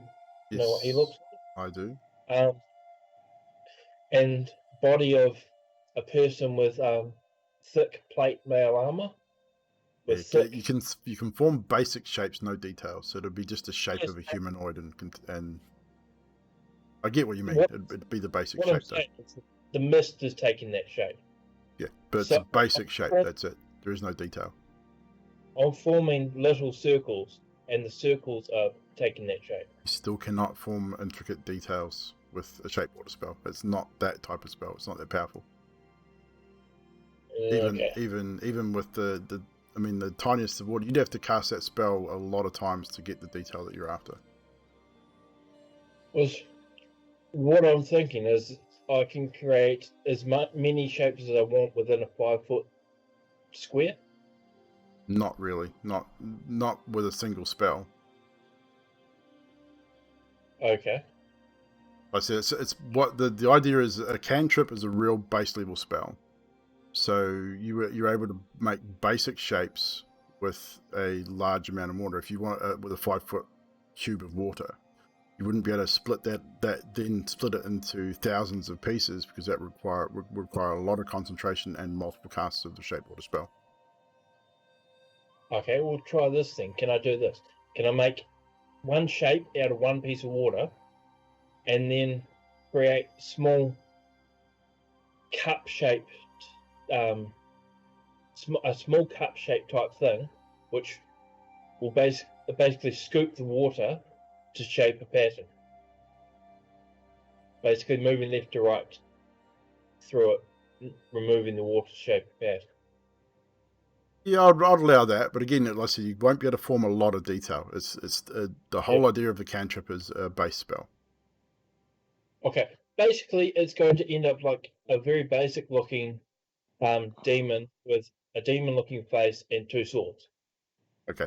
know what he looks like. I do. And body of a person with thick plate mail armor. You can form basic shapes, no details. So it'll be just a shape of a humanoid, and I get what you mean. It'd be the basic shape. The mist is taking that shape. Yeah, but it's a basic shape. That's it. There is no detail. I'm forming little circles, and the circles are taking that shape. You still cannot form intricate details with a shape water spell. It's not that type of spell. It's not that powerful. Even with the tiniest of water, you'd have to cast that spell a lot of times to get the detail that you're after. What I'm thinking is I can create as many shapes as I want within a 5-foot square. Not really. Not with a single spell. Okay. I said it's what the idea is. A cantrip is a real base level spell, so you're able to make basic shapes with a large amount of water. If you want with a 5-foot cube of water, you wouldn't be able to split that then split it into thousands of pieces, because that would require a lot of concentration and multiple casts of the shape water spell. Okay, we'll try this thing. Can I do this? Can I make one shape out of one piece of water, and then create small cup-shaped, a small cup-shaped type thing, which will basically scoop the water to shape a pattern. Basically moving left to right through it, removing the water to shape a pattern. Yeah, I'd allow that, but again, like I said, you won't be able to form a lot of detail. It's the whole idea of the cantrip is a base spell. Okay, basically it's going to end up like a very basic looking demon with a demon looking face and 2 swords. Okay.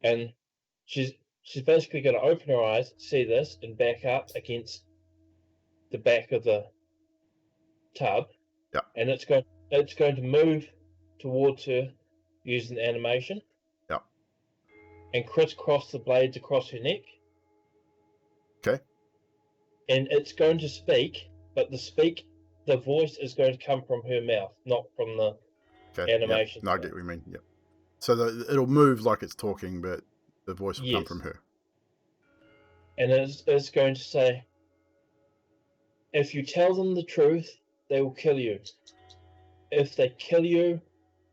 And she's basically going to open her eyes, see this, and back up against the back of the tub. Yeah. And it's going to move towards her using the animation. Yeah. And crisscross the blades across her neck. Okay. And it's going to speak, but the voice is going to come from her mouth, not from the animation. Yeah. No, I get what you mean. Yeah. So it'll move like it's talking, but the voice will come from her. And it's going to say, if you tell them the truth, they will kill you. If they kill you,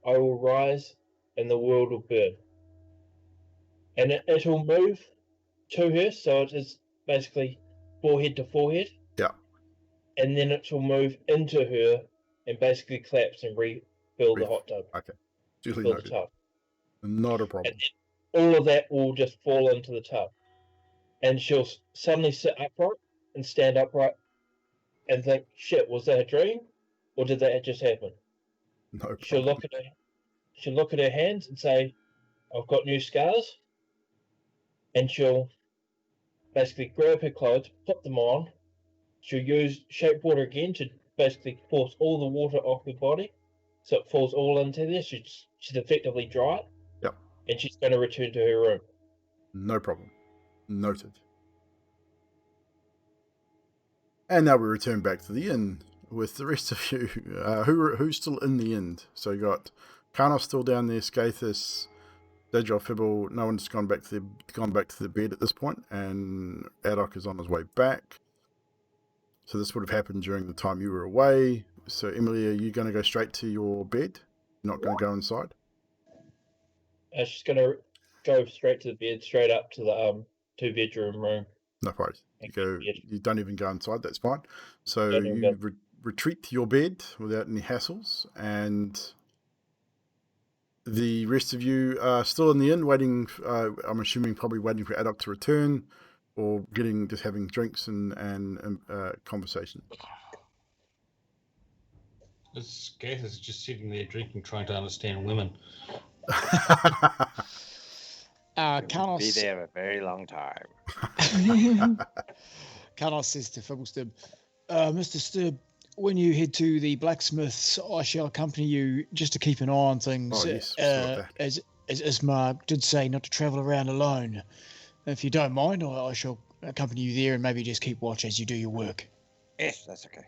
I will rise and the world will burn. And it'll move to her, so it is basically forehead to forehead. Yeah. And then it will move into her and basically collapse and refill the hot tub. Okay. Duly Fill noted. the tub. Not a problem. And then all of that will just fall into the tub. And she'll suddenly sit upright and stand upright and think, shit, was that a dream? Or did that just happen? No problem. She'll look at her hands and say, I've got new scars. And she'll basically grab her clothes, put them on. She'll use shape water again to basically force all the water off her body. So it falls all into there. She's effectively dry. Yep. And she's going to return to her room. No problem. Noted. And now we return back to the inn with the rest of you. Who's still in the inn? So you got Karnos still down there, Skathis, Dejal, Fibble. No one's gone back to the bed at this point, and Adok is on his way back. So this would have happened during the time you were away. So Emily, are you going to go straight to your bed? You're not going to go inside? She's going to go straight to the bed, straight up to the 2-bedroom room. No worries. You don't even go inside. That's fine. So you retreat to your bed without any hassles, and the rest of you are still in the inn, waiting. I'm assuming probably waiting for Adok to return, or just having drinks and conversation. This Gath is just sitting there drinking, trying to understand women. Karnos Be there a very long time. Karnos says to Fibblestib, Mr. Stib, when you head to the blacksmiths, I shall accompany you just to keep an eye on things. Oh, yes, as Ismark did say, not to travel around alone. If you don't mind, I shall accompany you there and maybe just keep watch as you do your work. Yes, that's okay.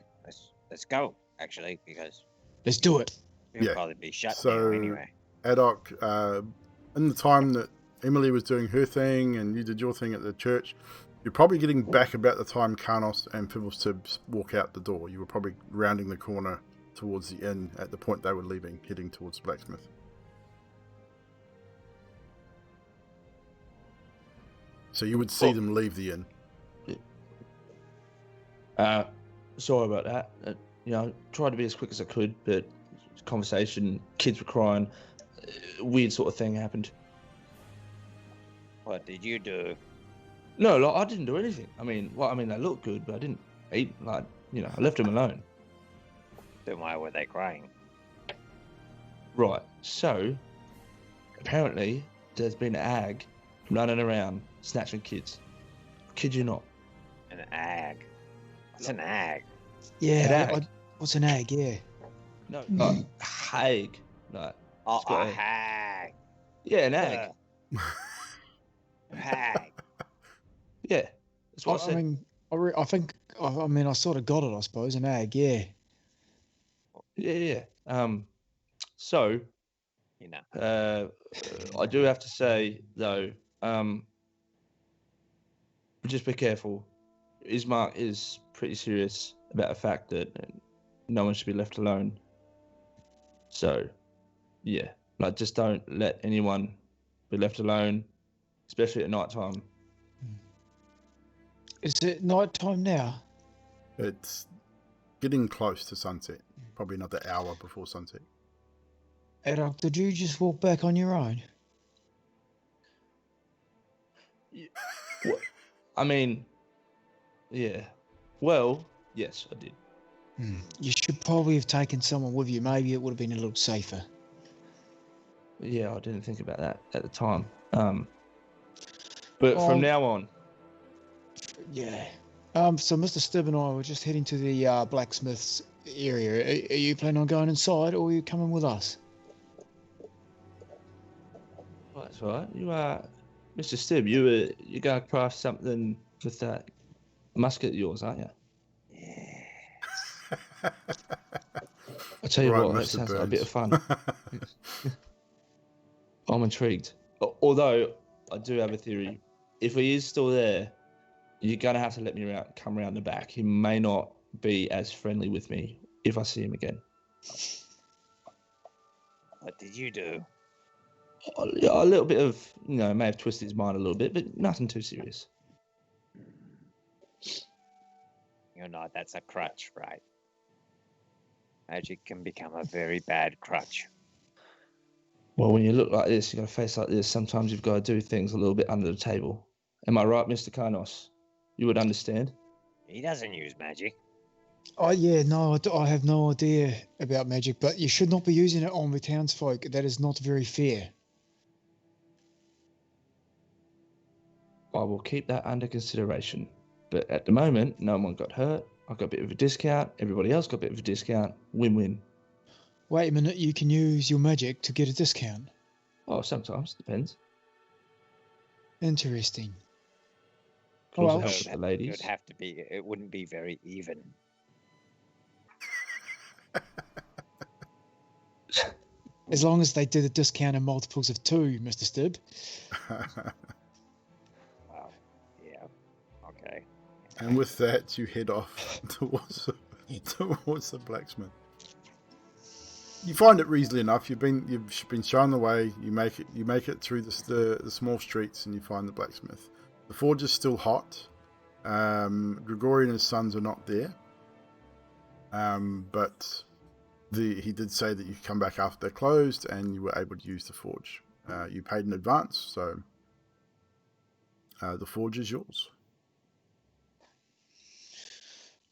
Let's go, actually, because let's do it. We'll probably be shut down anyway. Adok, in the time that Emily was doing her thing and you did your thing at the church, you're probably getting back about the time Karnos and Fibblestib walk out the door. You were probably rounding the corner towards the inn at the point they were leaving, heading towards the blacksmith. So you would see them leave the inn. Sorry about that. Tried to be as quick as I could, but conversation, kids were crying, weird sort of thing happened. What did you do? No, I didn't do anything. They looked good, but I didn't eat. I left them alone. Then why were they crying? Right. So, apparently, there's been an ag running around snatching kids. Kid you not. An ag. What's an ag? Yeah, An ag? what's an ag? Yeah. No, like hag. Like, Oh, it's got a a- hag. yeah, an ag. Hag. Yeah, that's what I I said. mean, I think, I mean, I sort of got it, I suppose. An ag, yeah. Yeah. So, You know. I do have to say though, just be careful. Ismark is pretty serious about the fact that no one should be left alone. So, yeah, like just don't let anyone be left alone, especially at night time. Is it night time now? It's getting close to sunset. Probably another hour before sunset. Adok, did you just walk back on your own? I mean, yeah. Well, yes, I did. You should probably have taken someone with you. Maybe it would have been a little safer. Yeah, I didn't think about that at the time. But from now on, Yeah. So Mr. Stibb and I were just heading to the blacksmith's area. Are you planning on going inside, or are you coming with us? well, that's all right. You Mr. Stibb, you're gonna craft something with that musket of yours, aren't you? I tell you Right, what, that Mr. sounds like a bit of fun. Burns. I'm intrigued. Although I do have a theory. If he is still there, you're gonna have to let me come around the back. He may not be as friendly with me if I see him again. What did you do? A little bit of, may have twisted his mind a little bit, but nothing too serious. You know, that's a crutch, right? Magic can become a very bad crutch. Well, when you look like this, you got a face like this, sometimes you've got to do things a little bit under the table. Am I right, Mr. Karnos? You would understand? He doesn't use magic. Oh, yeah, no, I have no idea about magic, but you should not be using it on the townsfolk. That is not very fair. I will keep that under consideration. But at the moment, no one got hurt. I got a bit of a discount. Everybody else got a bit of a discount. Win-win. Wait a minute, you can use your magic to get a discount. Oh, sometimes. Depends. Interesting. Could also Well, help with the ladies. It would have to be. It wouldn't be very even. As long as they did a discount in multiples of 2, Mr. Stibb. Well, yeah. Okay. And with that, you head off towards the blacksmith. You find it reasonably enough. You've been shown the way. You make it through the small streets, and you find the blacksmith. The forge is still hot. Gregory and his sons are not there. But he did say that you could come back after they're closed, and you were able to use the forge. You paid in advance, so the forge is yours.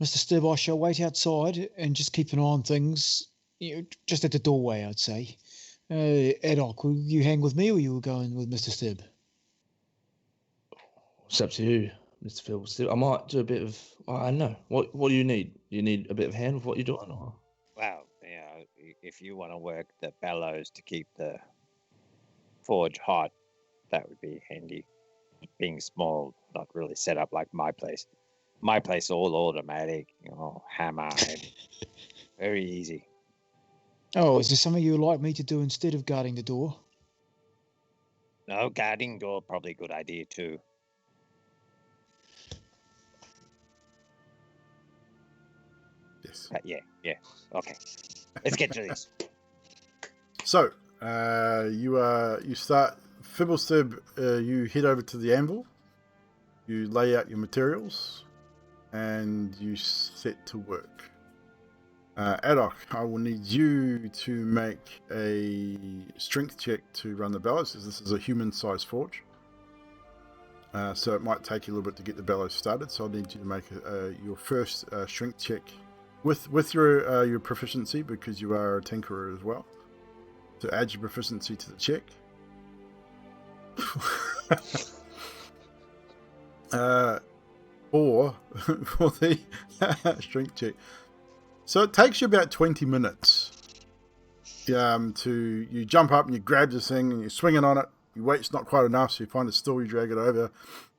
Mr. Stibb, I shall wait outside and just keep an eye on things, just at the doorway, I'd say. Adok, will you hang with me, or you were going with Mr. Stibb? It's up to you, Mr. Phil. I might do a bit of, I don't know. What do you need? Do you need a bit of hand with what you're doing? Or? Well, if you want to work the bellows to keep the forge hot, that would be handy. Being small, not really set up like my place. My place all automatic, hammer, very easy. Oh, is there something you would like me to do instead of guarding the door? No, guarding door, probably a good idea too. Yes. Yeah. Okay. Let's get to this. So, you start, Fibblestib, you head over to the anvil, you lay out your materials, and you set to work. Adok, I will need you to make a strength check to run the bellows, as this is a human-sized forge. So it might take you a little bit to get the bellows started, so I'll need you to make your first strength check with your proficiency, because you are a tinkerer as well. So add your proficiency to the check. 4 for the strength check. So it takes you about 20 minutes to you jump up and you grab this thing and you're swinging on it. You wait, it's not quite enough, so you find it still, you drag it over,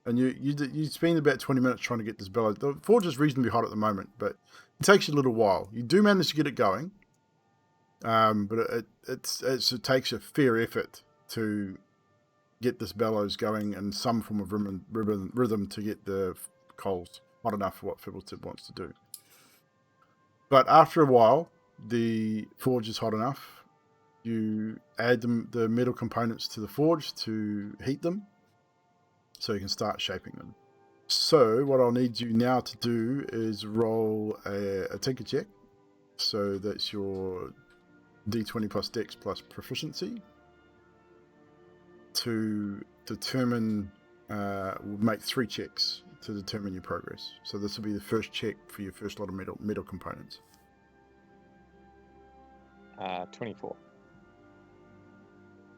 and you spend about 20 minutes trying to get this bellows. The forge is reasonably hot at the moment, but it takes you a little while. You do manage to get it going, but it takes a fair effort to get this bellows going and some form of rhythm to get the coals hot enough for what Fibblestip wants to do. But after a while, the forge is hot enough. You add the metal components to the forge to heat them, so you can start shaping them. So what I'll need you now to do is roll a tinker check. So that's your D20 plus Dex plus proficiency to determine. We'll make 3 checks to determine your progress. So this will be the first check for your first lot of metal components. 24.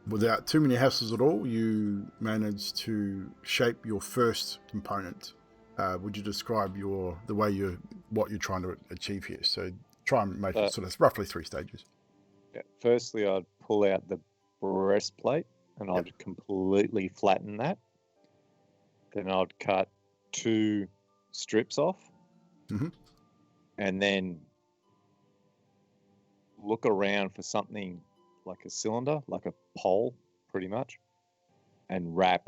Without too many hassles at all, you manage to shape your first component. Would you describe what you're trying to achieve here? So try and make it sort of roughly 3 stages. Yeah. Firstly, I'd pull out the breastplate and I'd completely flatten that. Then I'd cut 2 strips off, and then look around for something like a cylinder, like a pole, pretty much, and wrap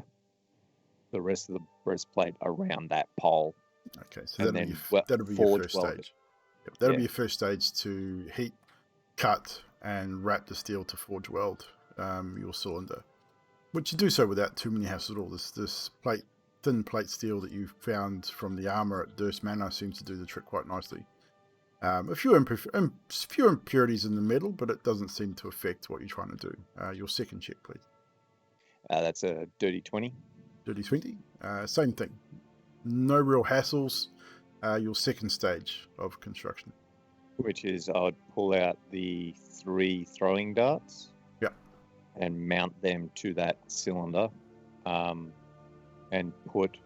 the rest of the breastplate around that pole. Okay, so that'll be your first weld stage. Yep, that'll be your first stage to heat, cut, and wrap the steel to forge weld your cylinder. Which you do so without too many hassles at all. This thin plate steel that you found from the armor at Durst Manor seems to do the trick quite nicely. A few impurities in the metal, but it doesn't seem to affect what you're trying to do. Your second check, please. That's a dirty 20. Dirty 20. Same thing. No real hassles. Your second stage of construction. Which is I'd pull out the 3 throwing darts. Yep. And mount them to that cylinder, and put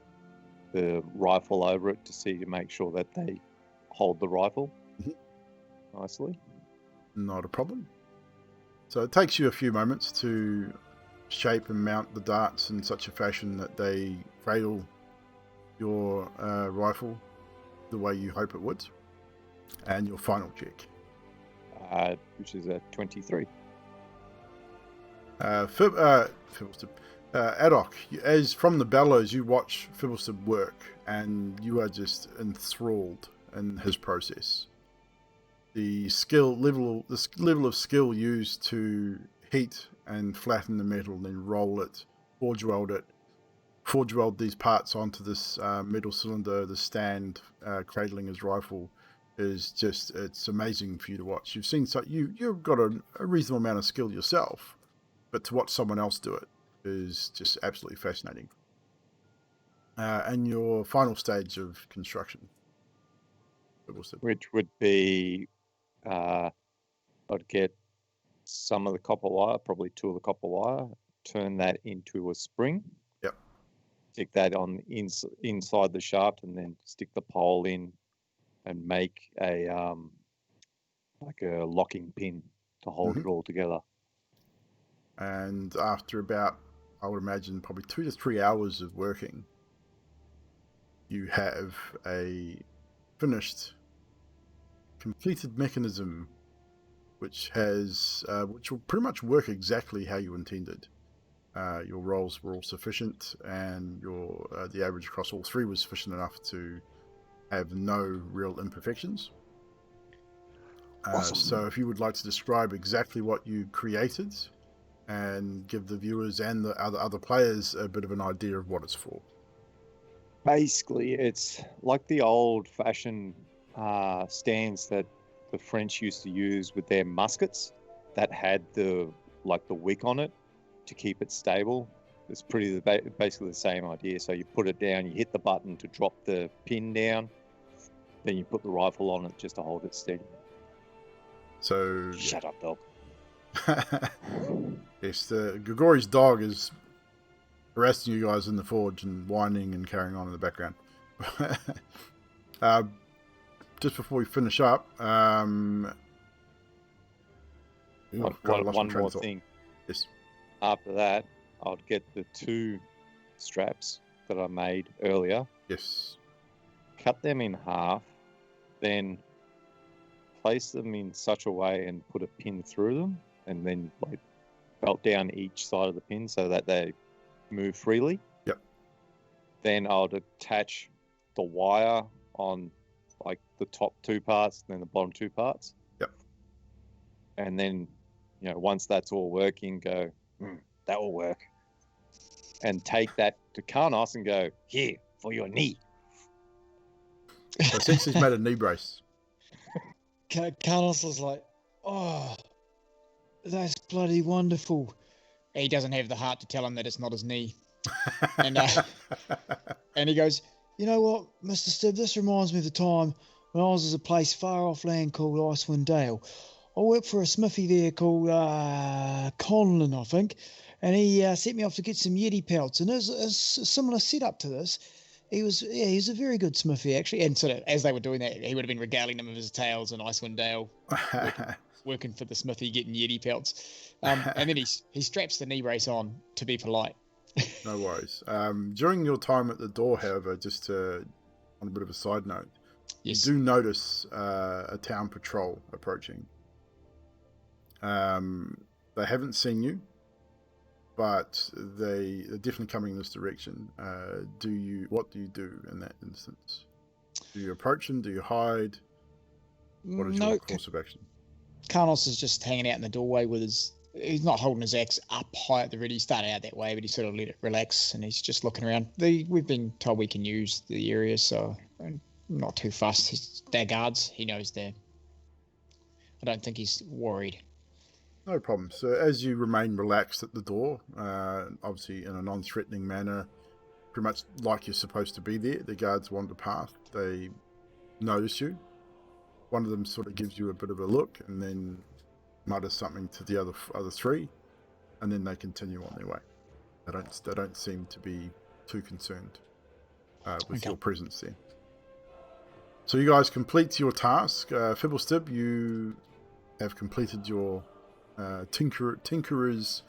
the rifle over it to make sure that they hold the rifle nicely. Not a problem. So it takes you a few moments to shape and mount the darts in such a fashion that they cradle your rifle the way you hope it would. And your final check. Which is a 23. Adok, as from the bellows, you watch Fibblestip work, and you are just enthralled in his process. The level of skill used to heat and flatten the metal, then roll it, forge weld these parts onto this metal cylinder, the stand cradling his rifle, it's amazing for you to watch. You've got a reasonable amount of skill yourself, but to watch someone else do it is just absolutely fascinating. And your final stage of construction, which would be, I'd get some of the copper wire, probably 2 of the copper wire, turn that into a spring. Yep. Stick that on inside the shaft, and then stick the pole in, and make a like a locking pin to hold it all together. And after about, I would imagine, probably 2 to 3 hours of working, you have a finished, completed mechanism which will pretty much work exactly how you intended. Your rolls were all sufficient, and the average across all 3 was sufficient enough to have no real imperfections. Awesome. So if you would like to describe exactly what you created and give the viewers and the other players a bit of an idea of what it's for. Basically, it's like the old-fashioned stands that the French used to use with their muskets that had the wick on it to keep it stable. It's basically the same idea. So you put it down, you hit the button to drop the pin down, then you put the rifle on it just to hold it steady. So shut up, dog. Yes, Grigori's dog is harassing you guys in the forge and whining and carrying on in the background. Just before we finish up, One more thing. Yes. After that, I'll get the 2 straps that I made earlier. Yes. Cut them in half, then place them in such a way and put a pin through them, and then like belt down each side of the pin so that they move freely. Yep. Then I'll attach the wire on like the top 2 parts and then the bottom 2 parts. Yep. And then, once that's all working, go, that will work. And take that to Karnos and go, here, for your knee. So since he's made a knee brace. Carlos was like, oh, that's bloody wonderful. He doesn't have the heart to tell him that it's not his knee. And he goes, you know what, Mr. Stibb, this reminds me of the time when I was at a place far off land called Icewind Dale. I worked for a smithy there called Conlon, I think, and he sent me off to get some Yeti pelts. And it was a similar setup to this. He was a very good smithy, actually. And sort of as they were doing that, he would have been regaling them of his tales in Icewind Dale, working for the smithy, getting Yeti pelts. And then he straps the knee brace on to be polite. No worries. During your time at the door, however, just on a bit of a side note, yes. You do notice a town patrol approaching. They haven't seen you, but they're definitely coming in this direction. What do you do in that instance? Do you approach them? Do you hide? What is your course of action? Karnos is just hanging out in the doorway with he's not holding his axe up high at the ready. He started out that way, but he sort of let it relax, and he's just looking around. We've been told we can use the area, so I'm not too fussed. They're guards. He knows they're... I don't think he's worried. No problem. So as you remain relaxed at the door, obviously in a non-threatening manner, pretty much like you're supposed to be there, the guards wander past. They notice you. One of them sort of gives you a bit of a look and then mutters something to the other 3, and then they continue on their way. They don't seem to be too concerned with your presence there. So you guys complete your task. Fibblestib, you have completed your Tinkerer's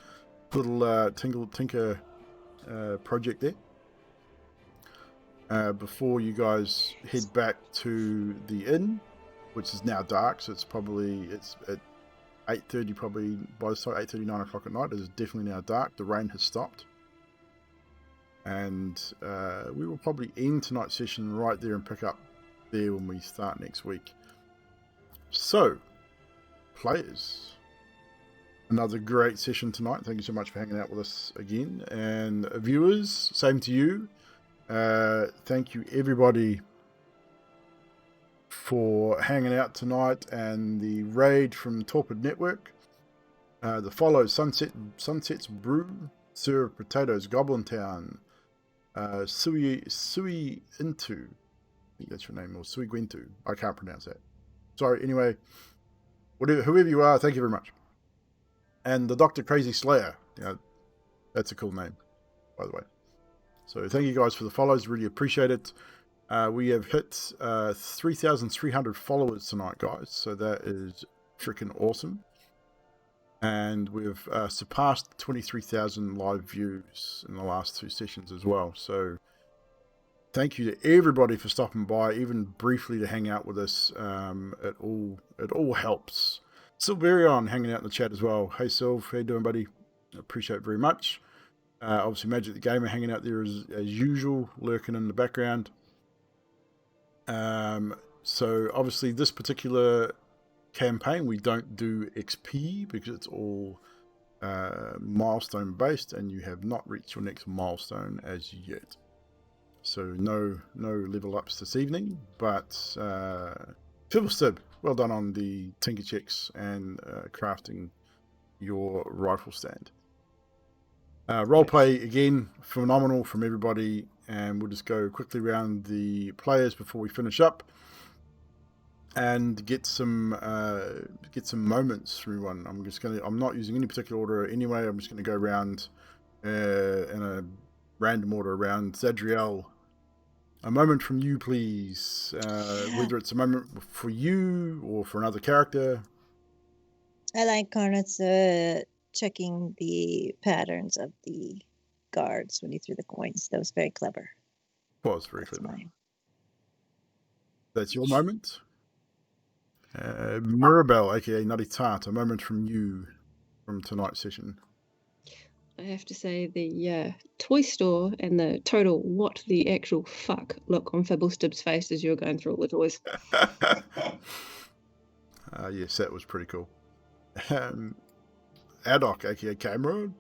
little tinker project there. Before you guys head back to the inn, which is now dark, so it's at 8:30, probably by the time 8:30, 9 o'clock at night. It is definitely now dark. The rain has stopped, and we will probably end tonight's session right there and pick up there when we start next week. So, players, another great session tonight. Thank you so much for hanging out with us again, and viewers, same to you. Thank you everybody for hanging out tonight, and the raid from Torpid Network, the follow Sunset's Brew, Sir of Potatoes, Goblin Town, Sui Intu, I think that's your name, or Sui Gwentu, I can't pronounce that, sorry. Anyway, whoever you are, thank you very much. And the Dr. Crazy Slayer, that's a cool name, by the way. So thank you guys for the follows, really appreciate it. We have hit 3,300 followers tonight, guys, so that is freaking awesome. And we've surpassed 23,000 live views in the last 2 sessions as well. So thank you to everybody for stopping by, even briefly to hang out with us. It all helps. Silverion hanging out in the chat as well. Hey Silv, how you doing, buddy? Appreciate it very much. Obviously Magic the Gamer hanging out there as usual, lurking in the background. So obviously this particular campaign we don't do XP because it's all milestone based, and you have not reached your next milestone as yet. So no level ups this evening, but Fibblestib, well done on the tinker checks and crafting your rifle stand. Roleplay again, phenomenal from everybody, and we'll just go quickly around the players before we finish up and get some moments from everyone. I'm not using any particular order anyway. I'm just going to go around in a random order around Zadriel, A moment from you, please. Whether it's a moment for you or for another character. I like Karnat's checking the patterns of the guards when he threw the coins. That was very clever. Was very That's clever. mine. That's your moment. Mirabelle, aka Nutty Tart, a moment from you from tonight's session. I have to say the toy store and the total what the actual fuck look on Fibblestib's face as you're going through all the toys. Yes, that was pretty cool. Adok, aka Cameron.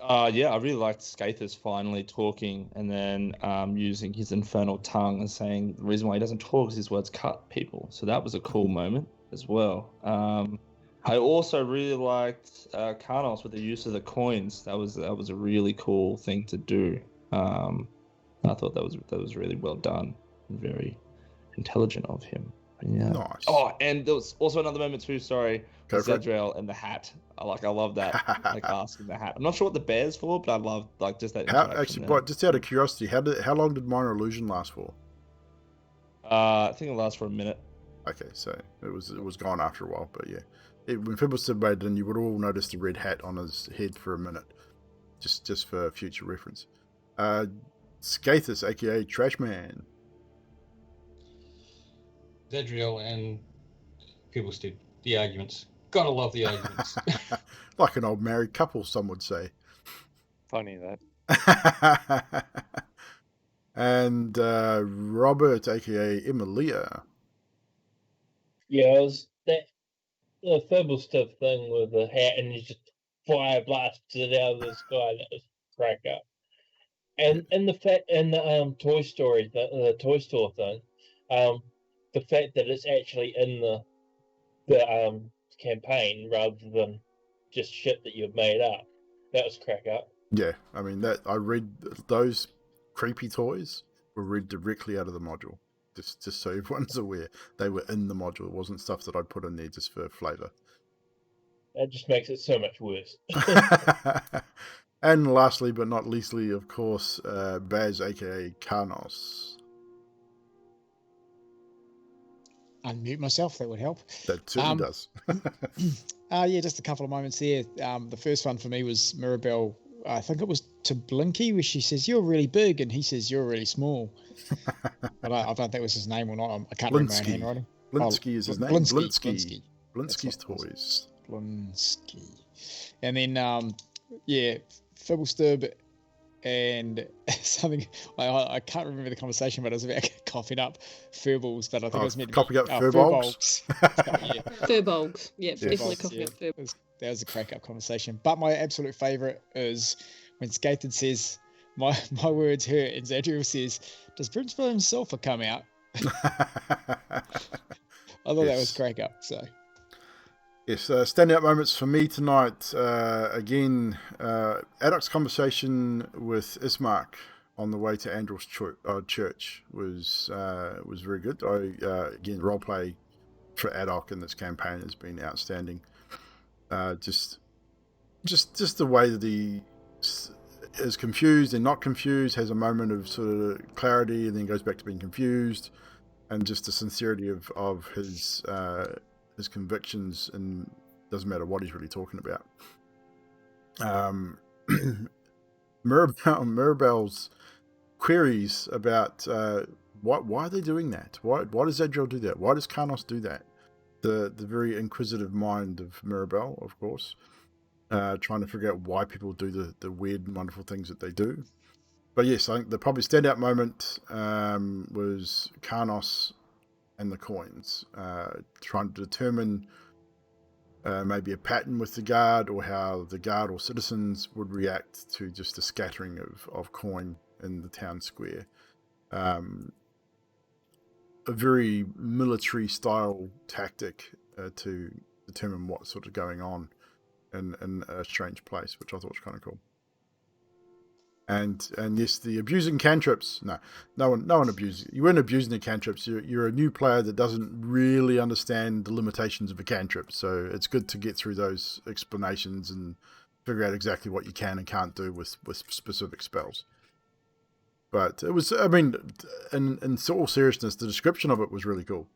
Yeah, I really liked Skathis finally talking and then using his infernal tongue and saying the reason why he doesn't talk is his words cut people. So that was a cool moment as well. I also really liked Karnos with the use of the coins. That was a really cool thing to do. I thought that was really well done and very intelligent of him. Yeah. Nice. Oh, and there was also another moment too. Sorry, Go for it. Zadriel and the hat. I love that. Like asking the hat. I'm not sure what the bear's for, but I love like just that interaction. Just out of curiosity, how long did minor illusion last for? I think it lasts for a minute. Okay, so it was gone after a while, but yeah. When Fibblestib made it in, you would all notice the red hat on his head for a minute, just for future reference. Skathis, aka Trashman. Zadriel and Fibblestib, the arguments. Gotta love the arguments. Like an old married couple, some would say. Funny that. And Robert, aka Emilia. Yeah, it was that the Fibblestib thing with the hat and he just fire blasted it out of the sky. That was crack up. And the fact in the Toy Story, the Toy Store thing, the fact that it's actually in the campaign rather than just shit that you've made up, that was crack up. Yeah, I mean that I read those creepy toys were read directly out of the module. Just so everyone's aware, they were in the module. It wasn't stuff that I'd put in there just for flavour. That just makes it so much worse. And lastly, but not leastly, of course, Baz, aka Karnos. Unmute myself, that would help. That certainly does. Yeah, just a couple of moments there. The first one for me was Mirabelle. I think it was to Blinky, where she says, "You're really big," and he says, "You're really small." But I don't think it was his name or not. I can't remember my handwriting. Blinsky is his name. Blinsky. Blinsky's Toys. Blinsky. And then, yeah, Fibblestib and something. I can't remember the conversation, but it was about coughing up furballs. But I think it was meant to be coughing up furbolgs. Yeah. Furbolgs. Yeah, definitely coughing up furbolgs. That was a crack-up conversation. But my absolute favourite is when Skated says, my words hurt, and Zadriel says, "Does Prince William Sulphur come out?" I thought that was crack-up. So. Yes, standout moments for me tonight. Again, Adok's conversation with Ismark on the way to Andrel's church was very good. Again, roleplay for Adok in this campaign has been outstanding. Just the way that he is confused and not confused, has a moment of sort of clarity, and then goes back to being confused, and just the sincerity of his convictions, and doesn't matter what he's really talking about. Mirabelle's queries about why are they doing that? Why does Zadriel do that? Why does Karnos do that? The very inquisitive mind of Mirabelle, of course, trying to figure out why people do the weird and wonderful things that they do. But yes, I think the probably standout moment was Karnos and the coins, trying to determine maybe a pattern with the guard, or how the guard or citizens would react to just a scattering of coin in the town square. A very military style tactic to determine what's sort of going on in a strange place, which I thought was kind of cool. And yes, the abusing cantrips. No one abuses. You weren't abusing the cantrips. You're a new player that doesn't really understand the limitations of a cantrip. So it's good to get through those explanations and figure out exactly what you can and can't do with specific spells. But it was, I mean, in all seriousness, the description of it was really cool.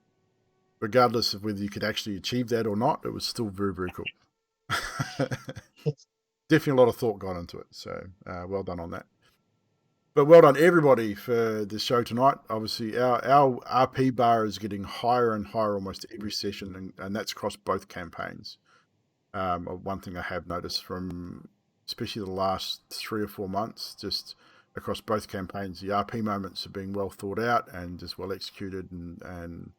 Regardless of whether you could actually achieve that or not, it was still very, very cool. Definitely a lot of thought gone into it. So well done on that. But well done, everybody, for the show tonight. Obviously, our RP bar is getting higher and higher almost every session, and that's across both campaigns. One thing I have noticed from especially the last 3 or 4 months, just across both campaigns, the RP moments are being well thought out and just well executed, and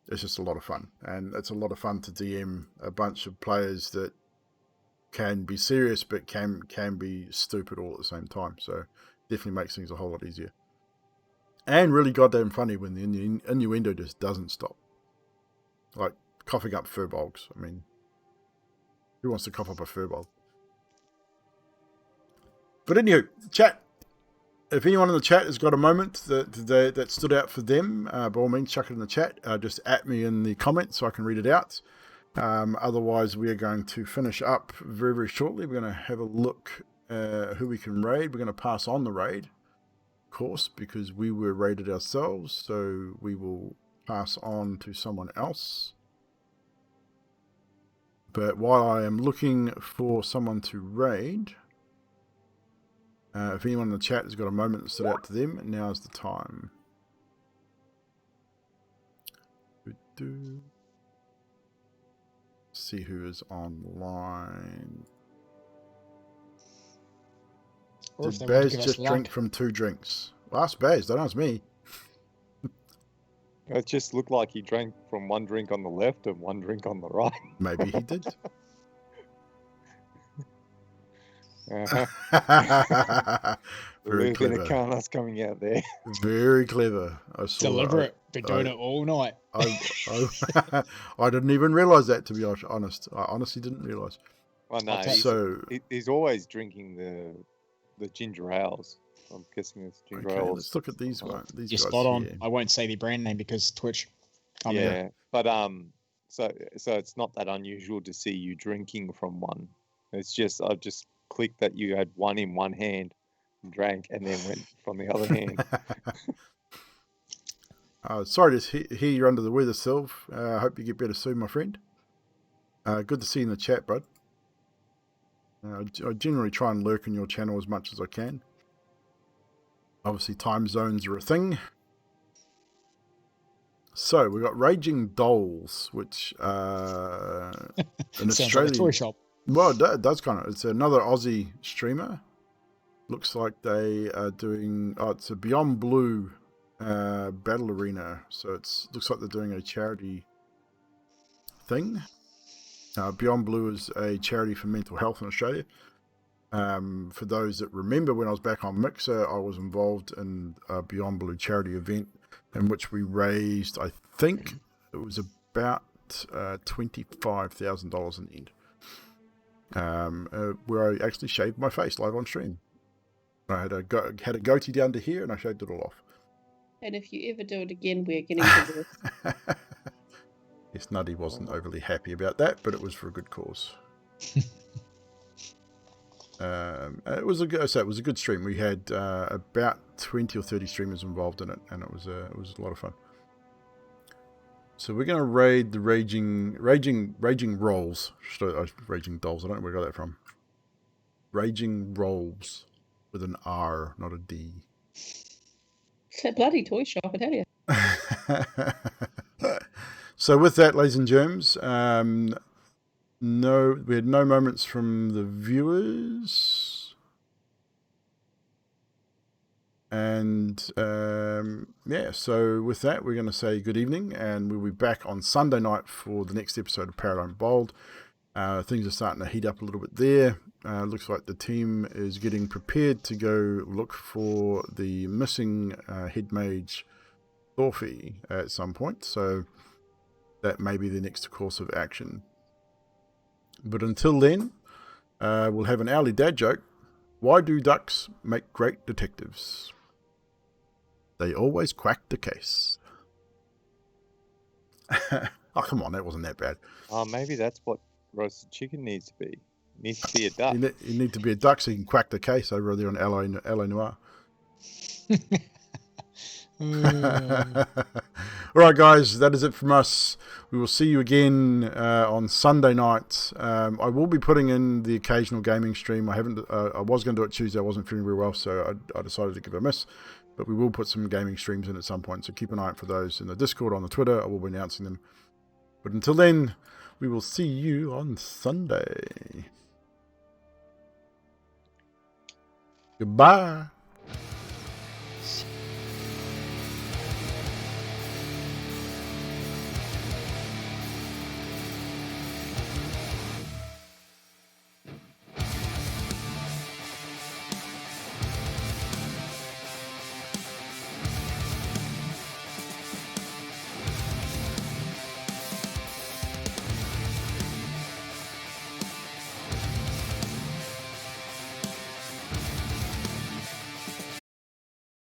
it's just a lot of fun. And it's a lot of fun to DM a bunch of players that can be serious but can be stupid all at the same time. So definitely makes things a whole lot easier. And really goddamn funny when the innuendo just doesn't stop. Like coughing up furbolgs. I mean, who wants to cough up a furball? But anywho, chat. If anyone in the chat has got a moment that stood out for them, by all means, chuck it in the chat. Just at me in the comments so I can read it out. Otherwise, we are going to finish up very, very shortly. We're going to have a look who we can raid. We're going to pass on the raid, of course, because we were raided ourselves. So we will pass on to someone else. But while I am looking for someone to raid, if anyone in the chat has got a moment that stood out to them, now's the time. See who is online. Did Baz just drink from 2 drinks? Well, ask Baz, don't ask me. It just looked like he drank from 1 drink on the left and 1 drink on the right. Maybe he did. Very clever. That's coming out there. Very clever. I saw Deliberate. Been doing it all night. I didn't even realise that, to be honest. I honestly didn't realise. Well, no, he's always drinking the ginger ales. I'm guessing it's ginger ales. Let's look at these ones. These You're guys spot on. here. I won't say the brand name because Twitch. Yeah, but so it's not that unusual to see you drinking from one. It's just I've just clicked that you had one in one hand, drank, and then went from the other hand. Sorry to hear you're under the weather, Sylv. I hope you get better soon, my friend. Good to see you in the chat, bud. I generally try and lurk in your channel as much as I can. Obviously, time zones are a thing. So, we've got Raging Dolls, which in Australia... like a toy shop. Well, it does kind of. It's another Aussie streamer. Looks like they are doing... Oh, it's a Beyond Blue battle arena. So, looks like they're doing a charity thing. Beyond Blue is a charity for mental health in Australia. For those that remember, when I was back on Mixer, I was involved in a Beyond Blue charity event in which we raised, I think it was about $25,000 in the end, where I actually shaved my face live on stream. I had a goatee down to here, and I shaved it all off. And if you ever do it again, we're getting to this. Yes, Nutty wasn't overly happy about that, but it was for a good cause. It was a good stream. We had about 20 or 30 streamers involved in it, and it was a lot of fun. So we're going to raid the raging rolls. Raging dolls. I don't know where I got that from. Raging rolls with an R, not a D. It's a bloody toy shop, I tell you. So with that, ladies and germs, we had no moments from the viewers, and so with that, we're going to say good evening, and we'll be back on Sunday night for the next episode of Paradigm Bold. Things are starting to heat up a little bit there. Looks like the team is getting prepared to go look for the missing head mage Thorfy at some point, so that may be the next course of action. But until then, we'll have an hourly dad joke. Why do ducks make great detectives? They always crack the case. Oh, come on, that wasn't that bad. Maybe that's what roasted chicken needs to be. It needs to be a duck. You need to be a duck so you can crack the case over there on LA Noir. Uh, All right, guys, that is it from us. We will see you again on Sunday night. I will be putting in the occasional gaming stream. I was going to do it Tuesday. I wasn't feeling very well, so I decided to give it a miss. But we will put some gaming streams in at some point, so keep an eye out for those in the Discord, on the Twitter. I will be announcing them. But until then, we will see you on Sunday. Goodbye.